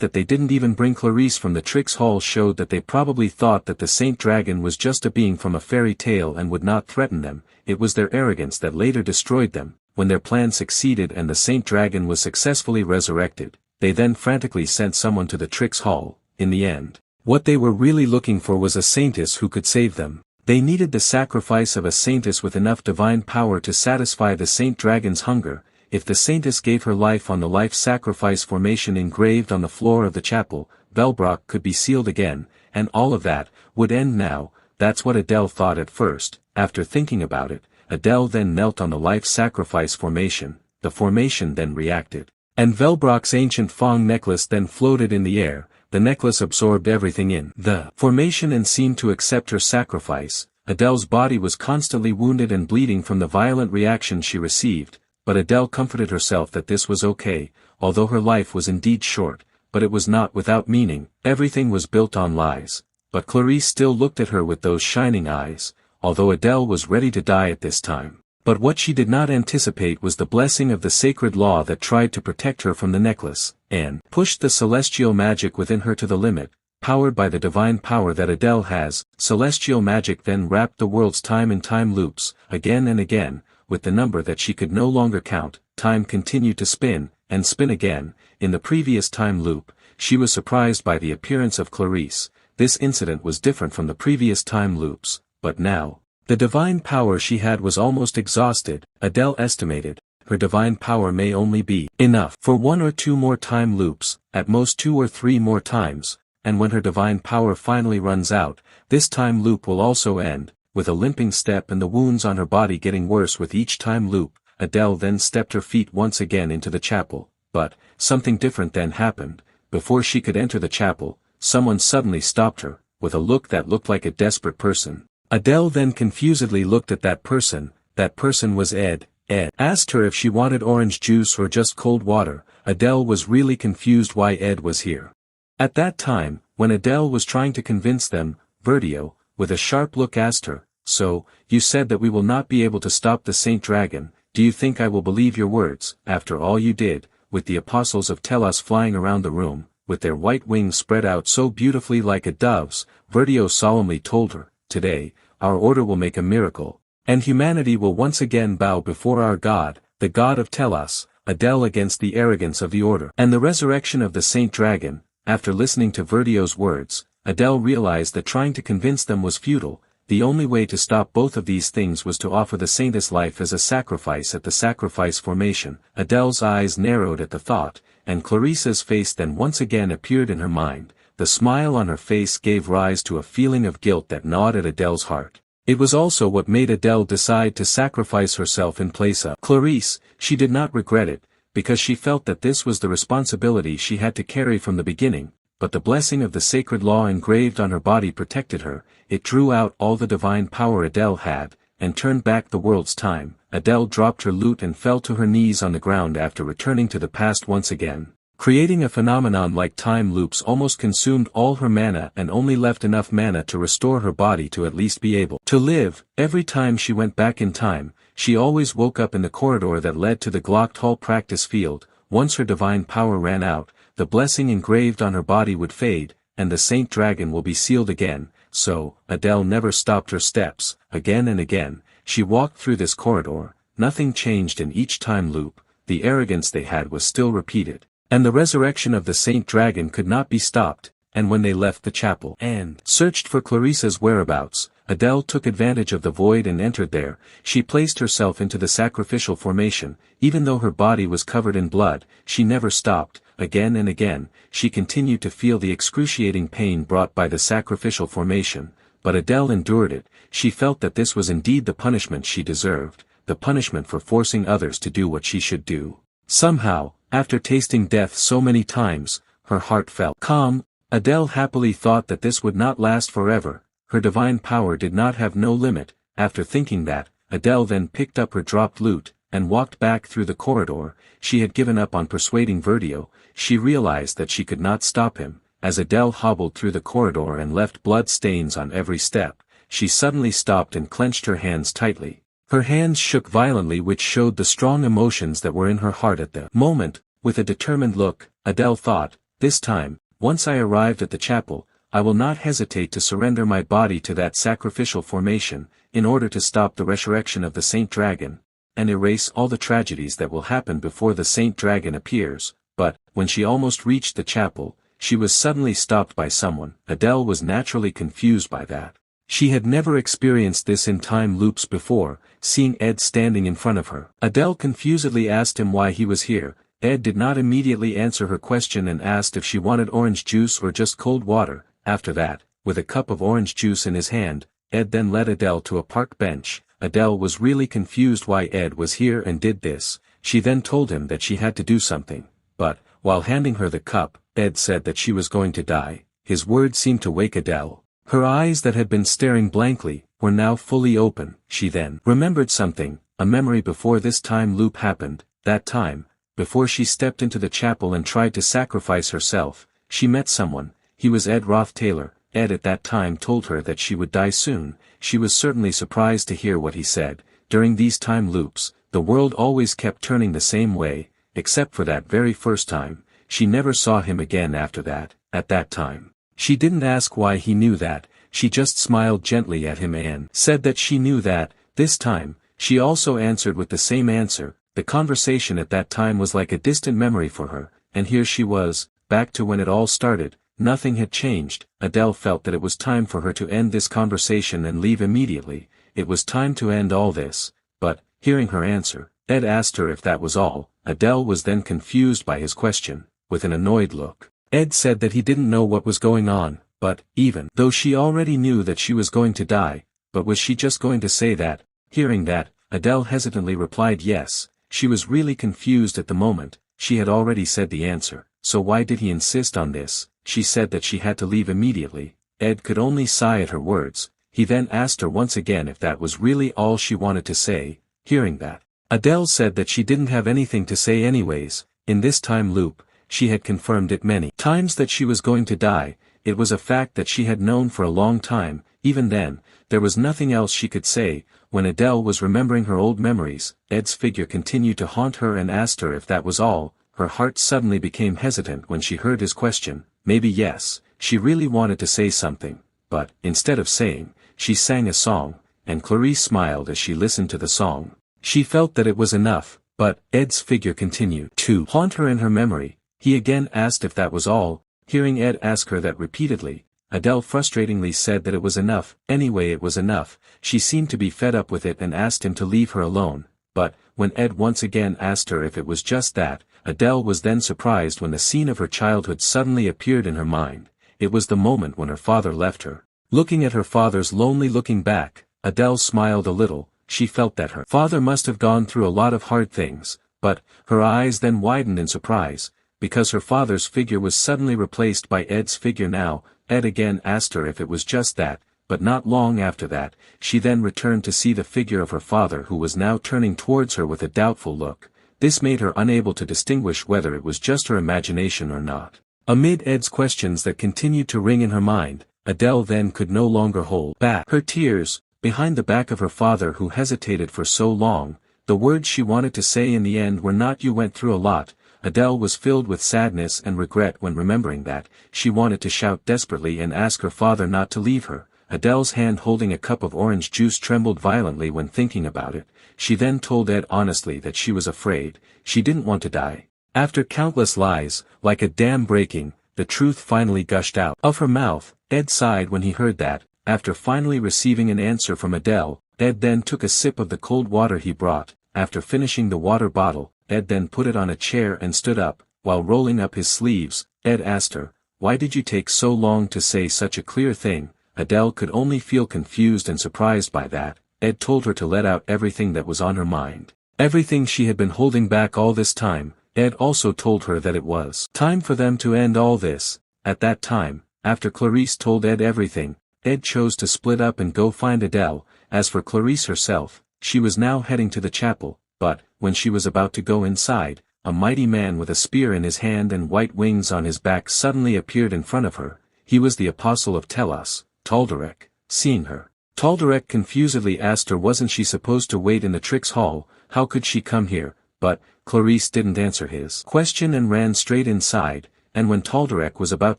that they didn't even bring Clarice from the Trix Hall showed that they probably thought that the Saint Dragon was just a being from a fairy tale and would not threaten them. It was their arrogance that later destroyed them. When their plan succeeded and the Saint Dragon was successfully resurrected, they then frantically sent someone to the Trix Hall. In the end, what they were really looking for was a saintess who could save them. They needed the sacrifice of a saintess with enough divine power to satisfy the Saint Dragon's hunger. If the saintess gave her life on the life sacrifice formation engraved on the floor of the chapel, Velbrok could be sealed again, and all of that would end now. That's what Adele thought at first. After thinking about it, Adele then knelt on the life sacrifice formation. The formation then reacted, and Velbrok's ancient Fong necklace then floated in the air. The necklace absorbed everything in the formation and seemed to accept her sacrifice. Adele's body was constantly wounded and bleeding from the violent reaction she received, but Adele comforted herself that this was okay. Although her life was indeed short, but it was not without meaning. Everything was built on lies. But Clarice still looked at her with those shining eyes, although Adele was ready to die at this time. But what she did not anticipate was the blessing of the sacred law that tried to protect her from the necklace, and pushed the celestial magic within her to the limit. Powered by the divine power that Adele has, celestial magic then wrapped the world's time in time loops, again and again, with the number that she could no longer count. Time continued to spin, and spin again. In the previous time loop, she was surprised by the appearance of Clarice. This incident was different from the previous time loops, but now, the divine power she had was almost exhausted. Adele estimated, her divine power may only be enough for 1 or 2 more time loops, at most 2 or 3 more times, and when her divine power finally runs out, this time loop will also end. With a limping step and the wounds on her body getting worse with each time loop, Adele then stepped her feet once again into the chapel. But, something different then happened. Before she could enter the chapel, someone suddenly stopped her, with a look that looked like a desperate person. Adele then confusedly looked at that person. That person was Ed. Ed asked her if she wanted orange juice or just cold water. Adele was really confused why Ed was here. At that time, when Adele was trying to convince them, Verdio, with a sharp look asked her, "So, you said that we will not be able to stop the Saint Dragon, do you think I will believe your words, after all you did, with the apostles of Telos flying around the room, with their white wings spread out so beautifully like a dove's?" Verdio solemnly told her, "Today, our order will make a miracle, and humanity will once again bow before our God, the God of Telos." Adele against the arrogance of the order and the resurrection of the Saint Dragon. After listening to Verdio's words, Adele realized that trying to convince them was futile. The only way to stop both of these things was to offer the saintess life as a sacrifice at the sacrifice formation. Adele's eyes narrowed at the thought, and Clarissa's face then once again appeared in her mind. The smile on her face gave rise to a feeling of guilt that gnawed at Adele's heart. It was also what made Adele decide to sacrifice herself in place of Clarisse. She did not regret it, because she felt that this was the responsibility she had to carry from the beginning, but the blessing of the sacred law engraved on her body protected her. It drew out all the divine power Adele had, and turned back the world's time. Adele dropped her lute and fell to her knees on the ground after returning to the past once again. Creating a phenomenon like time loops almost consumed all her mana and only left enough mana to restore her body to at least be able to live. Every time she went back in time, she always woke up in the corridor that led to the Glocked Hall practice field. Once her divine power ran out, the blessing engraved on her body would fade, and the Saint Dragon will be sealed again. So, Adele never stopped her steps. Again and again, she walked through this corridor. Nothing changed in each time loop. The arrogance they had was still repeated, and the resurrection of the Saint Dragon could not be stopped. And when they left the chapel and searched for Clarissa's whereabouts, Adele took advantage of the void and entered there. She placed herself into the sacrificial formation. Even though her body was covered in blood, she never stopped. Again and again, she continued to feel the excruciating pain brought by the sacrificial formation, but Adele endured it. She felt that this was indeed the punishment she deserved, the punishment for forcing others to do what she should do. Somehow, after tasting death so many times, her heart felt calm. Adele happily thought that this would not last forever. Her divine power did not have no limit. After thinking that, Adele then picked up her dropped lute, and walked back through the corridor. She had given up on persuading Verdio. She realized that she could not stop him. As Adele hobbled through the corridor and left blood stains on every step, she suddenly stopped and clenched her hands tightly. Her hands shook violently, which showed the strong emotions that were in her heart at the moment. With a determined look, Adele thought, "This time, once I arrived at the chapel, I will not hesitate to surrender my body to that sacrificial formation, in order to stop the resurrection of the Saint Dragon, and erase all the tragedies that will happen before the Saint Dragon appears." But, when she almost reached the chapel, she was suddenly stopped by someone. Adele was naturally confused by that. She had never experienced this in time loops before, seeing Ed standing in front of her. Adele confusedly asked him why he was here. Ed did not immediately answer her question and asked if she wanted orange juice or just cold water. After that, with a cup of orange juice in his hand, Ed then led Adele to a park bench. Adele was really confused why Ed was here and did this. She then told him that she had to do something. But, while handing her the cup, Ed said that she was going to die. His words seemed to wake Adele. Her eyes that had been staring blankly, were now fully open. She then remembered something, a memory before this time loop happened. That time, before she stepped into the chapel and tried to sacrifice herself, she met someone. He was Ed Roth Taylor. Ed at that time told her that she would die soon. She was certainly surprised to hear what he said. During these time loops, the world always kept turning the same way, except for that very first time. She never saw him again after that. At that time, she didn't ask why he knew that. She just smiled gently at him and said that she knew that. This time, she also answered with the same answer. The conversation at that time was like a distant memory for her, and here she was, back to when it all started. Nothing had changed. Adele felt that it was time for her to end this conversation and leave immediately. It was time to end all this. But, hearing her answer, Ed asked her if that was all. Adele was then confused by his question. With an annoyed look, Ed said that he didn't know what was going on, but, even though she already knew that she was going to die, but was she just going to say that? Hearing that, Adele hesitantly replied yes. She was really confused at the moment. She had already said the answer, so why did he insist on this? She said that she had to leave immediately. Ed could only sigh at her words. He then asked her once again if that was really all she wanted to say. Hearing that, Adele said that she didn't have anything to say anyways. In this time loop, she had confirmed it many times that she was going to die. It was a fact that she had known for a long time. Even then, there was nothing else she could say. When Adele was remembering her old memories, Ed's figure continued to haunt her and asked her if that was all. Her heart suddenly became hesitant when she heard his question. Maybe yes, she really wanted to say something, but, instead of saying, she sang a song, and Clarice smiled as she listened to the song. She felt that it was enough, but Ed's figure continued to haunt her in her memory. He again asked if that was all. Hearing Ed ask her that repeatedly, Adele frustratingly said that it was enough. Anyway, it was enough. She seemed to be fed up with it and asked him to leave her alone. But, when Ed once again asked her if it was just that, Adele was then surprised when the scene of her childhood suddenly appeared in her mind. It was the moment when her father left her. Looking at her father's lonely looking back, Adele smiled a little. She felt that her father must have gone through a lot of hard things, but, her eyes then widened in surprise, because her father's figure was suddenly replaced by Ed's figure now. Ed again asked her if it was just that, but not long after that, she then returned to see the figure of her father who was now turning towards her with a doubtful look. This made her unable to distinguish whether it was just her imagination or not. Amid Ed's questions that continued to ring in her mind, Adele then could no longer hold back her tears. Behind the back of her father who hesitated for so long, the words she wanted to say in the end were not "you went through a lot." Adele was filled with sadness and regret when remembering that. She wanted to shout desperately and ask her father not to leave her. Adele's hand holding a cup of orange juice trembled violently when thinking about it. She then told Ed honestly that she was afraid. She didn't want to die. After countless lies, like a dam breaking, the truth finally gushed out of her mouth. Ed sighed when he heard that. After finally receiving an answer from Adele, Ed then took a sip of the cold water he brought. After finishing the water bottle, Ed then put it on a chair and stood up. While rolling up his sleeves, Ed asked her, "Why did you take so long to say such a clear thing?" Adele could only feel confused and surprised by that. Ed told her to let out everything that was on her mind. Everything she had been holding back all this time. Ed also told her that it was time for them to end all this. At that time, after Clarice told Ed everything, Ed chose to split up and go find Adele. As for Clarice herself, she was now heading to the chapel, but, when she was about to go inside, a mighty man with a spear in his hand and white wings on his back suddenly appeared in front of her. He was the apostle of Telos, Taldarek. Seeing her, Taldarek confusedly asked her wasn't she supposed to wait in the Trix Hall. How could she come here? But, Clarice didn't answer his question and ran straight inside, and when Taldarek was about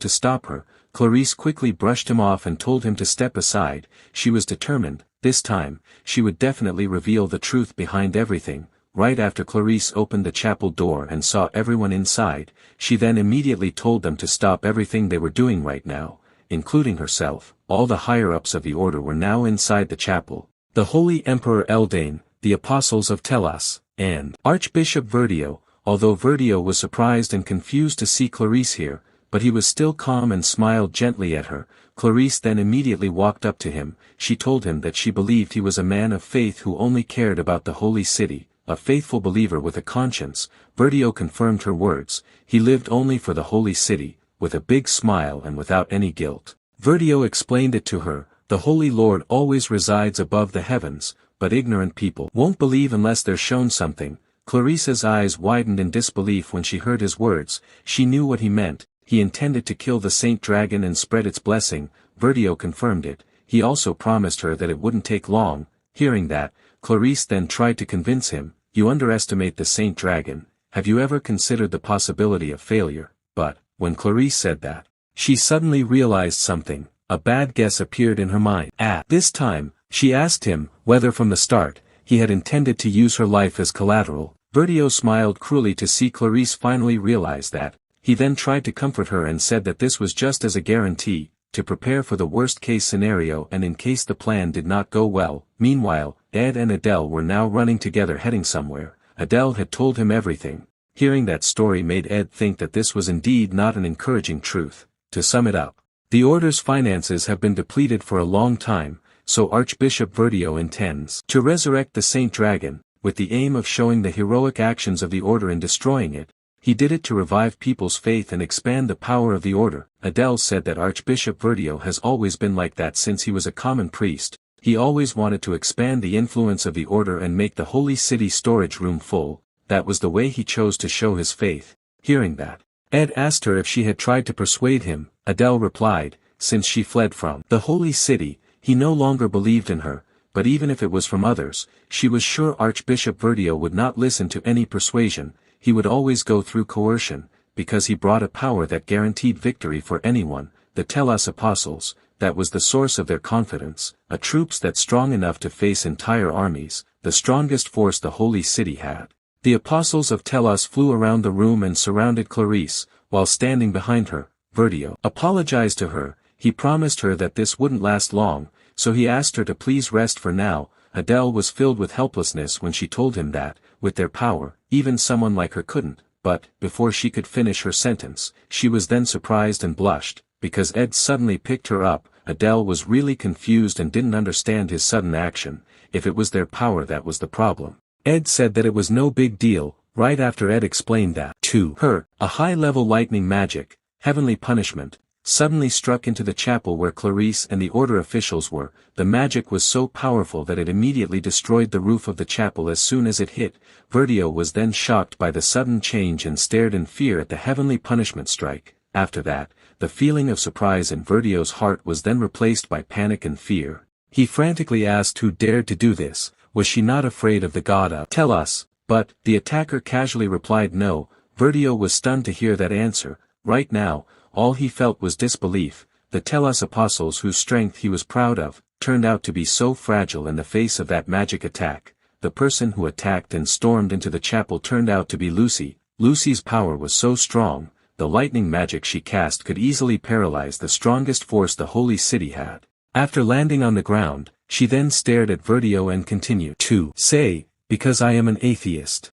to stop her, Clarice quickly brushed him off and told him to step aside. She was determined, this time, she would definitely reveal the truth behind everything. Right after Clarice opened the chapel door and saw everyone inside, she then immediately told them to stop everything they were doing right now, including herself. All the higher-ups of the order were now inside the chapel. The Holy Emperor Eldane, the Apostles of Telos, and Archbishop Verdio. Although Verdio was surprised and confused to see Clarice here, but he was still calm and smiled gently at her. Clarice then immediately walked up to him. She told him that she believed he was a man of faith who only cared about the holy city, a faithful believer with a conscience. Verdio confirmed her words. He lived only for the holy city, with a big smile and without any guilt. Verdio explained it to her. The Holy Lord always resides above the heavens, but ignorant people won't believe unless they're shown something. Clarice's eyes widened in disbelief when she heard his words. She knew what he meant. He intended to kill the Saint Dragon and spread its blessing. Verdio confirmed it. He also promised her that it wouldn't take long. Hearing that, Clarice then tried to convince him, "You underestimate the Saint Dragon. Have you ever considered the possibility of failure?" But, when Clarice said that, she suddenly realized something. A bad guess appeared in her mind. At this time, she asked him whether from the start, he had intended to use her life as collateral. Verdio smiled cruelly to see Clarice finally realize that. He then tried to comfort her and said that this was just as a guarantee, to prepare for the worst-case scenario and in case the plan did not go well. Meanwhile, Ed and Adele were now running together heading somewhere. Adele had told him everything. Hearing that story made Ed think that this was indeed not an encouraging truth. To sum it up, the Order's finances have been depleted for a long time, so Archbishop Verdio intends to resurrect the Saint Dragon, with the aim of showing the heroic actions of the Order in destroying it. He did it to revive people's faith and expand the power of the Order. Adele said that Archbishop Verdio has always been like that since he was a common priest. he always wanted to expand the influence of the order and make the holy city storage room full. That was the way he chose to show his faith. Hearing that, Ed asked her if she had tried to persuade him. Adele replied, since she fled from the holy city, he no longer believed in her, but even if it was from others, she was sure Archbishop Verdio would not listen to any persuasion. He would always go through coercion, because he brought a power that guaranteed victory for anyone. The Telos apostles, that was the source of their confidence, a troops that strong enough to face entire armies, the strongest force the holy city had. The apostles of Telos flew around the room and surrounded Clarice, while standing behind her. Verdio apologized to her. He promised her that this wouldn't last long, so he asked her to please rest for now. Adele was filled with helplessness when she told him that, with their power, even someone like her couldn't. But, before she could finish her sentence, she was then surprised and blushed, because Ed suddenly picked her up. Adele was really confused and didn't understand his sudden action. If it was their power that was the problem. Ed said that it was no big deal. Right after Ed explained that, to her, a high-level lightning magic, heavenly punishment, suddenly struck into the chapel where Clarice and the order officials were. The magic was so powerful that it immediately destroyed the roof of the chapel as soon as it hit. Verdio was then shocked by the sudden change and stared in fear at the heavenly punishment strike. After that, the feeling of surprise in Verdio's heart was then replaced by panic and fear. He frantically asked who dared to do this. Was she not afraid of the god of Telos? But, the attacker casually replied no. Verdio was stunned to hear that answer. Right now, all he felt was disbelief. The Telos apostles whose strength he was proud of, turned out to be so fragile in the face of that magic attack. The person who attacked and stormed into the chapel turned out to be Lucy. Lucy's power was so strong, the lightning magic she cast could easily paralyze the strongest force the holy city had. After landing on the ground, she then stared at Verdio and continued to say, because I am an atheist.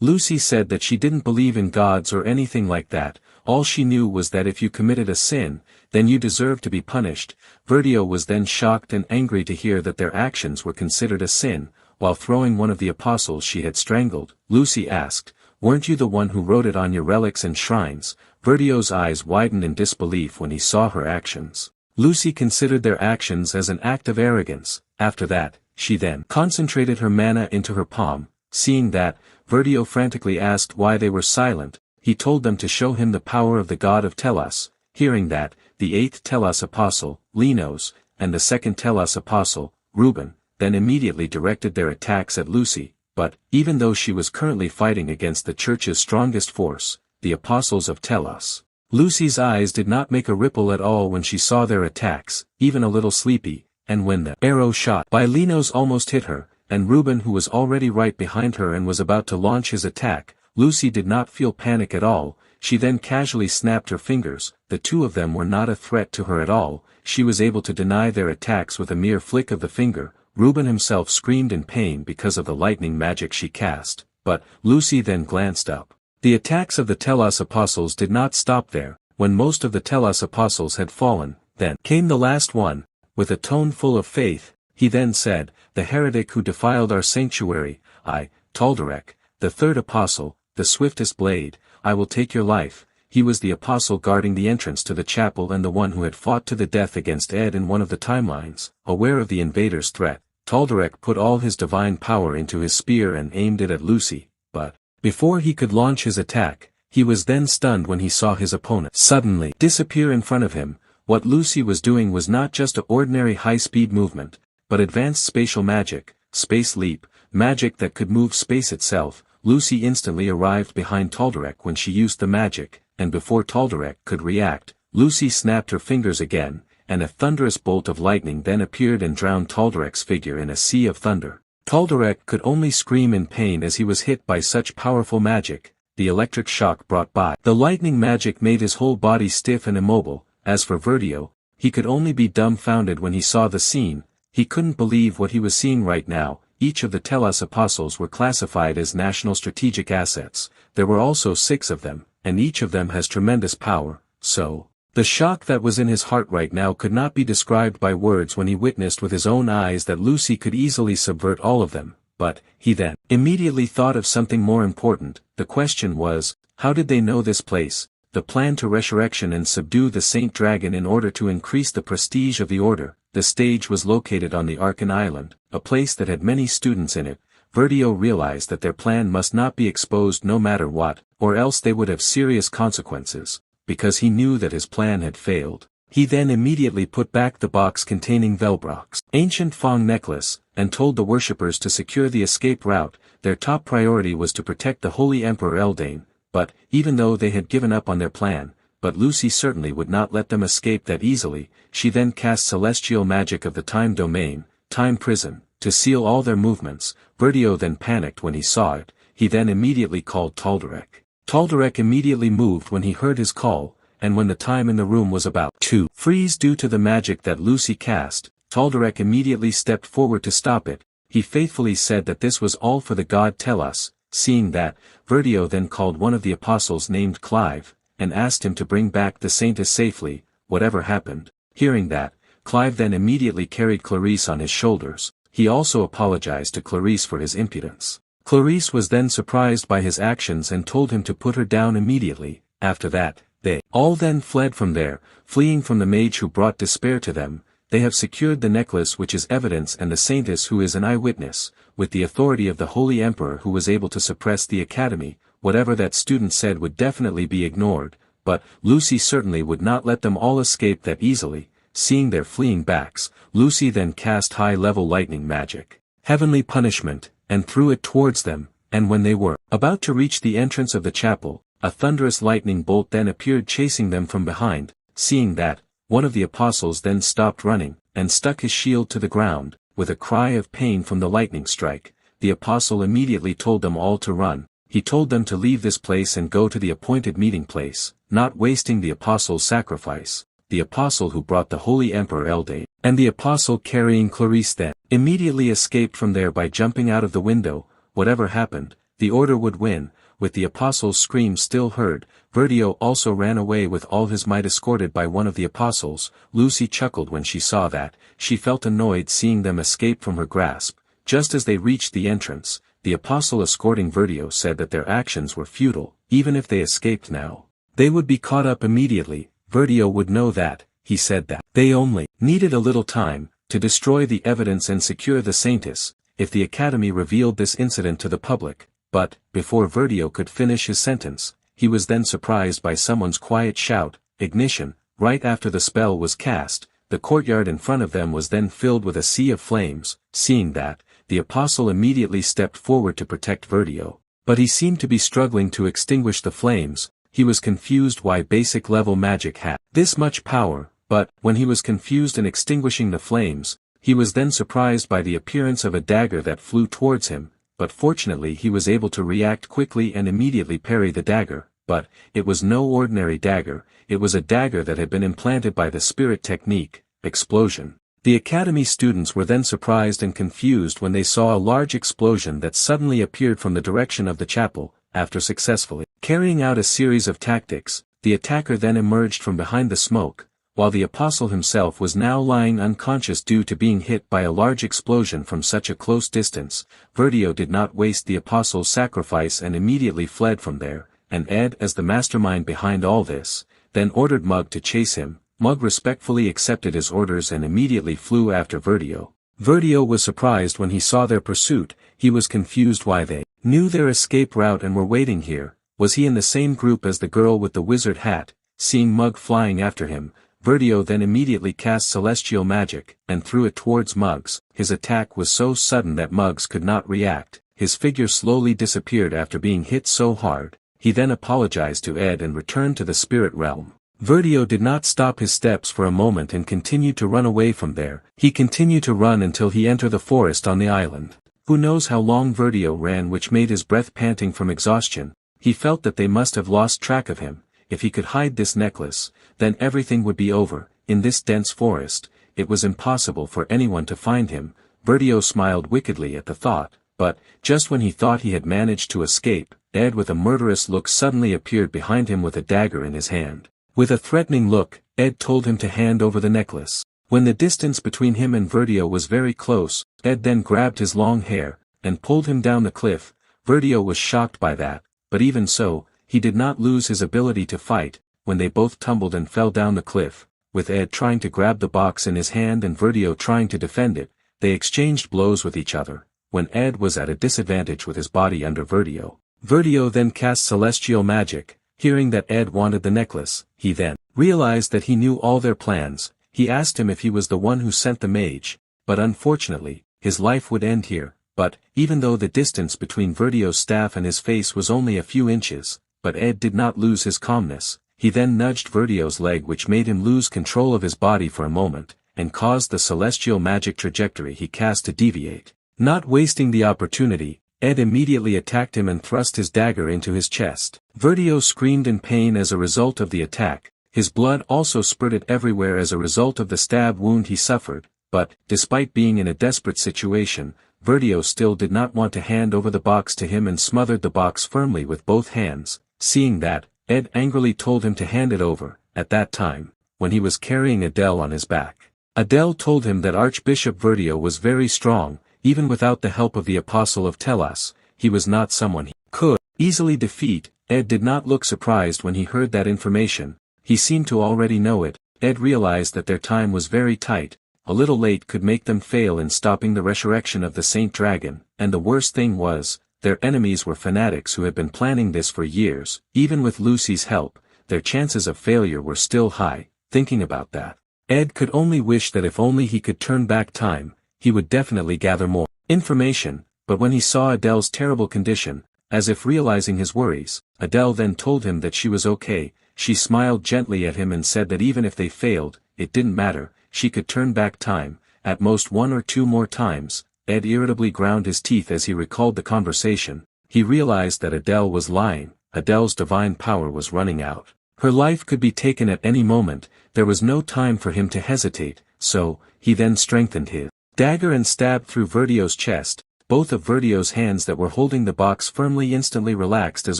Lucy said that she didn't believe in gods or anything like that. All she knew was that if you committed a sin, then you deserved to be punished. Verdio was then shocked and angry to hear that their actions were considered a sin. While throwing one of the apostles she had strangled, Lucy asked, weren't you the one who wrote it on your relics and shrines? Verdio's eyes widened in disbelief when he saw her actions. Lucy considered their actions as an act of arrogance. After that, she then concentrated her mana into her palm. Seeing that, Verdio frantically asked why they were silent. He told them to show him the power of the god of Telos. Hearing that, the 8th Telos apostle, Linos, and the 2nd Telos apostle, Reuben, then immediately directed their attacks at Lucy. But, even though she was currently fighting against the church's strongest force, the apostles of Telos, Lucy's eyes did not make a ripple at all when she saw their attacks, even a little sleepy, and when the arrow shot by Linos almost hit her, and Reuben who was already right behind her and was about to launch his attack, Lucy did not feel panic at all. She then casually snapped her fingers. The two of them were not a threat to her at all. She was able to deny their attacks with a mere flick of the finger. Reuben himself screamed in pain because of the lightning magic she cast, but Lucy then glanced up. The attacks of the Telos apostles did not stop there. When most of the Telos apostles had fallen, then came the last one. With a tone full of faith, he then said, the heretic who defiled our sanctuary, I, Taldarek, the 3rd apostle, the swiftest blade, I will take your life. He was the apostle guarding the entrance to the chapel and the one who had fought to the death against Ed in one of the timelines. Aware of the invaders' threat, Taldarek put all his divine power into his spear and aimed it at Lucy, but, before he could launch his attack, he was then stunned when he saw his opponent suddenly disappear in front of him. What Lucy was doing was not just an ordinary high-speed movement, but advanced spatial magic, space leap, magic that could move space itself. Lucy instantly arrived behind Taldarek when she used the magic, and before Taldarek could react, Lucy snapped her fingers again, and a thunderous bolt of lightning then appeared and drowned Taldarek's figure in a sea of thunder. Taldarek could only scream in pain as he was hit by such powerful magic. The electric shock brought by the lightning magic made his whole body stiff and immobile. As for Verdio, he could only be dumbfounded when he saw the scene. He couldn't believe what he was seeing right now. Each of the Telos apostles were classified as national strategic assets. There were also 6 of them, and each of them has tremendous power. So, the shock that was in his heart right now could not be described by words when he witnessed with his own eyes that Lucy could easily subvert all of them. But, he then immediately thought of something more important. The question was, how did they know this place? The plan to resurrection and subdue the Saint Dragon in order to increase the prestige of the order. the stage was located on the Arkan Island, a place that had many students in it. Verdio realized that their plan must not be exposed no matter what, or else they would have serious consequences, because he knew that his plan had failed. He then immediately put back the box containing Velbrock's ancient Fong necklace, and told the worshippers to secure the escape route. Their top priority was to protect the Holy Emperor Eldane, but, even though they had given up on their plan, but Lucy certainly would not let them escape that easily. She then cast celestial magic of the time domain, time prison, to seal all their movements. Verdio then panicked when he saw it. He then immediately called Taldarek. Taldarek immediately moved when he heard his call, and when the time in the room was about to freeze due to the magic that Lucy cast, Taldarek immediately stepped forward to stop it. He faithfully said that this was all for the god Tellus. Seeing that, Verdio then called one of the apostles named Clive, and asked him to bring back the saintess safely, whatever happened. Hearing that, Clive then immediately carried Clarice on his shoulders. He also apologized to Clarice for his impudence. Clarice was then surprised by his actions and told him to put her down immediately. After that, they all then fled from there, fleeing from the mage who brought despair to them. They have secured the necklace, which is evidence, and the saintess who is an eyewitness, with the authority of the Holy Emperor who was able to suppress the academy. Whatever that student said would definitely be ignored, but Lucy certainly would not let them all escape that easily. Seeing their fleeing backs, Lucy then cast high-level lightning magic, heavenly punishment, and threw it towards them, and when they were about to reach the entrance of the chapel, a thunderous lightning bolt then appeared chasing them from behind. Seeing that, one of the apostles then stopped running, and stuck his shield to the ground. With a cry of pain from the lightning strike, the apostle immediately told them all to run. He told them to leave this place and go to the appointed meeting place, not wasting the apostle's sacrifice. The apostle who brought the Holy Emperor Eldane, and the apostle carrying Clarice then, immediately escaped from there by jumping out of the window. Whatever happened, the order would win. With the apostle's scream still heard, Verdio also ran away with all his might, escorted by one of the apostles. Lucy chuckled when she saw that. She felt annoyed seeing them escape from her grasp. Just as they reached the entrance, the apostle escorting Verdio said that their actions were futile. Even if they escaped now, they would be caught up immediately. Verdio would know that. He said that they only needed a little time to destroy the evidence and secure the saintess, if the academy revealed this incident to the public. But, before Verdio could finish his sentence, he was then surprised by someone's quiet shout, "Ignition!" Right after the spell was cast, the courtyard in front of them was then filled with a sea of flames. Seeing that, the apostle immediately stepped forward to protect Verdio. But he seemed to be struggling to extinguish the flames. He was confused why basic level magic had this much power, but, when he was confused in extinguishing the flames, he was then surprised by the appearance of a dagger that flew towards him. But fortunately he was able to react quickly and immediately parry the dagger. But, it was no ordinary dagger, it was a dagger that had been implanted by the spirit technique. Explosion. The academy students were then surprised and confused when they saw a large explosion that suddenly appeared from the direction of the chapel. After successfully carrying out a series of tactics, the attacker then emerged from behind the smoke, while the apostle himself was now lying unconscious due to being hit by a large explosion from such a close distance. Verdio did not waste the apostle's sacrifice and immediately fled from there, and Ed, as the mastermind behind all this, then ordered Mug to chase him. Mug respectfully accepted his orders and immediately flew after Verdio. Verdio was surprised when he saw their pursuit. He was confused why they knew their escape route and were waiting here. Was he in the same group as the girl with the wizard hat? Seeing Mug flying after him, Verdio then immediately cast celestial magic, and threw it towards Muggs. His attack was so sudden that Muggs could not react. His figure slowly disappeared after being hit so hard. He then apologized to Ed and returned to the spirit realm. Verdio did not stop his steps for a moment and continued to run away from there. He continued to run until he entered the forest on the island. Who knows how long Verdio ran, which made his breath panting from exhaustion. He felt that they must have lost track of him. If he could hide this necklace, then everything would be over. In this dense forest, it was impossible for anyone to find him. Verdio smiled wickedly at the thought, but, just when he thought he had managed to escape, Ed with a murderous look suddenly appeared behind him with a dagger in his hand. With a threatening look, Ed told him to hand over the necklace. When the distance between him and Verdio was very close, Ed then grabbed his long hair, and pulled him down the cliff. Verdio was shocked by that, but even so, he did not lose his ability to fight. When they both tumbled and fell down the cliff, with Ed trying to grab the box in his hand and Verdio trying to defend it. They exchanged blows with each other, when Ed was at a disadvantage with his body under Verdio. Verdio then cast celestial magic. Hearing that Ed wanted the necklace, he then realized that he knew all their plans. He asked him if he was the one who sent the mage, but unfortunately, his life would end here. But, even though the distance between Verdio's staff and his face was only a few inches, but Ed did not lose his calmness. He then nudged Verdio's leg, which made him lose control of his body for a moment, and caused the celestial magic trajectory he cast to deviate. Not wasting the opportunity, Ed immediately attacked him and thrust his dagger into his chest. Verdio screamed in pain as a result of the attack. His blood also spurted everywhere as a result of the stab wound he suffered, but, despite being in a desperate situation, Verdio still did not want to hand over the box to him and smothered the box firmly with both hands. Seeing that, Ed angrily told him to hand it over. At that time, when he was carrying Adele on his back, Adele told him that Archbishop Verdio was very strong. Even without the help of the Apostle of Telas, he was not someone he could easily defeat. Ed did not look surprised when he heard that information. He seemed to already know it. Ed realized that their time was very tight. A little late could make them fail in stopping the resurrection of the Saint Dragon, and the worst thing was, their enemies were fanatics who had been planning this for years. Even with Lucy's help, their chances of failure were still high. Thinking about that, Ed could only wish that if only he could turn back time, he would definitely gather more information. But when he saw Adele's terrible condition, as if realizing his worries, Adele then told him that she was okay. She smiled gently at him and said that even if they failed, it didn't matter, she could turn back time, at most 1 or 2 more times. Ed irritably ground his teeth as he recalled the conversation. He realized that Adele was lying. Adele's divine power was running out. Her life could be taken at any moment. There was no time for him to hesitate, so, he then strengthened his dagger and stabbed through Verdio's chest. Both of Verdio's hands that were holding the box firmly instantly relaxed as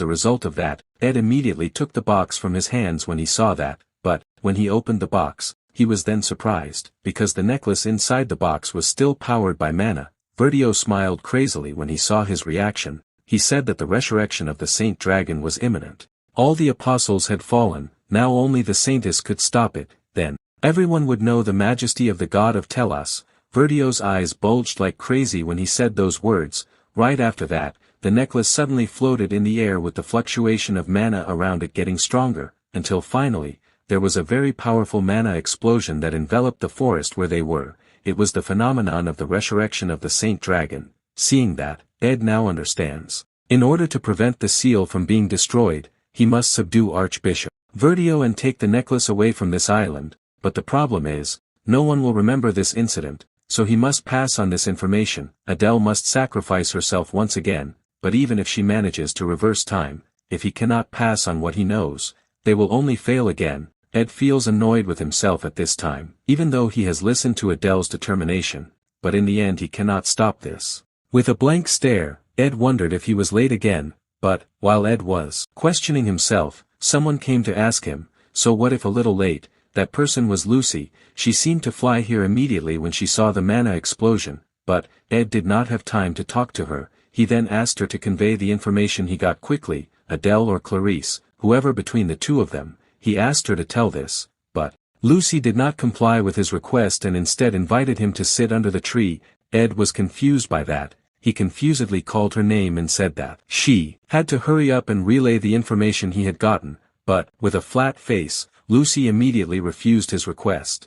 a result of that. Ed immediately took the box from his hands when he saw that, but, when he opened the box, he was then surprised, because the necklace inside the box was still powered by mana. Verdio smiled crazily when he saw his reaction. He said that the resurrection of the Saint Dragon was imminent. All the apostles had fallen, now only the Saintess could stop it. Then, everyone would know the majesty of the god of Telas. Verdio's eyes bulged like crazy when he said those words. Right after that, the necklace suddenly floated in the air with the fluctuation of mana around it getting stronger, until finally, there was a very powerful mana explosion that enveloped the forest where they were. It was the phenomenon of the resurrection of the Saint Dragon. Seeing that, Ed now understands. In order to prevent the seal from being destroyed, he must subdue Archbishop Verdio and take the necklace away from this island. But the problem is, no one will remember this incident. So he must pass on this information. Adele must sacrifice herself once again, but even if she manages to reverse time, if he cannot pass on what he knows, they will only fail again. Ed feels annoyed with himself at this time, even though he has listened to Adele's determination, but in the end he cannot stop this. With a blank stare, Ed wondered if he was late again, but, while Ed was questioning himself, someone came to ask him, so what if a little late? That person was Lucy. She seemed to fly here immediately when she saw the mana explosion, but, Ed did not have time to talk to her. He then asked her to convey the information he got quickly, Adele or Clarice, whoever between the two of them. He asked her to tell this, but, Lucy did not comply with his request and instead invited him to sit under the tree. Ed was confused by that. He confusedly called her name and said that she had to hurry up and relay the information he had gotten, but, with a flat face, Lucy immediately refused his request.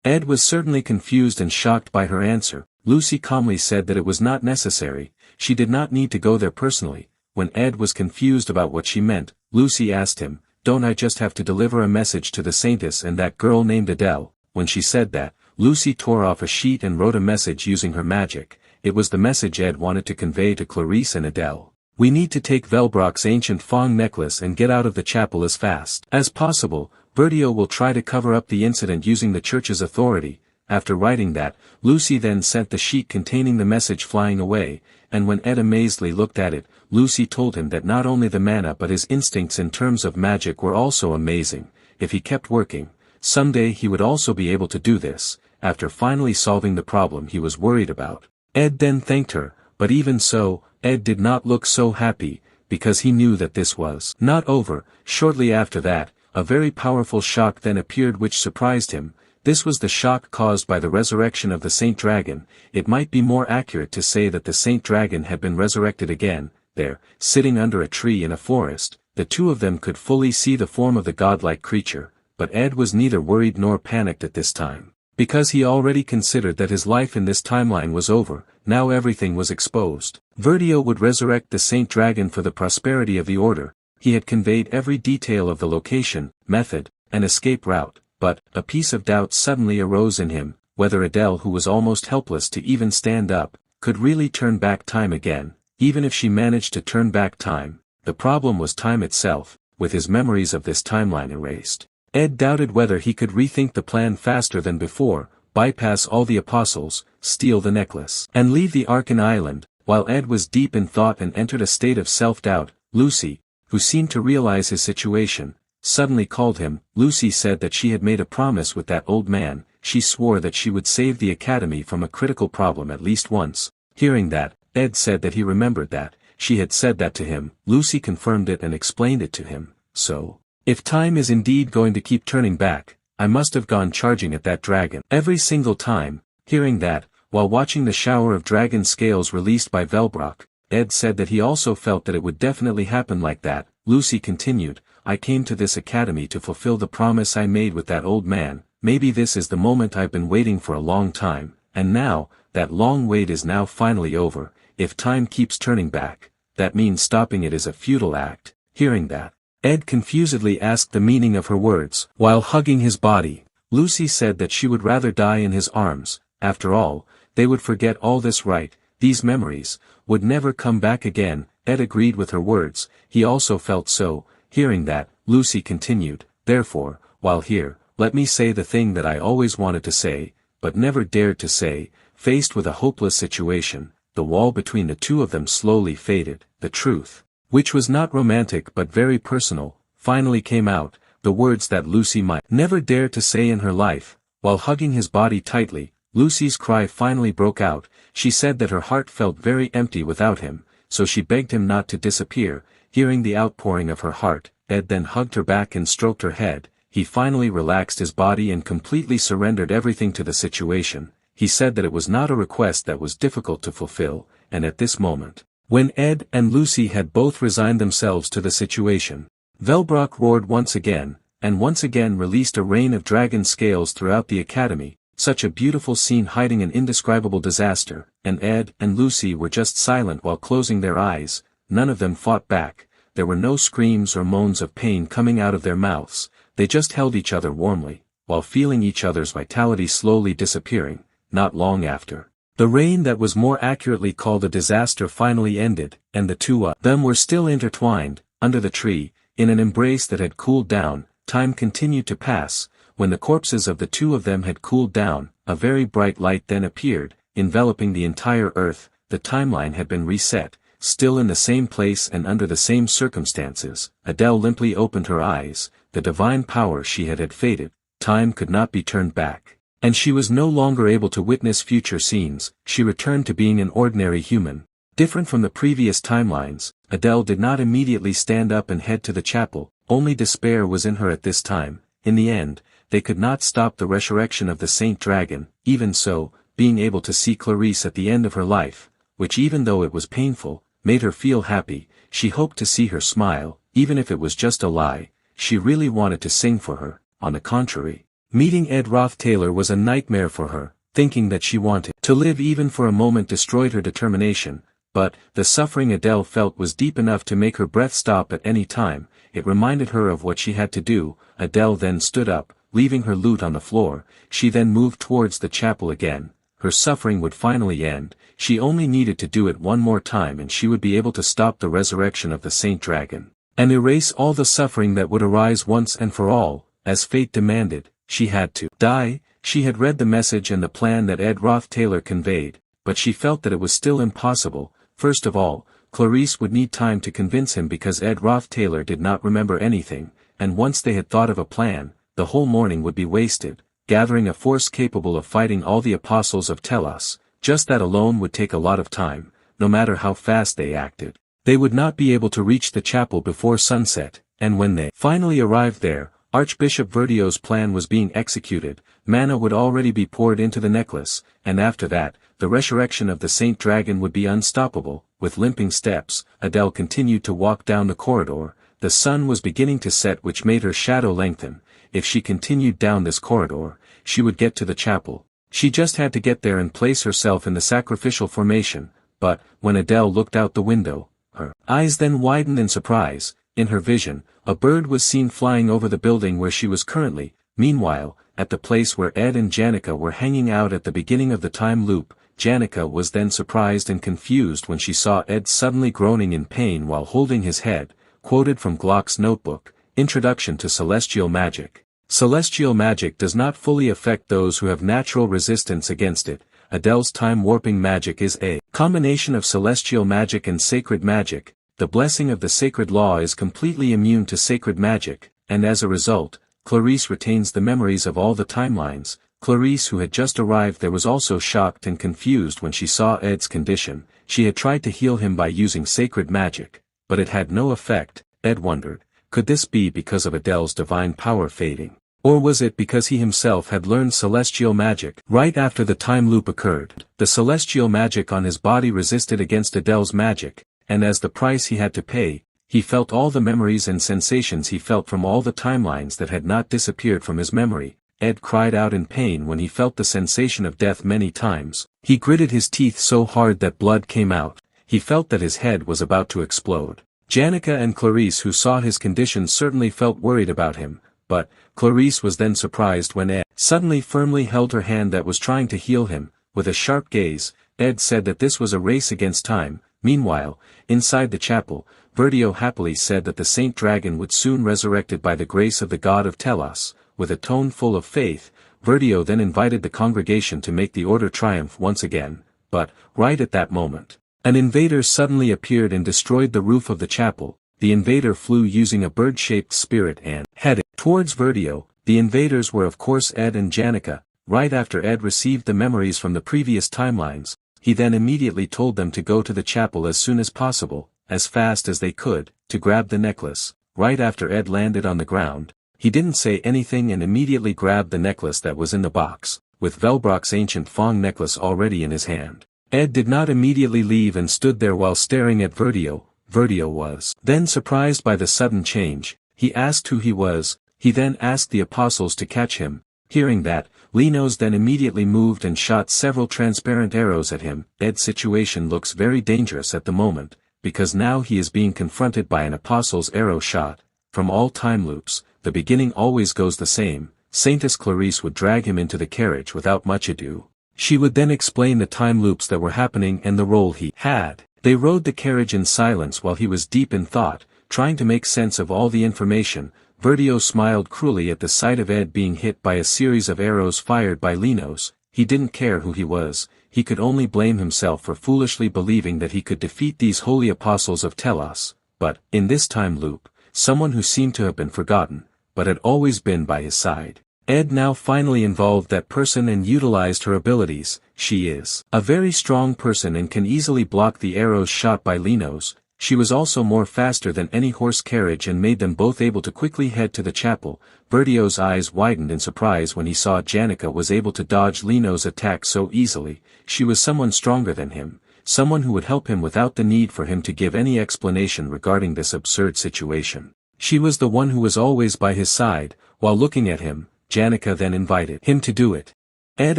Ed was certainly confused and shocked by her answer. Lucy calmly said that it was not necessary, she did not need to go there personally. When Ed was confused about what she meant, Lucy asked him, "Don't I just have to deliver a message to the Saintess and that girl named Adele?" When she said that, Lucy tore off a sheet and wrote a message using her magic. It was the message Ed wanted to convey to Clarice and Adele. "We need to take Velbrock's ancient Fong necklace and get out of the chapel as fast as possible. Verdio will try to cover up the incident using the church's authority." After writing that, Lucy then sent the sheet containing the message flying away, and when Ed amazedly looked at it, Lucy told him that not only the mana but his instincts in terms of magic were also amazing. If he kept working, someday he would also be able to do this. After finally solving the problem he was worried about, Ed then thanked her, but even so, Ed did not look so happy, because he knew that this was not over. Shortly after that, a very powerful shock then appeared which surprised him. This was the shock caused by the resurrection of the Saint Dragon. It might be more accurate to say that the Saint Dragon had been resurrected again. There, sitting under a tree in a forest, the two of them could fully see the form of the godlike creature, but Ed was neither worried nor panicked at this time. Because he already considered that his life in this timeline was over, now everything was exposed. Verdio would resurrect the Saint Dragon for the prosperity of the Order. He had conveyed every detail of the location, method, and escape route, but a piece of doubt suddenly arose in him, whether Adele, who was almost helpless to even stand up, could really turn back time again. Even if she managed to turn back time, the problem was time itself, with his memories of this timeline erased. Ed doubted whether he could rethink the plan faster than before, bypass all the apostles, steal the necklace, and leave the Arkan Island. While Ed was deep in thought and entered a state of self-doubt, Lucy, who seemed to realize his situation, suddenly called him. Lucy said that she had made a promise with that old man. She swore that she would save the academy from a critical problem at least once. Hearing that, Ed said that he remembered that. She had said that to him. Lucy confirmed it and explained it to him. So, if time is indeed going to keep turning back, I must have gone charging at that dragon every single time. Hearing that, while watching the shower of dragon scales released by Velbrock, Ed said that he also felt that it would definitely happen like that. Lucy continued, I came to this academy to fulfill the promise I made with that old man. Maybe this is the moment I've been waiting for a long time, and now, that long wait is now finally over. If time keeps turning back, that means stopping it is a futile act. Hearing that, Ed confusedly asked the meaning of her words. While hugging his body, Lucy said that she would rather die in his arms. After all, they would forget all this, right? These memories would never come back again. Ed agreed with her words. He also felt so. Hearing that, Lucy continued, therefore, while here, let me say the thing that I always wanted to say, but never dared to say. Faced with a hopeless situation, the wall between the two of them slowly faded. The truth, which was not romantic but very personal, finally came out, the words that Lucy might never dare to say in her life. While hugging his body tightly, Lucy's cry finally broke out. She said that her heart felt very empty without him, so she begged him not to disappear. Hearing the outpouring of her heart, Ed then hugged her back and stroked her head. He finally relaxed his body and completely surrendered everything to the situation. He said that it was not a request that was difficult to fulfill, and at this moment, when Ed and Lucy had both resigned themselves to the situation, Velbrock roared once again, and once again released a rain of dragon scales throughout the academy. Such a beautiful scene hiding an indescribable disaster, and Ed and Lucy were just silent while closing their eyes. None of them fought back. There were no screams or moans of pain coming out of their mouths. They just held each other warmly, while feeling each other's vitality slowly disappearing. Not long after, the rain that was more accurately called a disaster finally ended, and the two of them were still intertwined, under the tree, in an embrace that had cooled down. Time continued to pass. When the corpses of the two of them had cooled down, a very bright light then appeared, enveloping the entire earth. The timeline had been reset. Still in the same place and under the same circumstances, Adele limply opened her eyes. The divine power she had faded. Time could not be turned back, and she was no longer able to witness future scenes. She returned to being an ordinary human. Different from the previous timelines, Adele did not immediately stand up and head to the chapel. Only despair was in her at this time. In the end, they could not stop the resurrection of the Saint Dragon. Even so, being able to see Clarice at the end of her life, which even though it was painful, made her feel happy. She hoped to see her smile, even if it was just a lie. She really wanted to sing for her. On the contrary, meeting Ed Roth-Taylor was a nightmare for her. Thinking that she wanted to live even for a moment destroyed her determination. But, the suffering Adele felt was deep enough to make her breath stop at any time. It reminded her of what she had to do. Adele then stood up, leaving her lute on the floor. She then moved towards the chapel again. Her suffering would finally end. She only needed to do it one more time and she would be able to stop the resurrection of the Saint Dragon, and erase all the suffering that would arise once and for all. As fate demanded, she had to die. She had read the message and the plan that Ed Roth-Taylor conveyed, but she felt that it was still impossible. First of all, Clarice would need time to convince him because Ed Roth-Taylor did not remember anything, and once they had thought of a plan, the whole morning would be wasted. Gathering a force capable of fighting all the apostles of Telos, just that alone would take a lot of time. No matter how fast they acted, they would not be able to reach the chapel before sunset, and when they finally arrived there, Archbishop Verdio's plan was being executed, mana would already be poured into the necklace, and after that, the resurrection of the Saint Dragon would be unstoppable. With limping steps, Adele continued to walk down the corridor. The sun was beginning to set, which made her shadow lengthen. If she continued down this corridor, she would get to the chapel. She just had to get there and place herself in the sacrificial formation. But, when Adele looked out the window, her eyes then widened in surprise. In her vision, a bird was seen flying over the building where she was currently. Meanwhile, at the place where Ed and Janica were hanging out at the beginning of the time loop, Janica was then surprised and confused when she saw Ed suddenly groaning in pain while holding his head. Quoted from Glock's notebook, Introduction to Celestial Magic. Celestial magic does not fully affect those who have natural resistance against it. Adele's time-warping magic is a combination of celestial magic and sacred magic. The blessing of the sacred law is completely immune to sacred magic, and as a result, Clarice retains the memories of all the timelines. Clarice, who had just arrived there, was also shocked and confused when she saw Ed's condition. She had tried to heal him by using sacred magic, but it had no effect. Ed wondered, could this be because of Adele's divine power fading? Or was it because he himself had learned celestial magic? Right after the time loop occurred, the celestial magic on his body resisted against Adele's magic, and as the price he had to pay, he felt all the memories and sensations he felt from all the timelines that had not disappeared from his memory. Ed cried out in pain when he felt the sensation of death many times. He gritted his teeth so hard that blood came out. He felt that his head was about to explode. Janica and Clarice, who saw his condition, certainly felt worried about him, but Clarice was then surprised when Ed suddenly firmly held her hand that was trying to heal him. With a sharp gaze, Ed said that this was a race against time. Meanwhile, inside the chapel, Verdio happily said that the Saint Dragon would soon resurrected by the grace of the god of Telos. With a tone full of faith, Verdio then invited the congregation to make the order triumph once again, but, right at that moment, an invader suddenly appeared and destroyed the roof of the chapel. The invader flew using a bird-shaped spirit and headed towards Verdio. The invaders were of course Ed and Janica. Right after Ed received the memories from the previous timelines, he then immediately told them to go to the chapel as soon as possible, as fast as they could, to grab the necklace. Right after Ed landed on the ground, he didn't say anything and immediately grabbed the necklace that was in the box, with Velbrock's ancient Fong necklace already in his hand. Ed did not immediately leave and stood there while staring at Verdio. Verdio was then surprised by the sudden change. He asked who he was. He then asked the apostles to catch him. Hearing that, Linos then immediately moved and shot several transparent arrows at him. Ed's situation looks very dangerous at the moment, because now he is being confronted by an apostle's arrow shot. From all time loops, the beginning always goes the same. Saintess Clarice would drag him into the carriage without much ado. She would then explain the time loops that were happening and the role he had. They rode the carriage in silence while he was deep in thought, trying to make sense of all the information. Verdio smiled cruelly at the sight of Ed being hit by a series of arrows fired by Linos. He didn't care who he was, he could only blame himself for foolishly believing that he could defeat these holy apostles of Telos. But, in this time loop, someone who seemed to have been forgotten, but had always been by his side. Ed now finally involved that person and utilized her abilities. She is a very strong person and can easily block the arrows shot by Linos. She was also more faster than any horse carriage and made them both able to quickly head to the chapel. Verdio's eyes widened in surprise when he saw Janica was able to dodge Linos' attack so easily. She was someone stronger than him, someone who would help him without the need for him to give any explanation regarding this absurd situation. She was the one who was always by his side. While looking at him, Janica then invited him to do it. Ed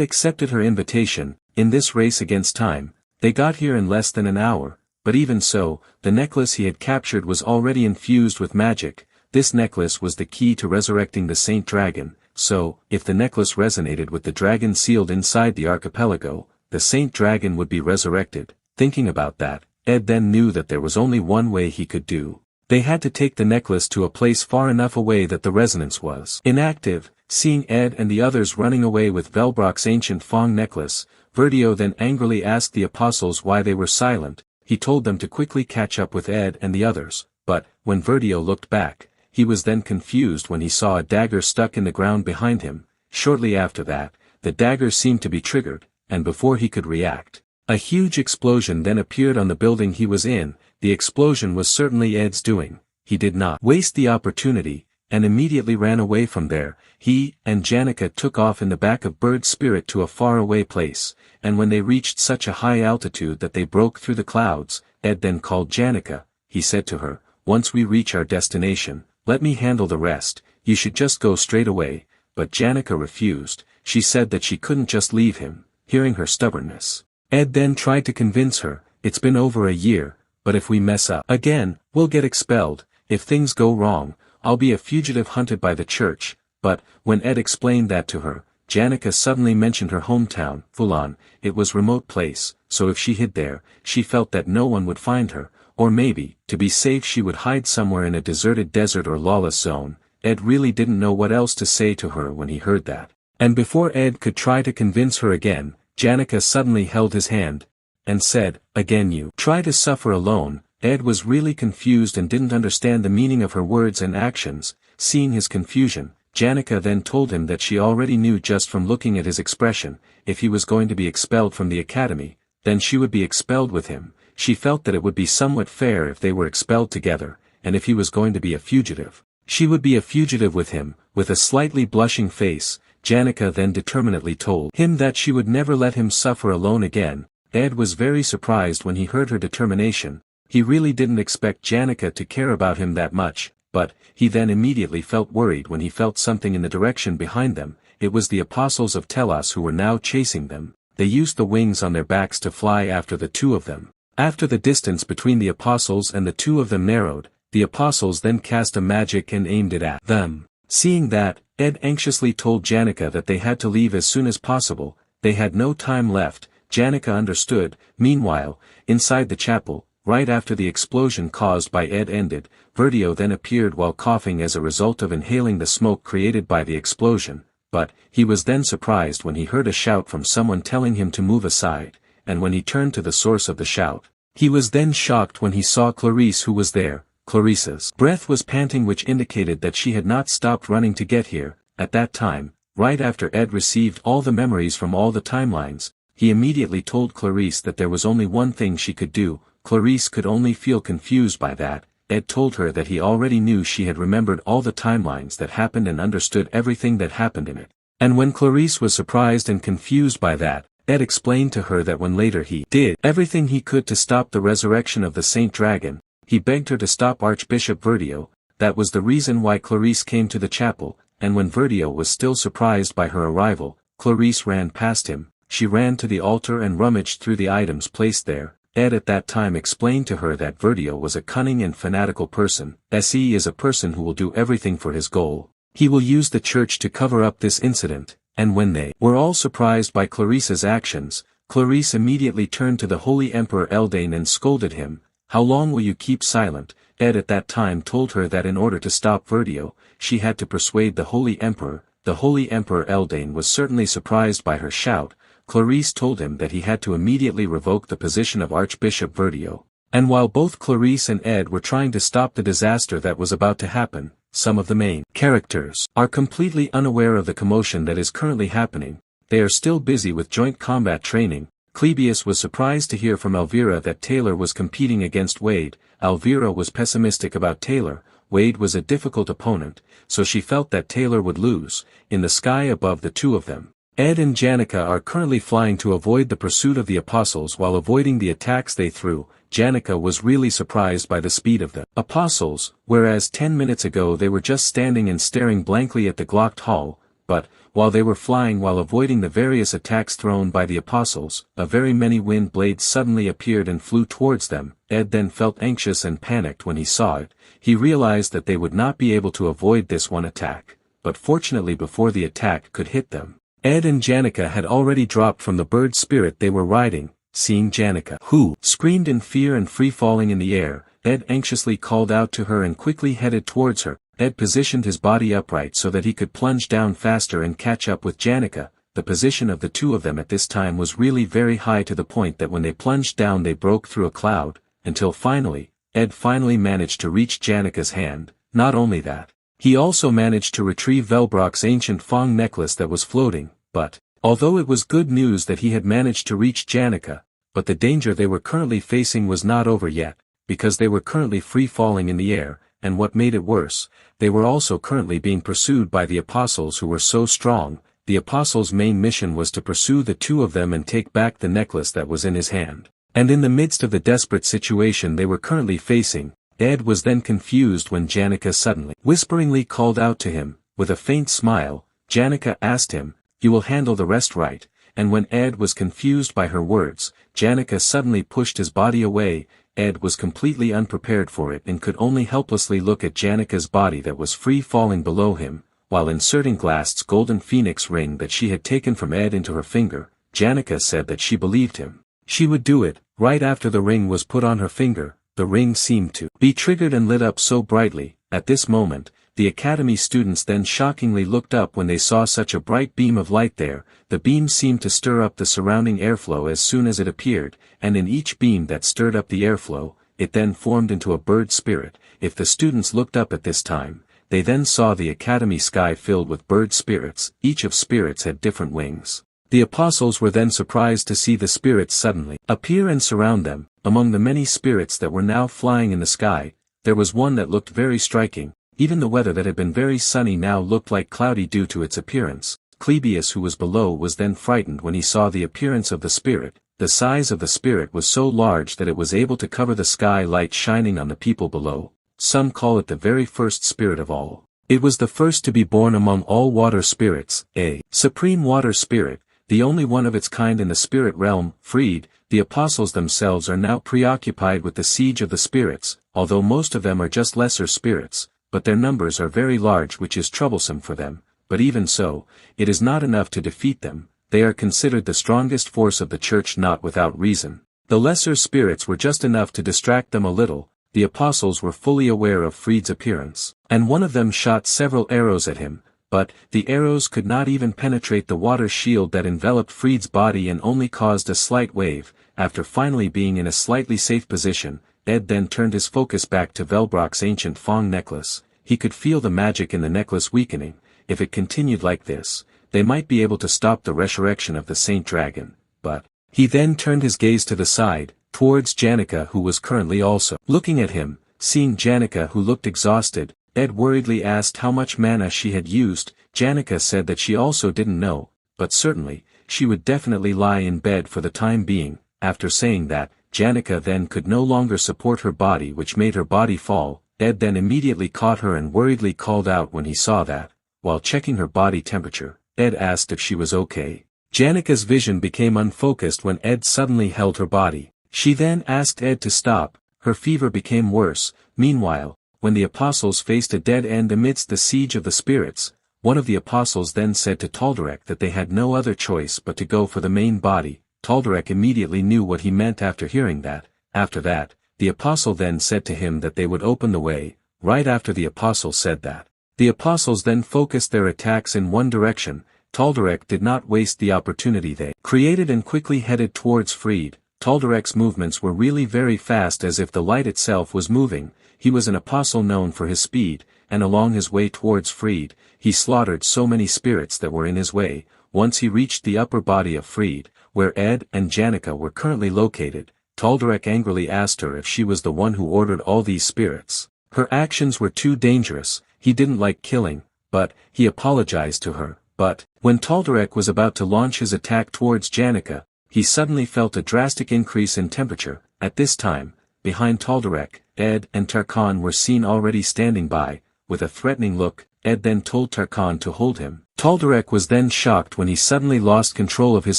accepted her invitation. In this race against time, they got here in less than an hour, but even so, the necklace he had captured was already infused with magic. This necklace was the key to resurrecting the Saint Dragon, so, if the necklace resonated with the dragon sealed inside the archipelago, the Saint Dragon would be resurrected. Thinking about that, Ed then knew that there was only one way he could do. They had to take the necklace to a place far enough away that the resonance was inactive. Seeing Ed and the others running away with Velbrock's ancient Fong necklace, Verdio then angrily asked the apostles why they were silent. He told them to quickly catch up with Ed and the others, but, when Verdio looked back, he was then confused when he saw a dagger stuck in the ground behind him. Shortly after that, the dagger seemed to be triggered, and before he could react, a huge explosion then appeared on the building he was in. The explosion was certainly Ed's doing. He did not waste the opportunity. and immediately ran away from there. He and Janica took off in the back of Bird's spirit to a faraway place, and when they reached such a high altitude that they broke through the clouds, Ed then called Janica. He said to her, "Once we reach our destination, let me handle the rest, you should just go straight away." But Janica refused. She said that she couldn't just leave him, hearing her stubbornness. Ed then tried to convince her, "It's been over a year, but if we mess up again, we'll get expelled. If things go wrong, I'll be a fugitive hunted by the church." But, when Ed explained that to her, Janica suddenly mentioned her hometown, Fulan. It was a remote place, so if she hid there, she felt that no one would find her, or maybe, to be safe she would hide somewhere in a deserted desert or lawless zone. Ed really didn't know what else to say to her when he heard that. And before Ed could try to convince her again, Janica suddenly held his hand, and said, "Again you try to suffer alone." Ed was really confused and didn't understand the meaning of her words and actions. Seeing his confusion, Janica then told him that she already knew just from looking at his expression, if he was going to be expelled from the academy, then she would be expelled with him. She felt that it would be somewhat fair if they were expelled together, and if he was going to be a fugitive, she would be a fugitive with him. With a slightly blushing face, Janica then determinedly told him that she would never let him suffer alone again. Ed was very surprised when he heard her determination. He really didn't expect Janica to care about him that much, but he then immediately felt worried when he felt something in the direction behind them. It was the apostles of Telos who were now chasing them. They used the wings on their backs to fly after the two of them. After the distance between the apostles and the two of them narrowed, the apostles then cast a magic and aimed it at them. Seeing that, Ed anxiously told Janica that they had to leave as soon as possible. They had no time left. Janica understood. Meanwhile, inside the chapel, right after the explosion caused by Ed ended, Verdio then appeared while coughing as a result of inhaling the smoke created by the explosion. But, he was then surprised when he heard a shout from someone telling him to move aside, and when he turned to the source of the shout, he was then shocked when he saw Clarice, who was there. Clarice's breath was panting, which indicated that she had not stopped running to get here. At that time, right after Ed received all the memories from all the timelines, he immediately told Clarice that there was only one thing she could do. Clarice could only feel confused by that. Ed told her that he already knew she had remembered all the timelines that happened and understood everything that happened in it. And when Clarice was surprised and confused by that, Ed explained to her that when later he did everything he could to stop the resurrection of the Saint Dragon, he begged her to stop Archbishop Verdio. That was the reason why Clarice came to the chapel, and when Verdio was still surprised by her arrival, Clarice ran past him. She ran to the altar and rummaged through the items placed there. Ed at that time explained to her that Verdio was a cunning and fanatical person. He is a person who will do everything for his goal. He will use the church to cover up this incident. And when they were all surprised by Clarice's actions, Clarice immediately turned to the Holy Emperor Eldane and scolded him. "How long will you keep silent?" Ed at that time told her that in order to stop Verdio, she had to persuade the Holy Emperor. The Holy Emperor Eldane was certainly surprised by her shout. Clarice told him that he had to immediately revoke the position of Archbishop Verdio. And while both Clarice and Ed were trying to stop the disaster that was about to happen, some of the main characters are completely unaware of the commotion that is currently happening. They are still busy with joint combat training. Clebius was surprised to hear from Elvira that Taylor was competing against Wade. Elvira was pessimistic about Taylor. Wade was a difficult opponent, so she felt that Taylor would lose. In the sky above the two of them, Ed and Janica are currently flying to avoid the pursuit of the apostles while avoiding the attacks they threw. Janica was really surprised by the speed of the apostles, whereas 10 minutes ago they were just standing and staring blankly at the Glocked Hall. But, while they were flying while avoiding the various attacks thrown by the apostles, a very many wind blades suddenly appeared and flew towards them. Ed then felt anxious and panicked when he saw it. He realized that they would not be able to avoid this one attack, but fortunately before the attack could hit them, Ed and Janica had already dropped from the bird spirit they were riding. Seeing Janica, who screamed in fear and free-falling in the air, Ed anxiously called out to her and quickly headed towards her. Ed positioned his body upright so that he could plunge down faster and catch up with Janica. The position of the two of them at this time was really very high, to the point that when they plunged down they broke through a cloud, until finally, Ed finally managed to reach Janica's hand. Not only that, he also managed to retrieve Velbrock's ancient Fong necklace that was floating. But, although it was good news that he had managed to reach Janica, but the danger they were currently facing was not over yet, because they were currently free-falling in the air. and what made it worse, they were also currently being pursued by the apostles who were so strong. The apostles' main mission was to pursue the two of them and take back the necklace that was in his hand. And in the midst of the desperate situation they were currently facing, Ed was then confused when Janica suddenly, whisperingly called out to him. With a faint smile, Janica asked him, "You will handle the rest right?" And when Ed was confused by her words, Janica suddenly pushed his body away. Ed was completely unprepared for it and could only helplessly look at Janica's body that was free falling below him, while inserting Glass's golden phoenix ring that she had taken from Ed into her finger. Janica said that she believed him. She would do it. Right after the ring was put on her finger, the ring seemed to be triggered and lit up so brightly. At this moment, the academy students then shockingly looked up when they saw such a bright beam of light there. The beam seemed to stir up the surrounding airflow as soon as it appeared, and in each beam that stirred up the airflow, it then formed into a bird spirit. If the students looked up at this time, they then saw the academy sky filled with bird spirits. Each of spirits had different wings. The apostles were then surprised to see the spirits suddenly appear and surround them. Among the many spirits that were now flying in the sky, there was one that looked very striking. Even the weather that had been very sunny now looked like cloudy due to its appearance. Clebius, who was below, was then frightened when he saw the appearance of the spirit. The size of the spirit was so large that it was able to cover the sky, light shining on the people below. Some call it the very first spirit of all. It was the first to be born among all water spirits, a supreme water spirit, the only one of its kind in the spirit realm. Freed, the apostles themselves are now preoccupied with the siege of the spirits, although most of them are just lesser spirits, but their numbers are very large, which is troublesome for them. But even so, it is not enough to defeat them. They are considered the strongest force of the church, not without reason. The lesser spirits were just enough to distract them a little. The apostles were fully aware of Freed's appearance, and one of them shot several arrows at him, but the arrows could not even penetrate the water shield that enveloped Freed's body and only caused a slight wave. After finally being in a slightly safe position, Ed then turned his focus back to Velbrock's ancient Fong necklace. He could feel the magic in the necklace weakening. If it continued like this, they might be able to stop the resurrection of the Saint Dragon. But he then turned his gaze to the side, towards Janica, who was currently also looking at him. Seeing Janica, who looked exhausted, Ed worriedly asked how much mana she had used. Janica said that she also didn't know, but certainly, she would definitely lie in bed for the time being. After saying that, Janica then could no longer support her body, which made her body fall. Ed then immediately caught her and worriedly called out when he saw that. While checking her body temperature, Ed asked if she was okay. Janica's vision became unfocused when Ed suddenly held her body. She then asked Ed to stop. Her fever became worse. Meanwhile, when the apostles faced a dead end amidst the siege of the spirits, one of the apostles then said to Taldarek that they had no other choice but to go for the main body. Taldarek immediately knew what he meant after hearing that. After that, the apostle then said to him that they would open the way. Right after the apostle said that, the apostles then focused their attacks in one direction. Taldarek did not waste the opportunity they created and quickly headed towards Freed. Taldarek's movements were really very fast, as if the light itself was moving. He was an apostle known for his speed, and along his way towards Freed, he slaughtered so many spirits that were in his way. Once he reached the upper body of Freed, where Ed and Janica were currently located, Taldarek angrily asked her if she was the one who ordered all these spirits. Her actions were too dangerous. He didn't like killing, but he apologized to her. But when Taldarek was about to launch his attack towards Janica, he suddenly felt a drastic increase in temperature. At this time, behind Taldarek, Ed and Tarkan were seen already standing by. With a threatening look, Ed then told Tarkan to hold him. Taldarek was then shocked when he suddenly lost control of his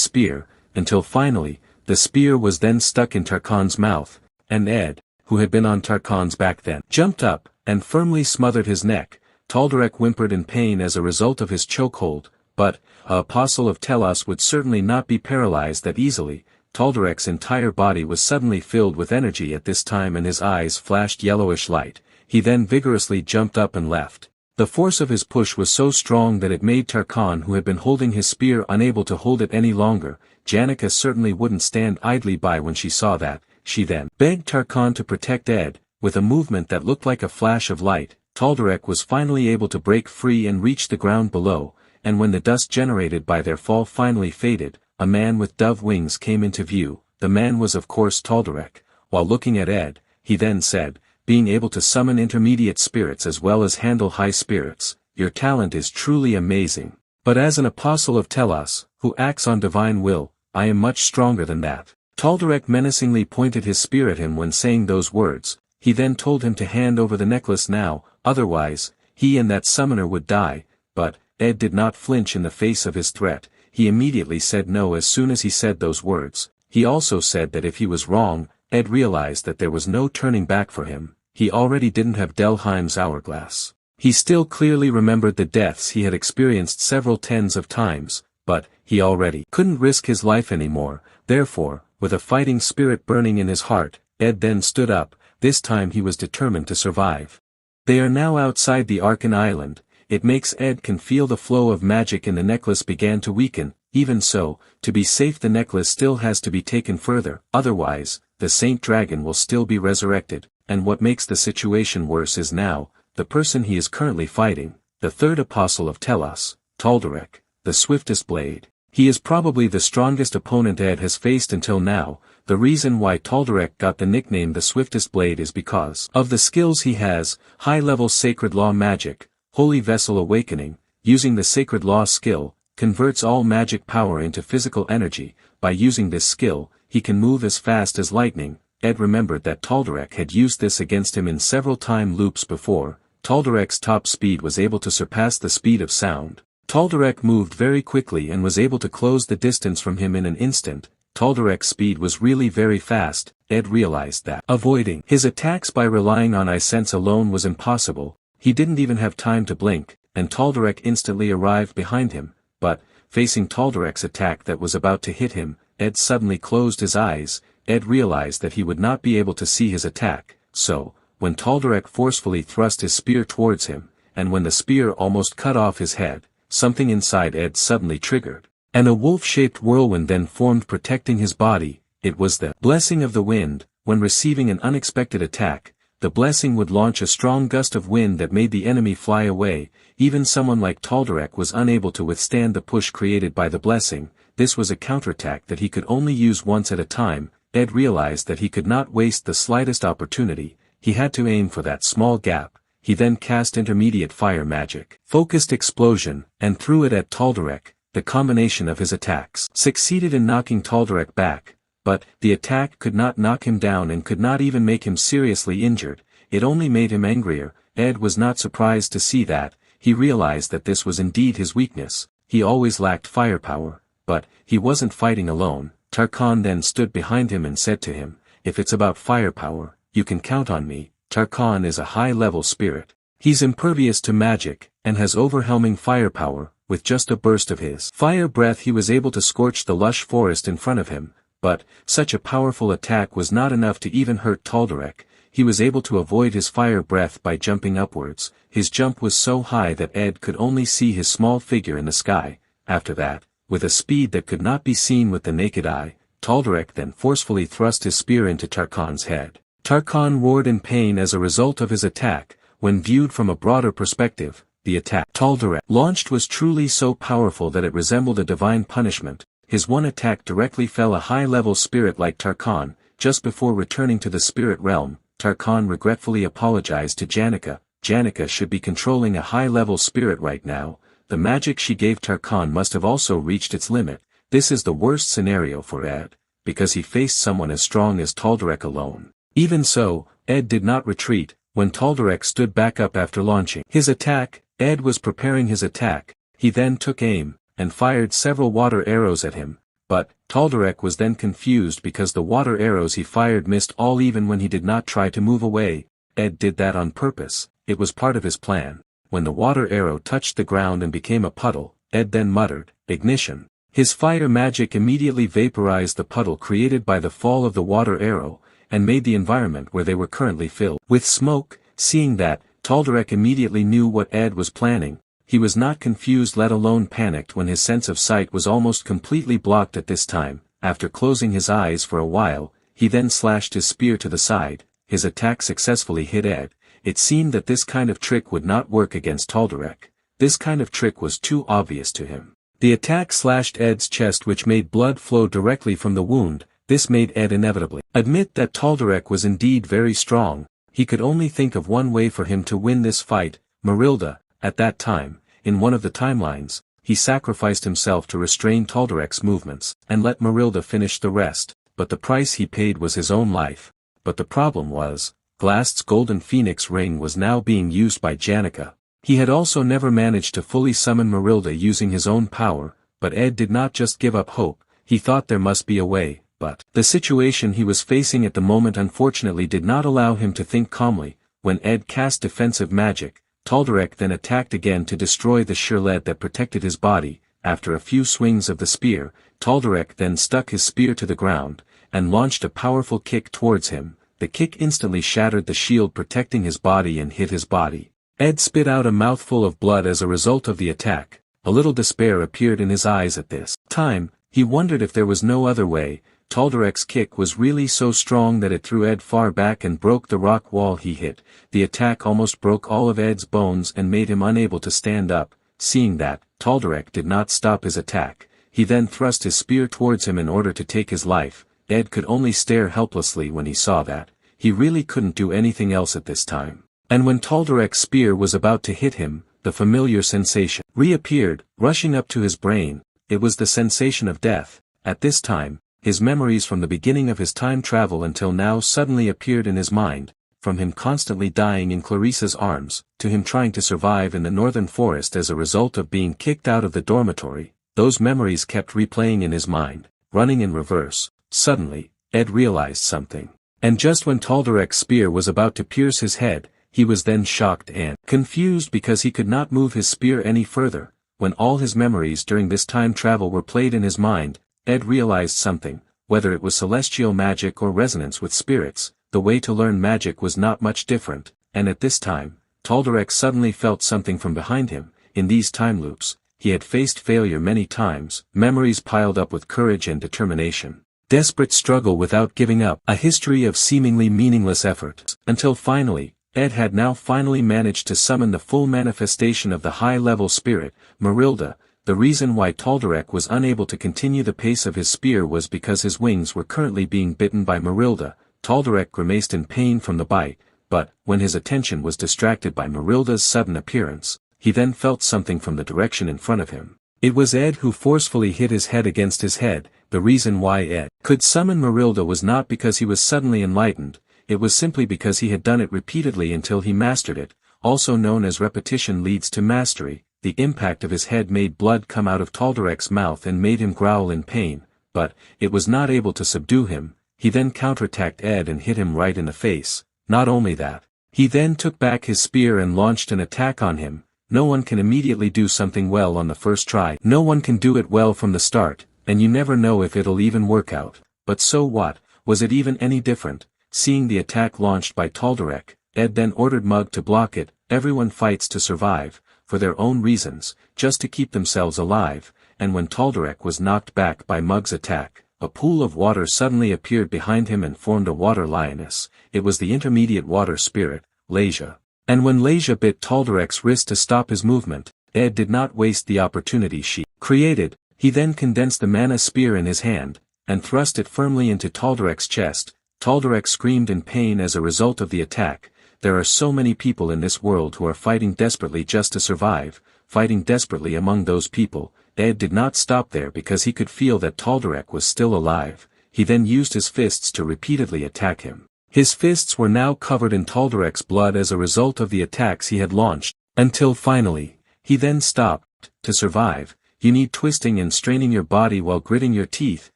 spear, until finally, the spear was then stuck in Tarkan's mouth, and Ed, who had been on Tarkan's back then, jumped up, and firmly smothered his neck. Taldarek whimpered in pain as a result of his chokehold, but an apostle of Telos would certainly not be paralyzed that easily. Taldarek's entire body was suddenly filled with energy at this time and his eyes flashed yellowish light. He then vigorously jumped up and left. The force of his push was so strong that it made Tarkan, who had been holding his spear, unable to hold it any longer. Janica certainly wouldn't stand idly by when she saw that. She then begged Tarkan to protect Ed. With a movement that looked like a flash of light, Taldarek was finally able to break free and reach the ground below, and when the dust generated by their fall finally faded, a man with dove wings came into view. The man was of course Taldarek. While looking at Ed, he then said, being able to summon intermediate spirits as well as handle high spirits. Your talent is truly amazing. But as an apostle of Telos, who acts on divine will, I am much stronger than that. Tal'Dorek menacingly pointed his spear at him when saying those words. He then told him to hand over the necklace now, otherwise, he and that summoner would die. But Ed did not flinch in the face of his threat. He immediately said no as soon as he said those words. He also said that if he was wrong, Ed realized that there was no turning back for him. He already didn't have Delheim's hourglass. He still clearly remembered the deaths he had experienced several tens of times, but he already couldn't risk his life anymore. Therefore, with a fighting spirit burning in his heart, Ed then stood up. This time he was determined to survive. They are now outside the Arkan Island. It makes Ed can feel the flow of magic in the necklace began to weaken. Even so, to be safe the necklace still has to be taken further, otherwise, the Saint Dragon will still be resurrected, and what makes the situation worse is now, the person he is currently fighting, the third apostle of Telos, Tal'Dorek, the swiftest blade. He is probably the strongest opponent Ed has faced until now. The reason why Tal'Dorek got the nickname the swiftest blade is because of the skills he has, high-level sacred law magic, holy vessel awakening, using the sacred law skill, converts all magic power into physical energy. By using this skill, he can move as fast as lightning. Ed remembered that Tal'Dorek had used this against him in several time loops before. Tal'Dorek's top speed was able to surpass the speed of sound. Tal'Dorek moved very quickly and was able to close the distance from him in an instant. Tal'Dorek's speed was really very fast. Ed realized that avoiding his attacks by relying on Eye Sense alone was impossible. He didn't even have time to blink, and Tal'Dorek instantly arrived behind him. But, facing Tal'Dorek's attack that was about to hit him, Ed suddenly closed his eyes. Ed realized that he would not be able to see his attack, so, when Tal'Dorek forcefully thrust his spear towards him, and when the spear almost cut off his head, something inside Ed suddenly triggered, and a wolf-shaped whirlwind then formed protecting his body. It was the blessing of the wind. When receiving an unexpected attack, the blessing would launch a strong gust of wind that made the enemy fly away. Even someone like Tal'Dorek was unable to withstand the push created by the blessing. This was a counterattack that he could only use once at a time. Ed realized that he could not waste the slightest opportunity. He had to aim for that small gap. He then cast intermediate fire magic, focused explosion, and threw it at Tal'Dorek. The combination of his attacks succeeded in knocking Tal'Dorek back, but the attack could not knock him down and could not even make him seriously injured. It only made him angrier. Ed was not surprised to see that. He realized that this was indeed his weakness. He always lacked firepower, but he wasn't fighting alone. Tarkhan then stood behind him and said to him, "If it's about firepower, you can count on me." Tarkhan is a high-level spirit. He's impervious to magic, and has overwhelming firepower. With just a burst of his fire breath he was able to scorch the lush forest in front of him. But, such a powerful attack was not enough to even hurt Tal'Dorek. He was able to avoid his fire breath by jumping upwards. His jump was so high that Ed could only see his small figure in the sky. After that, with a speed that could not be seen with the naked eye, Tal'Dorek then forcefully thrust his spear into Tarkhan's head. Tarkhan roared in pain as a result of his attack. When viewed from a broader perspective, the attack Tal'Dorek launched was truly so powerful that it resembled a divine punishment. His one attack directly fell a high-level spirit like Tarkhan. Just before returning to the spirit realm, Tarkhan regretfully apologized to Janica. Janica should be controlling a high-level spirit right now. The magic she gave Tarkhan must have also reached its limit. This is the worst scenario for Ed, because he faced someone as strong as Tal'Dorek alone. Even so, Ed did not retreat. When Tal'Dorek stood back up after launching his attack, Ed was preparing his attack. He then took aim, and fired several water arrows at him. But, Tal'Dorek was then confused because the water arrows he fired missed all even when he did not try to move away. Ed did that on purpose. It was part of his plan. When the water arrow touched the ground and became a puddle, Ed then muttered, "Ignition." His fire magic immediately vaporized the puddle created by the fall of the water arrow, and made the environment where they were currently filled with smoke. Seeing that, Tal'Dorek immediately knew what Ed was planning. He was not confused let alone panicked when his sense of sight was almost completely blocked at this time. After closing his eyes for a while, he then slashed his spear to the side. His attack successfully hit Ed. It seemed that this kind of trick would not work against Tal'Dorek. This kind of trick was too obvious to him. The attack slashed Ed's chest which made blood flow directly from the wound. This made Ed inevitably admit that Tal'Dorek was indeed very strong, He could only think of one way for him to win this fight. Marilda, at that time, in one of the timelines, he sacrificed himself to restrain Taldarek's movements, and let Marilda finish the rest, but the price he paid was his own life. But the problem was, Glast's golden phoenix ring was now being used by Janica. He had also never managed to fully summon Marilda using his own power, but Ed did not just give up hope. He thought there must be a way, but the situation he was facing at the moment unfortunately did not allow him to think calmly. When Ed cast defensive magic, Taldarek then attacked again to destroy the sheer lead that protected his body. After a few swings of the spear, Taldarek then stuck his spear to the ground, and launched a powerful kick towards him. The kick instantly shattered the shield protecting his body and hit his body. Ed spit out a mouthful of blood as a result of the attack. A little despair appeared in his eyes at this time. He wondered if there was no other way. Taldarek's kick was really so strong that it threw Ed far back and broke the rock wall he hit. The attack almost broke all of Ed's bones and made him unable to stand up. Seeing that, Taldarek did not stop his attack. He then thrust his spear towards him in order to take his life. Ed could only stare helplessly when he saw that. He really couldn't do anything else at this time. And when Taldarek's spear was about to hit him, the familiar sensation reappeared, rushing up to his brain. It was the sensation of death. At this time, his memories from the beginning of his time travel until now suddenly appeared in his mind, from him constantly dying in Clarissa's arms, to him trying to survive in the northern forest as a result of being kicked out of the dormitory. Those memories kept replaying in his mind, running in reverse. Suddenly, Ed realized something. And just when Taldarek's spear was about to pierce his head, he was then shocked and confused because he could not move his spear any further. When all his memories during this time travel were played in his mind, Ed realized something. Whether it was celestial magic or resonance with spirits, the way to learn magic was not much different, and at this time, Taldarek suddenly felt something from behind him. In these time loops, he had faced failure many times, memories piled up with courage and determination. Desperate struggle without giving up, a history of seemingly meaningless effort, until finally, Ed had now finally managed to summon the full manifestation of the high-level spirit, Marilda. The reason why Taldarek was unable to continue the pace of his spear was because his wings were currently being bitten by Marilda. Taldarek grimaced in pain from the bite, but, when his attention was distracted by Marilda's sudden appearance, he then felt something from the direction in front of him. It was Ed who forcefully hit his head against his head. The reason why Ed could summon Marilda was not because he was suddenly enlightened, it was simply because he had done it repeatedly until he mastered it, also known as repetition leads to mastery. The impact of his head made blood come out of Taldarek's mouth and made him growl in pain, but, it was not able to subdue him. He then counterattacked Ed and hit him right in the face. Not only that, he then took back his spear and launched an attack on him. No one can immediately do something well on the first try. No one can do it well from the start, and you never know if it'll even work out. But so what, was it even any different? Seeing the attack launched by Taldarek, Ed then ordered Mug to block it. Everyone fights to survive, for their own reasons, just to keep themselves alive, and when Taldarek was knocked back by Mug's attack, a pool of water suddenly appeared behind him and formed a water lioness. It was the intermediate water spirit, Leisha. And when Leisha bit Taldarek's wrist to stop his movement, Ed did not waste the opportunity she created. He then condensed the mana spear in his hand, and thrust it firmly into Taldarek's chest. Taldarek screamed in pain as a result of the attack. There are so many people in this world who are fighting desperately just to survive, fighting desperately among those people. Ed did not stop there because he could feel that Taldarek was still alive. He then used his fists to repeatedly attack him. His fists were now covered in Taldarek's blood as a result of the attacks he had launched, until finally, he then stopped. To survive, you need twisting and straining your body while gritting your teeth.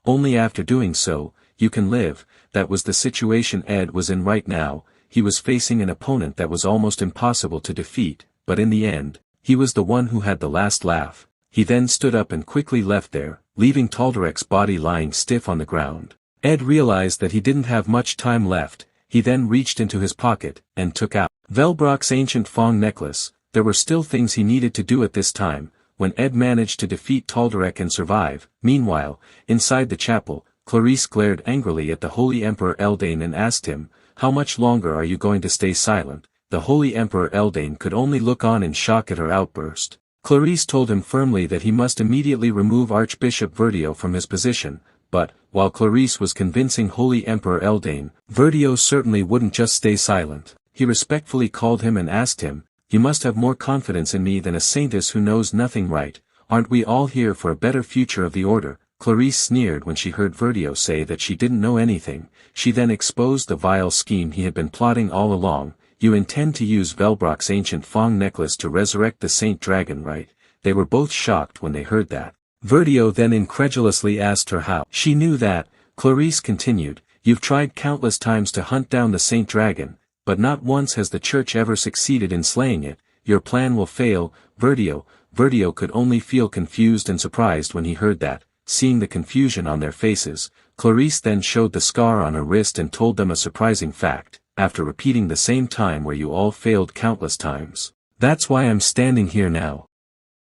Only after doing so, you can live. That was the situation Ed was in right now. He was facing an opponent that was almost impossible to defeat, but in the end, he was the one who had the last laugh. He then stood up and quickly left there, leaving Taldarek's body lying stiff on the ground. Ed realized that he didn't have much time left. He then reached into his pocket, and took out Velbrock's ancient Fong necklace. There were still things he needed to do at this time, when Ed managed to defeat Taldarek and survive. Meanwhile, inside the chapel, Clarisse glared angrily at the Holy Emperor Eldane and asked him, "How much longer are you going to stay silent?" The Holy Emperor Eldane could only look on in shock at her outburst. Clarisse told him firmly that he must immediately remove Archbishop Verdio from his position, but, while Clarice was convincing Holy Emperor Eldane, Verdio certainly wouldn't just stay silent. He respectfully called him and asked him, "You must have more confidence in me than a saintess who knows nothing, right? Aren't we all here for a better future of the order?" Clarice sneered when she heard Verdio say that she didn't know anything. She then exposed the vile scheme he had been plotting all along. "You intend to use Velbrock's ancient Fong necklace to resurrect the Saint Dragon, right?" They were both shocked when they heard that. Verdio then incredulously asked her how she knew that. Clarice continued, "You've tried countless times to hunt down the Saint Dragon, but not once has the church ever succeeded in slaying it. Your plan will fail." Verdio could only feel confused and surprised when he heard that. Seeing the confusion on their faces, Clarice then showed the scar on her wrist and told them a surprising fact, after repeating the same time where you all failed countless times. "That's why I'm standing here now."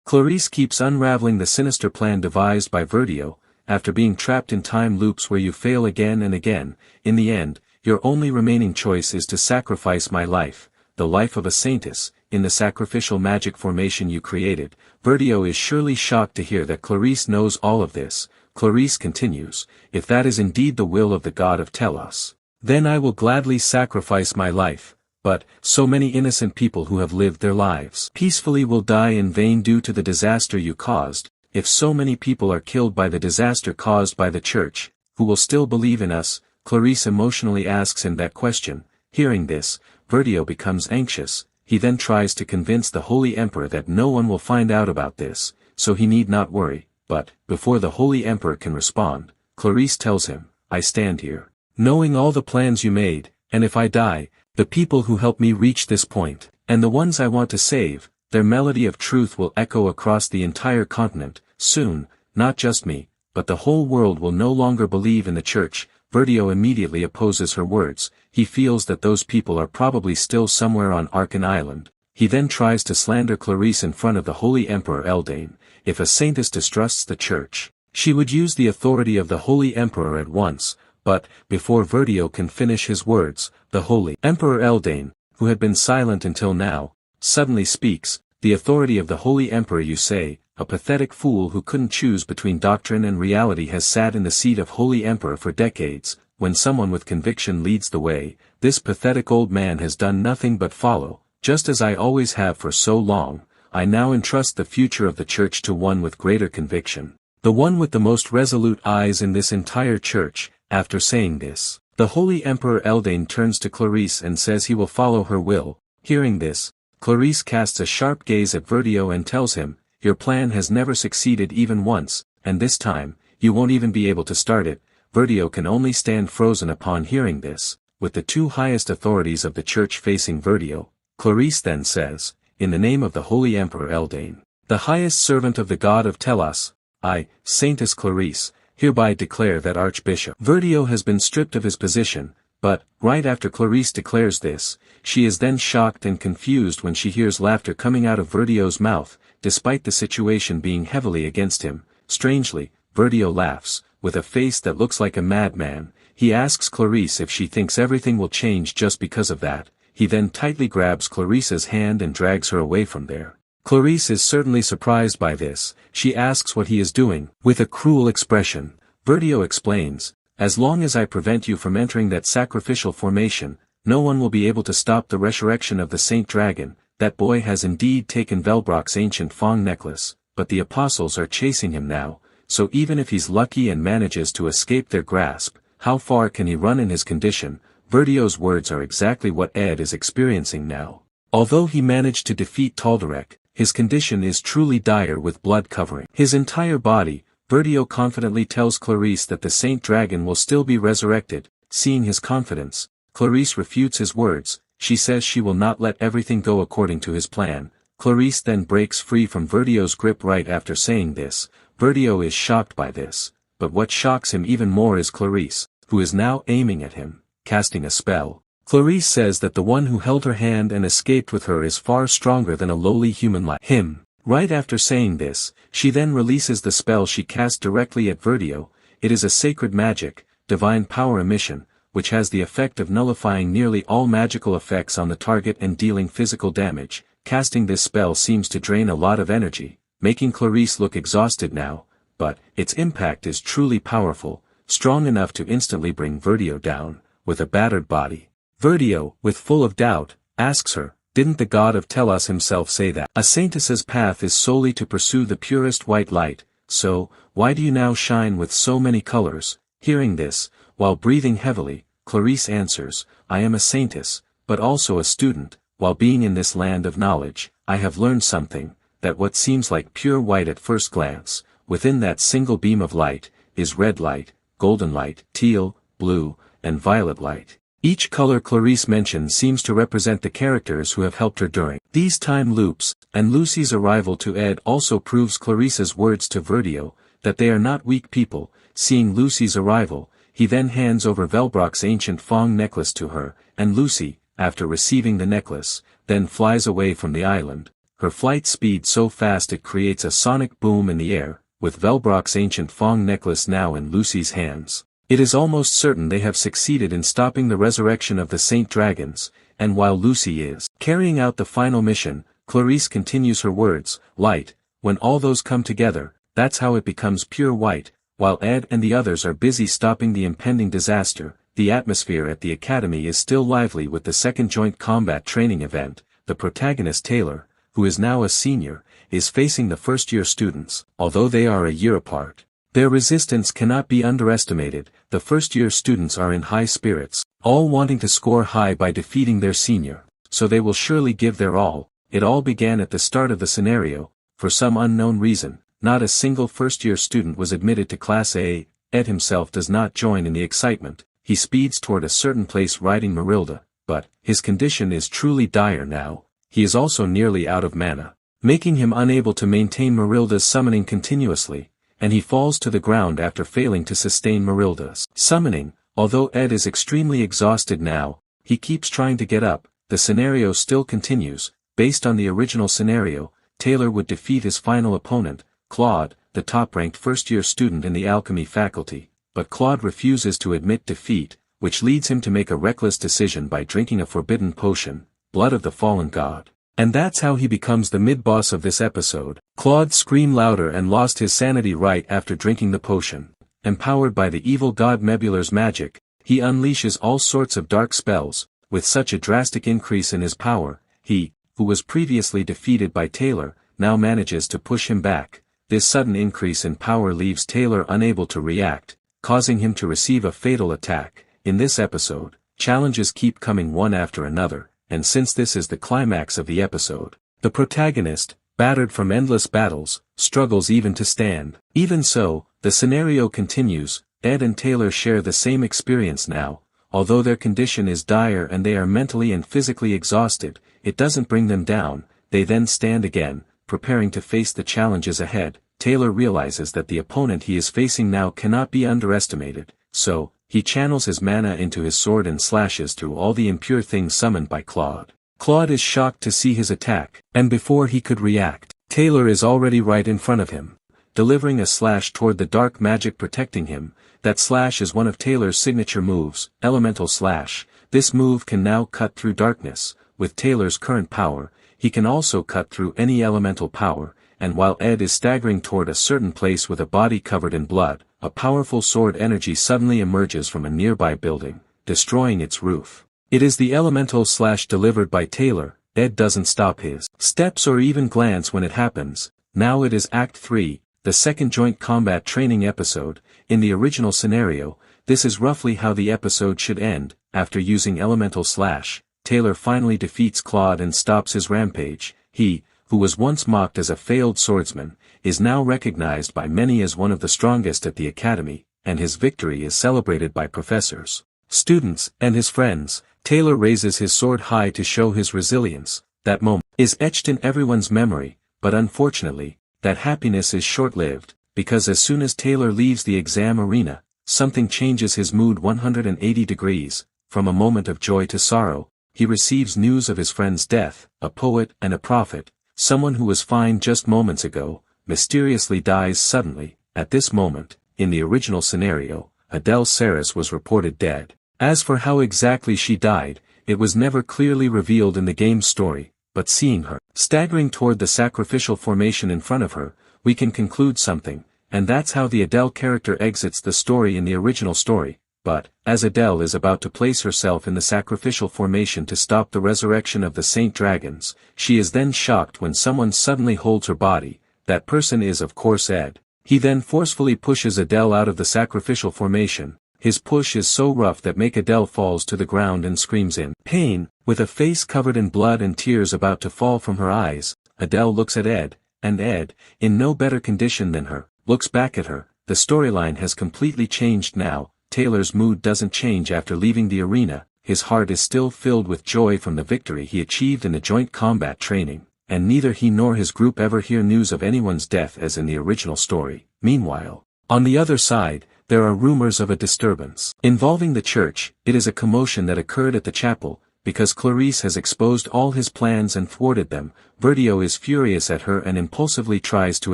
Clarice keeps unraveling the sinister plan devised by Verdio. After being trapped in time loops where you fail again and again, in the end, your only remaining choice is to sacrifice my life, the life of a saintess, in the sacrificial magic formation you created. Verdio is surely shocked to hear that Clarice knows all of this. Clarice continues, "If that is indeed the will of the god of Telos, then I will gladly sacrifice my life, but, so many innocent people who have lived their lives peacefully will die in vain due to the disaster you caused. If so many people are killed by the disaster caused by the church, who will still believe in us?" Clarice emotionally asks him that question. Hearing this, Verdio becomes anxious. He then tries to convince the Holy Emperor that no one will find out about this, so he need not worry, but, before the Holy Emperor can respond, Clarice tells him, "I stand here, knowing all the plans you made, and if I die, the people who helped me reach this point, and the ones I want to save, their melody of truth will echo across the entire continent. Soon, not just me, but the whole world will no longer believe in the church." Verdio immediately opposes her words. He feels that those people are probably still somewhere on Arkan Island. He then tries to slander Clarice in front of the Holy Emperor Eldane. If a saintess distrusts the church, she would use the authority of the Holy Emperor at once, but, before Verdio can finish his words, the Holy Emperor Eldane, who had been silent until now, suddenly speaks. "The authority of the Holy Emperor, you say? A pathetic fool who couldn't choose between doctrine and reality has sat in the seat of Holy Emperor for decades. When someone with conviction leads the way, this pathetic old man has done nothing but follow, just as I always have for so long. I now entrust the future of the church to one with greater conviction, the one with the most resolute eyes in this entire church." After saying this, the Holy Emperor Eldane turns to Clarice and says he will follow her will. Hearing this, Clarice casts a sharp gaze at Verdio and tells him, "Your plan has never succeeded even once, and this time, you won't even be able to start it." Verdio can only stand frozen upon hearing this. With the two highest authorities of the church facing Verdio, Clarice then says, "In the name of the Holy Emperor Eldane, the highest servant of the god of Telos, I, Saintess Clarice, hereby declare that Archbishop Verdio has been stripped of his position." But, right after Clarice declares this, she is then shocked and confused when she hears laughter coming out of Verdio's mouth. Despite the situation being heavily against him, strangely, Verdio laughs, with a face that looks like a madman. He asks Clarice if she thinks everything will change just because of that. He then tightly grabs Clarice's hand and drags her away from there. Clarice is certainly surprised by this. She asks what he is doing, with a cruel expression. Verdio explains, "As long as I prevent you from entering that sacrificial formation, no one will be able to stop the resurrection of the Saint Dragon. That boy has indeed taken Velbrock's ancient Fong necklace, but the apostles are chasing him now, so even if he's lucky and manages to escape their grasp, how far can he run in his condition?" Verdio's words are exactly what Ed is experiencing now. Although he managed to defeat Taldarek, his condition is truly dire with blood covering his entire body. Verdio confidently tells Clarice that the Saint Dragon will still be resurrected. Seeing his confidence, Clarice refutes his words. She says she will not let everything go according to his plan. Clarice then breaks free from Verdio's grip right after saying this. Verdio is shocked by this, but what shocks him even more is Clarice, who is now aiming at him, casting a spell. Clarice says that the one who held her hand and escaped with her is far stronger than a lowly human like him. Right after saying this, she then releases the spell she cast directly at Verdio. It is a sacred magic, divine power emission, which has the effect of nullifying nearly all magical effects on the target and dealing physical damage. Casting this spell seems to drain a lot of energy, making Clarice look exhausted now, but its impact is truly powerful. strong enough to instantly bring Verdio down, with a battered body. Verdio, with full of doubt, asks her, "Didn't the god of Telos himself say that a saintess's path is solely to pursue the purest white light, so, why do you now shine with so many colors?" Hearing this, while breathing heavily, Clarice answers, "I am a saintess, but also a student. While being in this land of knowledge, I have learned something, that what seems like pure white at first glance, within that single beam of light, is red light, golden light, teal, blue, and violet light." Each color Clarice mentions seems to represent the characters who have helped her during these time loops, and Lucy's arrival to Ed also proves Clarice's words to Verdio, that they are not weak people. Seeing Lucy's arrival, he then hands over Velbrock's ancient Fong necklace to her, and Lucy, after receiving the necklace, then flies away from the island, her flight speed so fast it creates a sonic boom in the air, with Velbrock's ancient Fong necklace now in Lucy's hands. It is almost certain they have succeeded in stopping the resurrection of the Saint Dragons, and while Lucy is carrying out the final mission, Clarice continues her words, "Light, when all those come together, that's how it becomes pure white." While Ed and the others are busy stopping the impending disaster, the atmosphere at the academy is still lively with the second joint combat training event. The protagonist Taylor, who is now a senior, is facing the first-year students, although they are a year apart. Their resistance cannot be underestimated. The first-year students are in high spirits, all wanting to score high by defeating their senior, so they will surely give their all. It all began at the start of the scenario. For some unknown reason, not a single first-year student was admitted to Class A. Ed himself does not join in the excitement. He speeds toward a certain place riding Marilda, but his condition is truly dire now. He is also nearly out of mana, making him unable to maintain Marilda's summoning continuously, and he falls to the ground after failing to sustain Marilda's summoning. Although Ed is extremely exhausted now, he keeps trying to get up. The scenario still continues. Based on the original scenario, Taylor would defeat his final opponent, Claude, the top-ranked first-year student in the alchemy faculty, but Claude refuses to admit defeat, which leads him to make a reckless decision by drinking a forbidden potion, Blood of the Fallen God. And that's how he becomes the mid-boss of this episode. Claude screamed louder and lost his sanity right after drinking the potion. Empowered by the evil god Mebular's magic, he unleashes all sorts of dark spells. With such a drastic increase in his power, he, who was previously defeated by Taylor, now manages to push him back. This sudden increase in power leaves Taylor unable to react, causing him to receive a fatal attack. In this episode, challenges keep coming one after another, and since this is the climax of the episode, the protagonist, battered from endless battles, struggles even to stand. Even so, the scenario continues. Ed and Taylor share the same experience now. Although their condition is dire and they are mentally and physically exhausted, it doesn't bring them down. They then stand again, preparing to face the challenges ahead. Taylor realizes that the opponent he is facing now cannot be underestimated, so, he channels his mana into his sword and slashes through all the impure things summoned by Claude. Claude is shocked to see his attack, and before he could react, Taylor is already right in front of him, delivering a slash toward the dark magic protecting him. That slash is one of Taylor's signature moves, Elemental Slash. This move can now cut through darkness. With Taylor's current power, he can also cut through any elemental power, and while Ed is staggering toward a certain place with a body covered in blood, a powerful sword energy suddenly emerges from a nearby building, destroying its roof. It is the Elemental Slash delivered by Taylor. Ed doesn't stop his steps or even glance when it happens. Now it is Act 3, the second joint combat training episode. In the original scenario, this is roughly how the episode should end. After using Elemental Slash, Taylor finally defeats Claude and stops his rampage. He, who was once mocked as a failed swordsman, is now recognized by many as one of the strongest at the academy, and his victory is celebrated by professors, students, and his friends. Taylor raises his sword high to show his resilience. That moment is etched in everyone's memory, but unfortunately, that happiness is short-lived, because as soon as Taylor leaves the exam arena, something changes his mood 180 degrees. From a moment of joy to sorrow, he receives news of his friend's death. A poet and a prophet, someone who was fine just moments ago, mysteriously dies suddenly. At this moment, in the original scenario, Adele Saris was reported dead. As for how exactly she died, it was never clearly revealed in the game's story, but seeing her staggering toward the sacrificial formation in front of her, we can conclude something. and that's how the Adele character exits the story in the original story. But, as Adele is about to place herself in the sacrificial formation to stop the resurrection of the Saint Dragons, she is then shocked when someone suddenly holds her body. That person is of course Ed. He then forcefully pushes Adele out of the sacrificial formation. His push is so rough that Adele falls to the ground and screams in pain. With a face covered in blood and tears about to fall from her eyes, Adele looks at Ed, and Ed, in no better condition than her, looks back at her. The storyline has completely changed now. Taylor's mood doesn't change after leaving the arena. His heart is still filled with joy from the victory he achieved in the joint combat training, and neither he nor his group ever hear news of anyone's death as in the original story. Meanwhile, on the other side, there are rumors of a disturbance involving the church. It is a commotion that occurred at the chapel, because Clarice has exposed all his plans and thwarted them. Verdio is furious at her and impulsively tries to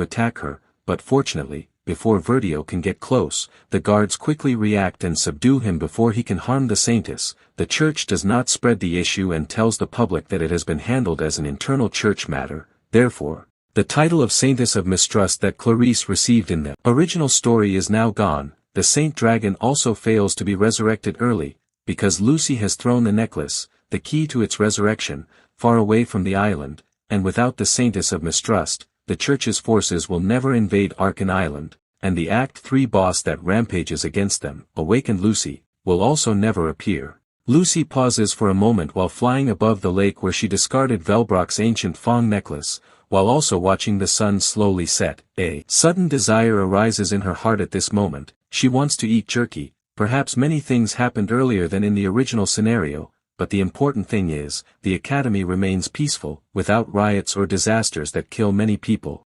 attack her, but fortunately, before Verdio can get close, the guards quickly react and subdue him before he can harm the Saintess. The church does not spread the issue and tells the public that it has been handled as an internal church matter. Therefore, the title of Saintess of Mistrust that Clarice received in the original story is now gone. The Saint Dragon also fails to be resurrected early, because Lucy has thrown the necklace, the key to its resurrection, far away from the island, and without the Saintess of Mistrust, the church's forces will never invade Arkan Island, and the Act 3 boss that rampages against them, Awakened Lucy, will also never appear. Lucy pauses for a moment while flying above the lake where she discarded Velbrock's ancient Fong necklace, while also watching the sun slowly set. A sudden desire arises in her heart at this moment. She wants to eat jerky. Perhaps many things happened earlier than in the original scenario, but the important thing is, the academy remains peaceful, without riots or disasters that kill many people.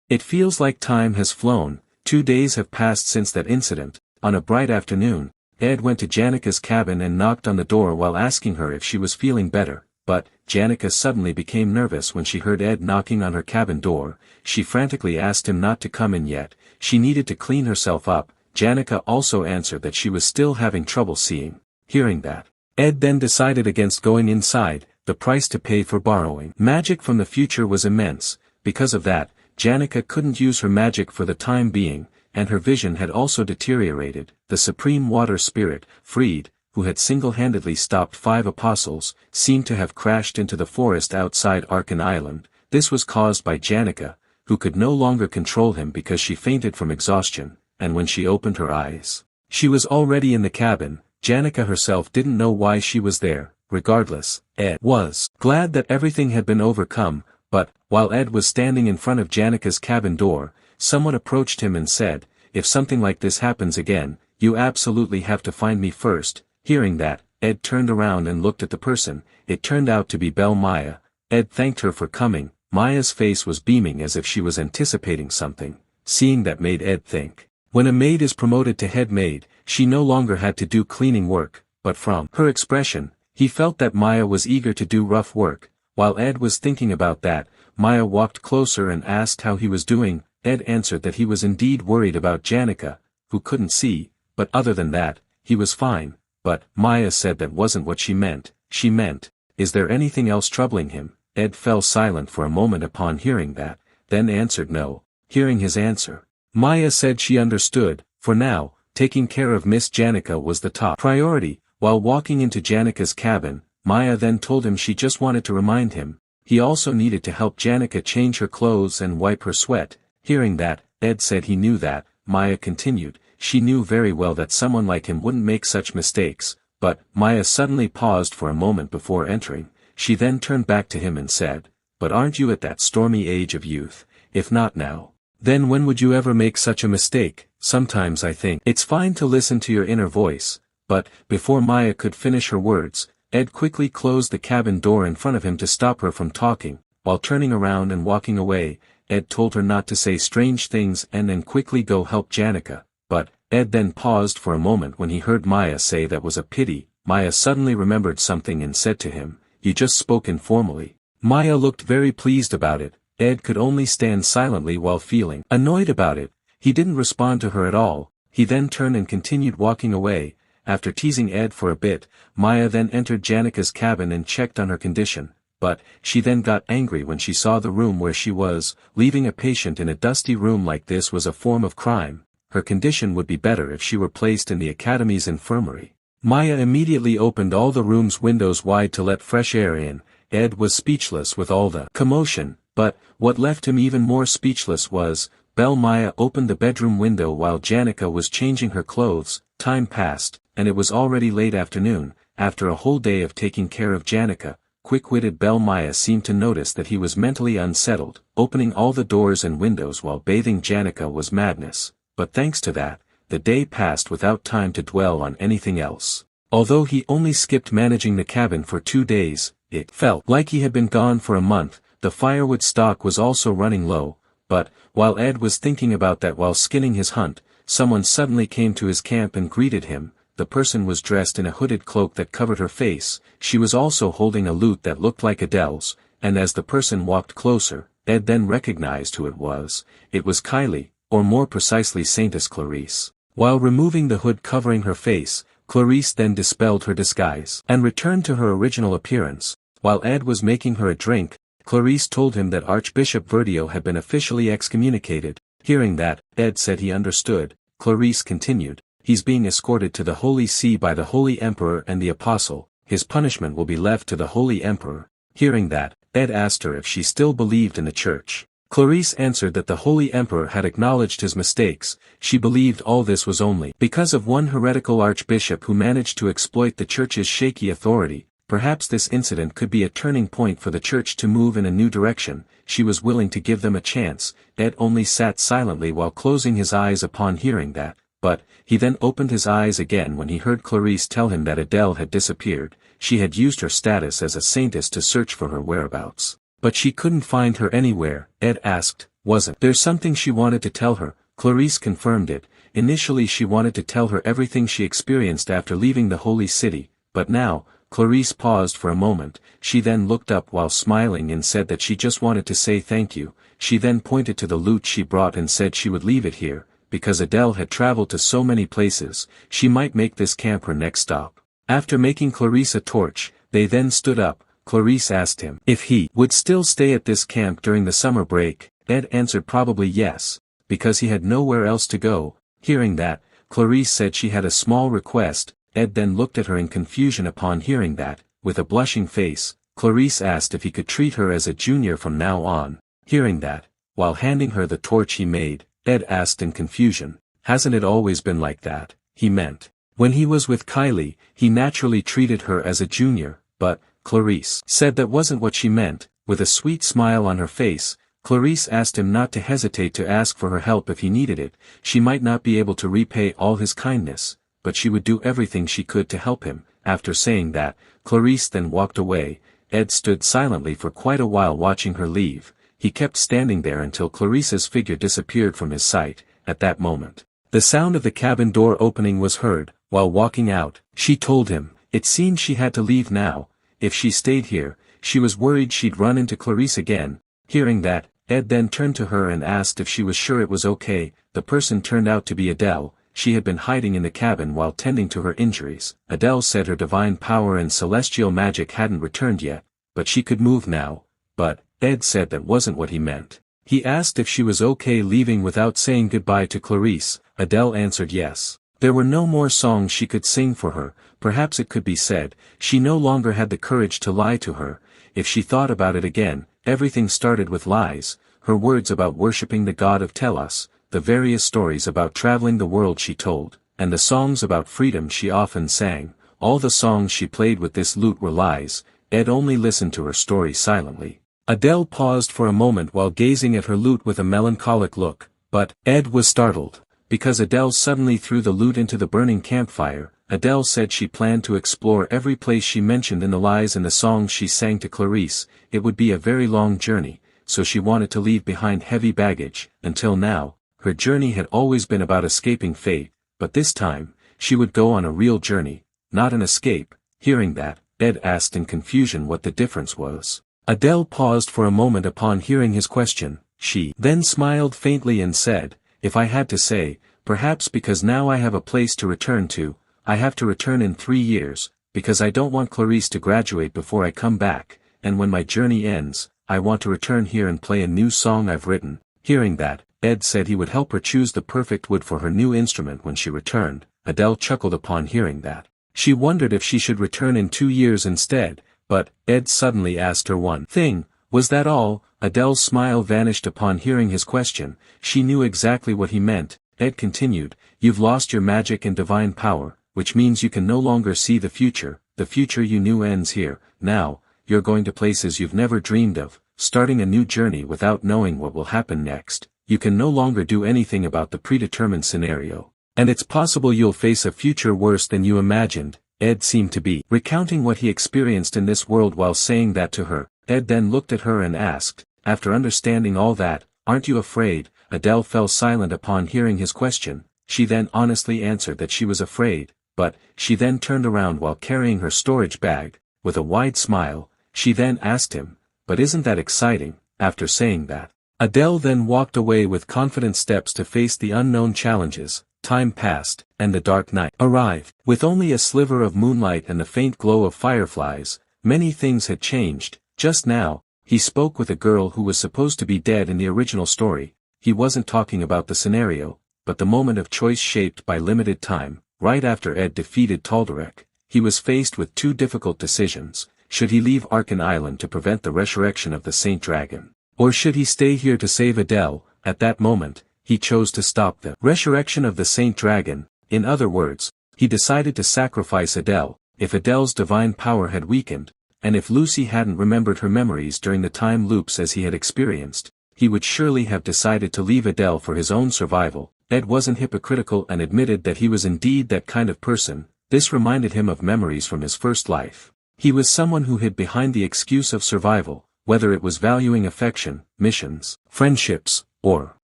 It feels like time has flown. 2 days have passed since that incident. On a bright afternoon, Ed went to Janika's cabin and knocked on the door while asking her if she was feeling better, but Janika suddenly became nervous when she heard Ed knocking on her cabin door. She frantically asked him not to come in yet. She needed to clean herself up. Janika also answered that she was still having trouble seeing. Hearing that, Ed then decided against going inside. The price to pay for borrowing magic from the future was immense. Because of that, Janika couldn't use her magic for the time being, and her vision had also deteriorated. The Supreme Water Spirit, Freed, who had single-handedly stopped 5 apostles, seemed to have crashed into the forest outside Arkan Island. This was caused by Janika, who could no longer control him because she fainted from exhaustion, and when she opened her eyes, she was already in the cabin. Janika herself didn't know why she was there. Regardless, Ed was glad that everything had been overcome, but, while Ed was standing in front of Janika's cabin door, someone approached him and said, "If something like this happens again, you absolutely have to find me first." Hearing that, Ed turned around and looked at the person. It turned out to be Belle Maya. Ed thanked her for coming. Maya's face was beaming as if she was anticipating something. Seeing that made Ed think. When a maid is promoted to head maid, she no longer had to do cleaning work, but from her expression, he felt that Maya was eager to do rough work. While Ed was thinking about that, Maya walked closer and asked how he was doing. Ed answered that he was indeed worried about Janika, who couldn't see, but other than that, he was fine. But, Maya said that wasn't what she meant. She meant, is there anything else troubling him? Ed fell silent for a moment upon hearing that, then answered no. Hearing his answer, Maya said she understood. For now, taking care of Miss Janika was the top priority. While walking into Janika's cabin, Maya then told him she just wanted to remind him. He also needed to help Janika change her clothes and wipe her sweat. Hearing that, Ed said he knew that. Maya continued, she knew very well that someone like him wouldn't make such mistakes, but, Maya suddenly paused for a moment before entering. She then turned back to him and said, but aren't you at that stormy age of youth? If not now, then when would you ever make such a mistake? Sometimes I think it's fine to listen to your inner voice. But, before Maya could finish her words, Ed quickly closed the cabin door in front of him to stop her from talking. While turning around and walking away, Ed told her not to say strange things and then quickly go help Janika. But, Ed then paused for a moment when he heard Maya say that was a pity. Maya suddenly remembered something and said to him, you just spoke informally. Maya looked very pleased about it. Ed could only stand silently while feeling annoyed about it. He didn't respond to her at all. He then turned and continued walking away. After teasing Ed for a bit, Maya then entered Janika's cabin and checked on her condition. but she then got angry when she saw the room where she was. Leaving a patient in a dusty room like this was a form of crime. Her condition would be better if she were placed in the academy's infirmary. Maya immediately opened all the room's windows wide to let fresh air in. Ed was speechless with all the commotion, but what left him even more speechless was, Maya opened the bedroom window while Janica was changing her clothes. Time passed, and it was already late afternoon. After a whole day of taking care of Janica, quick-witted Maya seemed to notice that he was mentally unsettled. Opening all the doors and windows while bathing Janica was madness, but thanks to that, the day passed without time to dwell on anything else. Although he only skipped managing the cabin for 2 days, it felt like he had been gone for a month. The firewood stock was also running low, but, while Ed was thinking about that while skinning his hunt, someone suddenly came to his camp and greeted him. The person was dressed in a hooded cloak that covered her face. She was also holding a lute that looked like Adele's, and as the person walked closer, Ed then recognized who it was. It was Kylie, or more precisely Saintess Clarice. While removing the hood covering her face, Clarice then dispelled her disguise and returned to her original appearance. While Ed was making her a drink, Clarice told him that Archbishop Verdio had been officially excommunicated. Hearing that, Ed said he understood. Clarice continued, "He's being escorted to the Holy See by the Holy Emperor and the Apostle. His punishment will be left to the Holy Emperor." Hearing that, Ed asked her if she still believed in the church. Clarice answered that the Holy Emperor had acknowledged his mistakes. She believed all this was only because of one heretical archbishop who managed to exploit the church's shaky authority. Perhaps this incident could be a turning point for the church to move in a new direction. She was willing to give them a chance. Ed only sat silently while closing his eyes upon hearing that, but he then opened his eyes again when he heard Clarice tell him that Adele had disappeared. She had used her status as a saintess to search for her whereabouts, but she couldn't find her anywhere. Ed asked, "Wasn't there something she wanted to tell her?" Clarice confirmed it. Initially she wanted to tell her everything she experienced after leaving the holy city, but now, Clarice paused for a moment. She then looked up while smiling and said that she just wanted to say thank you. She then pointed to the lute she brought and said she would leave it here, because Adele had traveled to so many places, she might make this camp her next stop. After making Clarice a torch, they then stood up. Clarice asked him if he would still stay at this camp during the summer break. Ed answered probably yes, because he had nowhere else to go. Hearing that, Clarice said she had a small request. Ed then looked at her in confusion upon hearing that. With a blushing face, Clarice asked if he could treat her as a junior from now on. Hearing that, while handing her the torch he made, Ed asked in confusion, "Hasn't it always been like that?" He meant, when he was with Kylie, he naturally treated her as a junior, but Clarice said that wasn't what she meant. With a sweet smile on her face, Clarice asked him not to hesitate to ask for her help if he needed it. She might not be able to repay all his kindness, but she would do everything she could to help him. After saying that, Clarice then walked away. Ed stood silently for quite a while watching her leave. He kept standing there until Clarice's figure disappeared from his sight. At that moment, the sound of the cabin door opening was heard. While walking out, she told him, it seemed she had to leave now. If she stayed here, she was worried she'd run into Clarice again. Hearing that, Ed then turned to her and asked if she was sure it was okay. The person turned out to be Adele. She had been hiding in the cabin while tending to her injuries. Adele said her divine power and celestial magic hadn't returned yet, but she could move now. But Ed said that wasn't what he meant. He asked if she was okay leaving without saying goodbye to Clarice. Adele answered yes. There were no more songs she could sing for her. Perhaps it could be said, she no longer had the courage to lie to her. If she thought about it again, everything started with lies. Her words about worshipping the god of Telos, the various stories about traveling the world she told, and the songs about freedom she often sang. All the songs she played with this lute were lies. Ed only listened to her story silently. Adele paused for a moment while gazing at her lute with a melancholic look, but Ed was startled, because Adele suddenly threw the lute into the burning campfire. Adele said she planned to explore every place she mentioned in the lies and the songs she sang to Clarice. It would be a very long journey, so she wanted to leave behind heavy baggage. Until now, her journey had always been about escaping fate, but this time, she would go on a real journey, not an escape. Hearing that, Ed asked in confusion what the difference was. Adele paused for a moment upon hearing his question. She then smiled faintly and said, "If I had to say, perhaps because now I have a place to return to. I have to return in 3 years, because I don't want Clarice to graduate before I come back." and when my journey ends, I want to return here and play a new song I've written." Hearing that, Ed said he would help her choose the perfect wood for her new instrument when she returned. Adele chuckled upon hearing that. She wondered if she should return in 2 years instead, but Ed suddenly asked her one thing. Was that all? Adele's smile vanished upon hearing his question. She knew exactly what he meant. Ed continued, "You've lost your magic and divine power, which means you can no longer see the future. The future you knew ends here. Now, you're going to places you've never dreamed of, starting a new journey without knowing what will happen next. You can no longer do anything about the predetermined scenario. And it's possible you'll face a future worse than you imagined." Ed seemed to be recounting what he experienced in this world while saying that to her. Ed then looked at her and asked, "After understanding all that, aren't you afraid?" Adele fell silent upon hearing his question. She then honestly answered that she was afraid, but she then turned around while carrying her storage bag. With a wide smile, she then asked him, "But isn't that exciting?" After saying that, Adele then walked away with confident steps to face the unknown challenges. Time passed, and the dark night arrived. With only a sliver of moonlight and the faint glow of fireflies, many things had changed. Just now, he spoke with a girl who was supposed to be dead in the original story. He wasn't talking about the scenario, but the moment of choice shaped by limited time. Right after Ed defeated Taldarek, he was faced with 2 difficult decisions. Should he leave Arkan Island to prevent the resurrection of the Saint Dragon? Or should he stay here to save Adele? At that moment, he chose to stop the resurrection of the Saint Dragon. In other words, he decided to sacrifice Adele. If Adele's divine power had weakened, and if Lucy hadn't remembered her memories during the time loops as he had experienced, he would surely have decided to leave Adele for his own survival. Ed wasn't hypocritical and admitted that he was indeed that kind of person. This reminded him of memories from his first life. He was someone who hid behind the excuse of survival, whether it was valuing affection, missions, friendships, or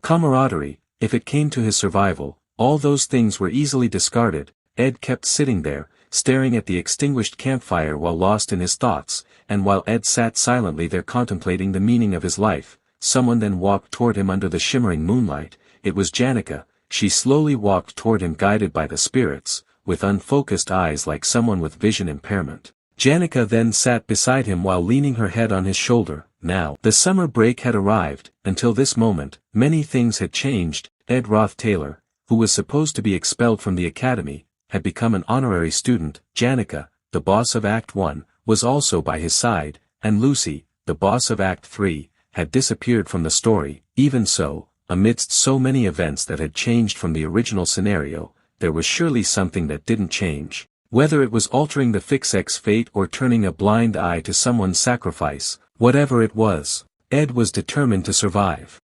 camaraderie. If it came to his survival, all those things were easily discarded. Ed kept sitting there, staring at the extinguished campfire while lost in his thoughts, and while Ed sat silently there contemplating the meaning of his life, someone then walked toward him under the shimmering moonlight. It was Janica. She slowly walked toward him guided by the spirits, with unfocused eyes like someone with vision impairment. Janica then sat beside him while leaning her head on his shoulder. Now, the summer break had arrived. Until this moment, many things had changed. Ed Roth Taylor, who was supposed to be expelled from the academy, had become an honorary student. Janica, the boss of Act 1, was also by his side, and Lucy, the boss of Act 3, had disappeared from the story. Even so, amidst so many events that had changed from the original scenario, there was surely something that didn't change. Whether it was altering the Fixek's fate or turning a blind eye to someone's sacrifice, whatever it was, Ed was determined to survive.